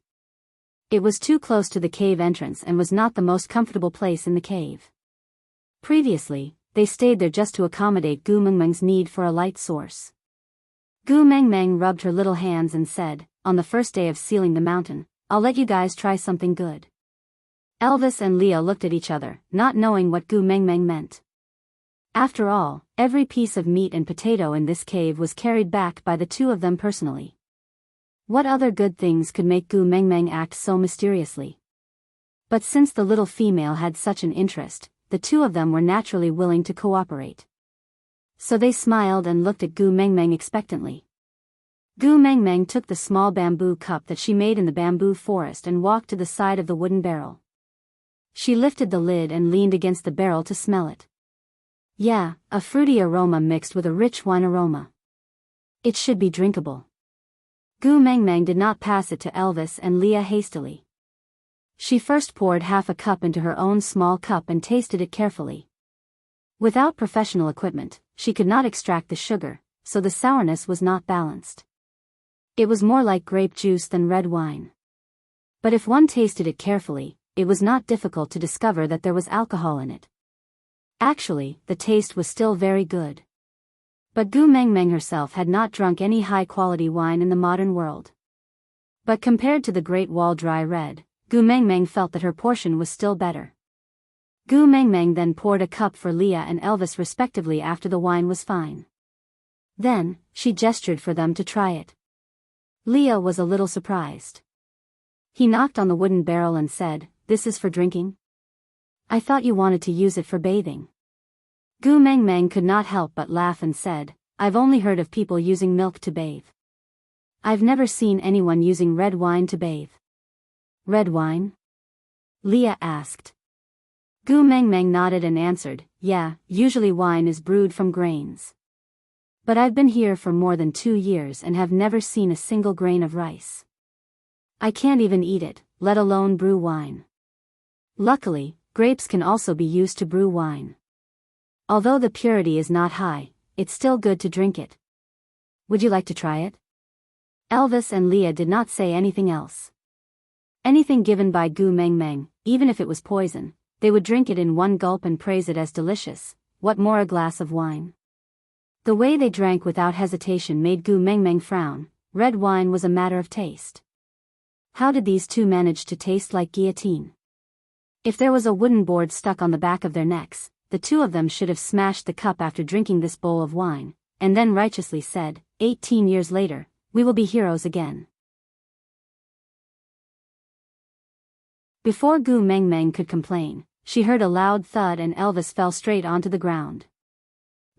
It was too close to the cave entrance and was not the most comfortable place in the cave. Previously, they stayed there just to accommodate Gu Mengmeng's need for a light source. Gu Mengmeng rubbed her little hands and said, "On the first day of sealing the mountain, I'll let you guys try something good." Elvis and Leah looked at each other, not knowing what Gu Mengmeng meant. After all, every piece of meat and potato in this cave was carried back by the 2 of them personally. What other good things could make Gu Mengmeng act so mysteriously? But since the little female had such an interest, the 2 of them were naturally willing to cooperate. So they smiled and looked at Gu Mengmeng expectantly. Gu Mengmeng took the small bamboo cup that she made in the bamboo forest and walked to the side of the wooden barrel. She lifted the lid and leaned against the barrel to smell it. Yeah, a fruity aroma mixed with a rich wine aroma. It should be drinkable. Gu Mengmeng did not pass it to Elvis and Leah hastily. She first poured half a cup into her own small cup and tasted it carefully. Without professional equipment, she could not extract the sugar, so the sourness was not balanced. It was more like grape juice than red wine. But if one tasted it carefully, it was not difficult to discover that there was alcohol in it. Actually, the taste was still very good. But Gu Mengmeng herself had not drunk any high-quality wine in the modern world. But compared to the Great Wall Dry Red, Gu Mengmeng felt that her portion was still better. Gu Mengmeng then poured a cup for Leah and Elvis respectively after the wine was fine. Then, she gestured for them to try it. Leah was a little surprised. He knocked on the wooden barrel and said, "This is for drinking? I thought you wanted to use it for bathing." Gu Mengmeng could not help but laugh and said, "I've only heard of people using milk to bathe. I've never seen anyone using red wine to bathe." "Red wine?" Leah asked. Gu Mengmeng nodded and answered, "Yeah, usually wine is brewed from grains. But I've been here for more than 2 years and have never seen a single grain of rice. I can't even eat it, let alone brew wine. Luckily, grapes can also be used to brew wine. Although the purity is not high, it's still good to drink it. Would you like to try it?" Elvis and Leah did not say anything else. Anything given by Gu Mengmeng, even if it was poison, they would drink it in one gulp and praise it as delicious. What more a glass of wine? The way they drank without hesitation made Gu Mengmeng frown. Red wine was a matter of taste. How did these 2 manage to taste like guillotine? If there was a wooden board stuck on the back of their necks, the 2 of them should have smashed the cup after drinking this bowl of wine, and then righteously said, 18 years later, we will be heroes again. Before Gu Mengmeng could complain, she heard a loud thud and Elvis fell straight onto the ground.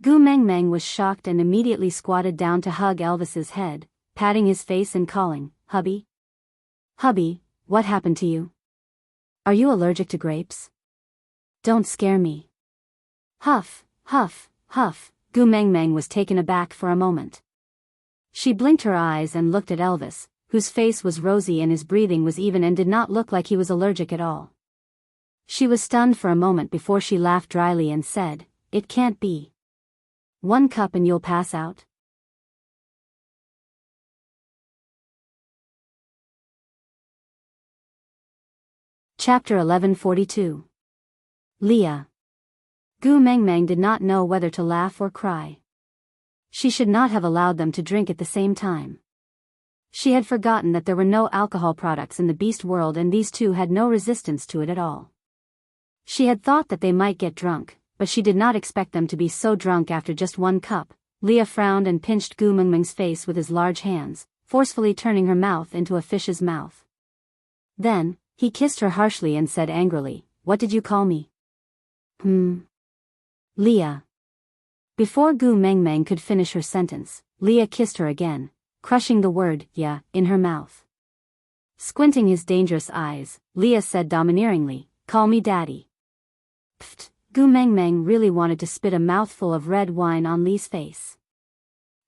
Gu Mengmeng was shocked and immediately squatted down to hug Elvis's head, patting his face and calling, "Hubby? Hubby, what happened to you? Are you allergic to grapes?" Don't scare me. Huff, huff, huff, Gu Mengmeng was taken aback for a moment. She blinked her eyes and looked at Elvis, whose face was rosy and his breathing was even and did not look like he was allergic at all. She was stunned for a moment before she laughed dryly and said, "It can't be. 1 cup and you'll pass out?" Chapter 1142. Leah. Gu Mengmeng did not know whether to laugh or cry. She should not have allowed them to drink at the same time. She had forgotten that there were no alcohol products in the beast world and these two had no resistance to it at all. She had thought that they might get drunk, but she did not expect them to be so drunk after just 1 cup. Leah frowned and pinched Gu Mengmeng's face with his large hands, forcefully turning her mouth into a fish's mouth. Then, he kissed her harshly and said angrily, "What did you call me?" Leah. Before Gu Mengmeng could finish her sentence, Leah kissed her again, crushing the word, "yeah," in her mouth. Squinting his dangerous eyes, Leah said domineeringly, "Call me daddy." Pfft, Gu Mengmeng really wanted to spit a mouthful of red wine on Lee's face.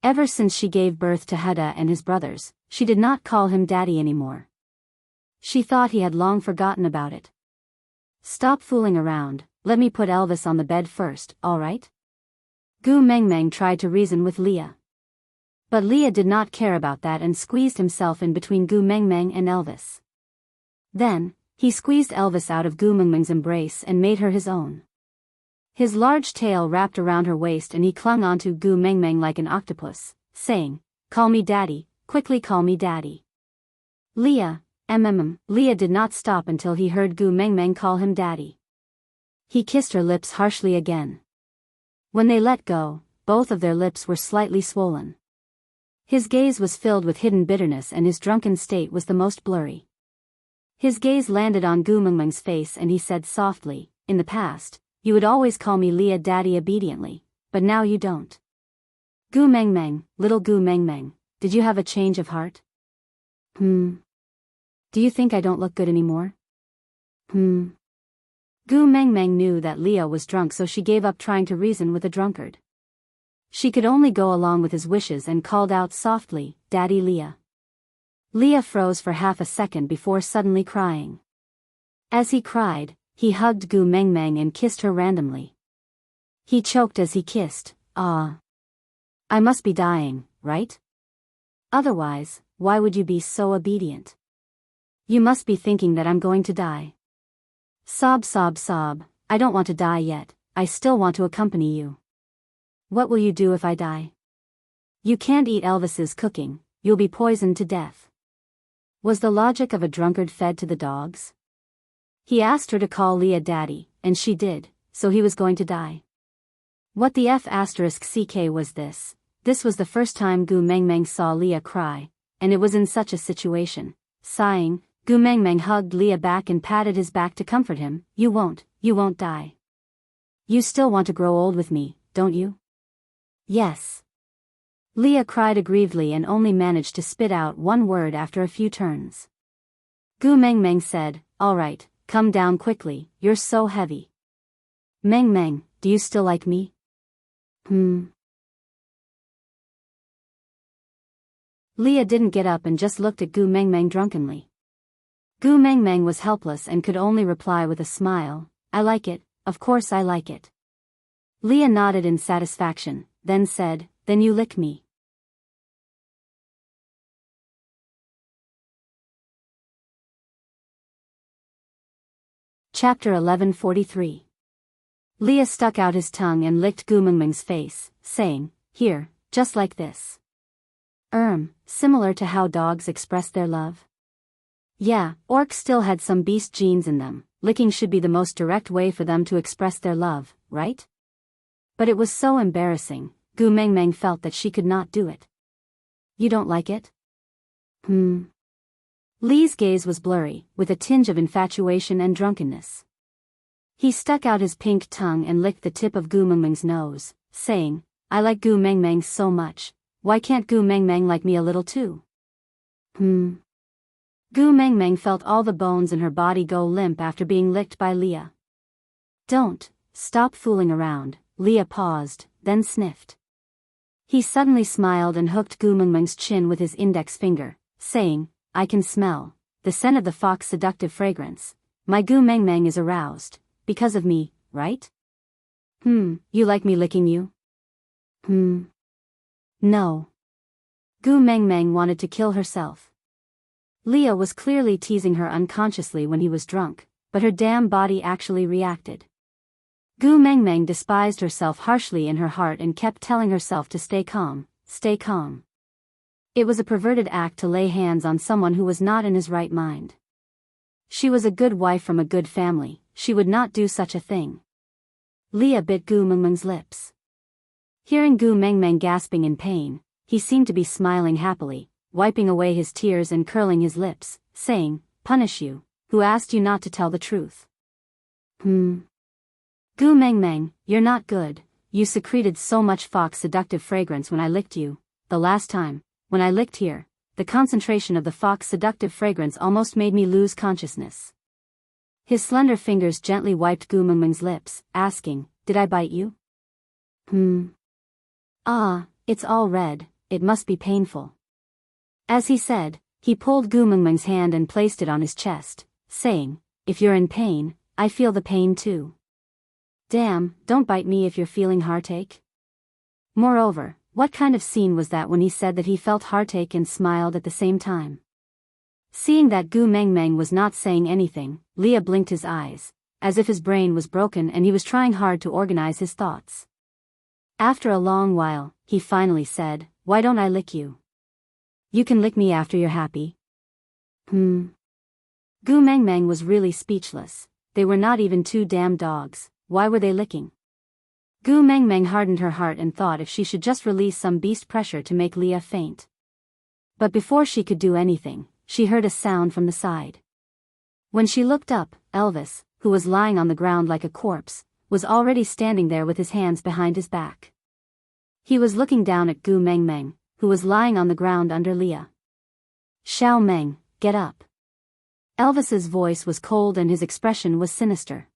Ever since she gave birth to Huda and his brothers, she did not call him daddy anymore. She thought he had long forgotten about it. "Stop fooling around, let me put Elvis on the bed first, all right?" Gu Mengmeng tried to reason with Leah. But Leah did not care about that and squeezed himself in between Gu Mengmeng and Elvis. Then, he squeezed Elvis out of Gu Mengmeng's embrace and made her his own. His large tail wrapped around her waist and he clung onto Gu Mengmeng like an octopus, saying, "Call me daddy, quickly call me daddy." Leah, Leah did not stop until he heard Gu Mengmeng call him daddy. He kissed her lips harshly again. When they let go, both of their lips were slightly swollen. His gaze was filled with hidden bitterness and his drunken state was the most blurry. His gaze landed on Gu Mengmeng's face and he said softly, "In the past, you would always call me Leah daddy obediently, but now you don't. Gu Mengmeng, little Gu Mengmeng, did you have a change of heart? Do you think I don't look good anymore?" Gu Mengmeng knew that Leah was drunk so she gave up trying to reason with a drunkard. She could only go along with his wishes and called out softly, "Daddy Leah." Leah froze for half a second before suddenly crying. As he cried, he hugged Gu Mengmeng and kissed her randomly. He choked as he kissed, "Ah. I must be dying, right? Otherwise, why would you be so obedient? You must be thinking that I'm going to die. Sob sob sob, I don't want to die yet, I still want to accompany you. What will you do if I die? You can't eat Elvis's cooking, you'll be poisoned to death." Was the logic of a drunkard fed to the dogs? He asked her to call Leah daddy, and she did, so he was going to die. What the F***ck was this? This was the first time Gu Mengmeng saw Leah cry, and it was in such a situation. Sighing, Gu Mengmeng hugged Leah back and patted his back to comfort him. You won't die. You still want to grow old with me, don't you?" "Yes." Leah cried aggrievedly and only managed to spit out one word after a few turns. Gu Mengmeng said, "All right, come down quickly, you're so heavy." "Mengmeng, do you still like me?" Leah didn't get up and just looked at Gu Mengmeng drunkenly. Gu Mengmeng was helpless and could only reply with a smile, "I like it, of course I like it." Leah nodded in satisfaction, then said, "Then you lick me." Chapter 1143. Leah stuck out his tongue and licked Gu Mengmeng's face, saying, "Here, just like this." Similar to how dogs express their love. Yeah, orcs still had some beast genes in them, licking should be the most direct way for them to express their love, right? But it was so embarrassing, Gu Mengmeng felt that she could not do it. "You don't like it?" Lee's gaze was blurry, with a tinge of infatuation and drunkenness. He stuck out his pink tongue and licked the tip of Gu Mengmeng's nose, saying, "I like Gu Mengmeng so much, why can't Gu Mengmeng like me a little too?" Gu Mengmeng felt all the bones in her body go limp after being licked by Leah. Don't, stop fooling around, Leah paused, then sniffed. He suddenly smiled and hooked Gu Mengmeng's chin with his index finger, saying, I can smell the scent of the fox's seductive fragrance. My Gu Mengmeng is aroused, because of me, right? You like me licking you? No. Gu Mengmeng wanted to kill herself. Leah was clearly teasing her unconsciously when he was drunk, but her damn body actually reacted. Gu Mengmeng despised herself harshly in her heart and kept telling herself to stay calm, stay calm. It was a perverted act to lay hands on someone who was not in his right mind. She was a good wife from a good family, she would not do such a thing. Leah bit Gu Mengmeng's lips. Hearing Gu Mengmeng gasping in pain, he seemed to be smiling happily, wiping away his tears and curling his lips, saying, Punish you, who asked you not to tell the truth? Gu Mengmeng, you're not good, you secreted so much fox seductive fragrance when I licked you, the last time, when I licked here, the concentration of the fox seductive fragrance almost made me lose consciousness. His slender fingers gently wiped Gu Mengmeng's lips, asking, Did I bite you? Ah, it's all red, it must be painful. As he said, he pulled Gu Mengmeng's hand and placed it on his chest, saying, If you're in pain, I feel the pain too. Damn, don't bite me if you're feeling heartache. Moreover, what kind of scene was that when he said that he felt heartache and smiled at the same time? Seeing that Gu Mengmeng was not saying anything, Leah blinked his eyes, as if his brain was broken and he was trying hard to organize his thoughts. After a long while, he finally said, Why don't I lick you? You can lick me after you're happy. Gu Mengmeng was really speechless. They were not even two damn dogs, why were they licking? Gu Mengmeng hardened her heart and thought if she should just release some beast pressure to make Leah faint. But before she could do anything, she heard a sound from the side. When she looked up, Elvis, who was lying on the ground like a corpse, was already standing there with his hands behind his back. He was looking down at Gu Mengmeng, who was lying on the ground under Leah. Xiao Meng, get up. Elvis's voice was cold and his expression was sinister.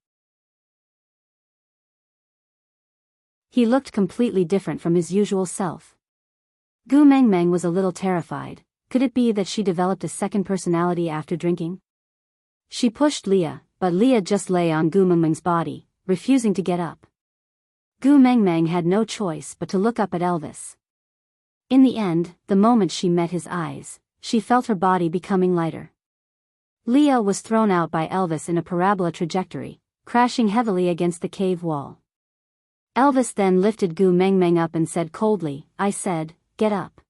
He looked completely different from his usual self. Gu Mengmeng was a little terrified. Could it be that she developed a second personality after drinking? She pushed Leah, but Leah just lay on Gu Mengmeng's body, refusing to get up. Gu Mengmeng had no choice but to look up at Elvis. In the end, the moment she met his eyes, she felt her body becoming lighter. Leah was thrown out by Elvis in a parabola trajectory, crashing heavily against the cave wall. Elvis then lifted Gu Mengmeng up and said coldly, I said, get up.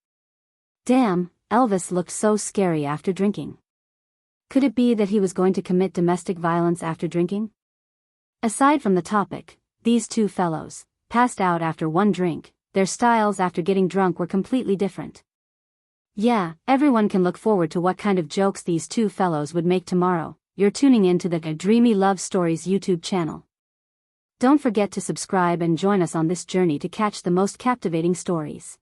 Damn, Elvis looked so scary after drinking. Could it be that he was going to commit domestic violence after drinking? Aside from the topic, these two fellows passed out after one drink. Their styles after getting drunk were completely different. Yeah, everyone can look forward to what kind of jokes these two fellows would make tomorrow. You're tuning in to the Dreamy Love Stories YouTube channel. Don't forget to subscribe and join us on this journey to catch the most captivating stories.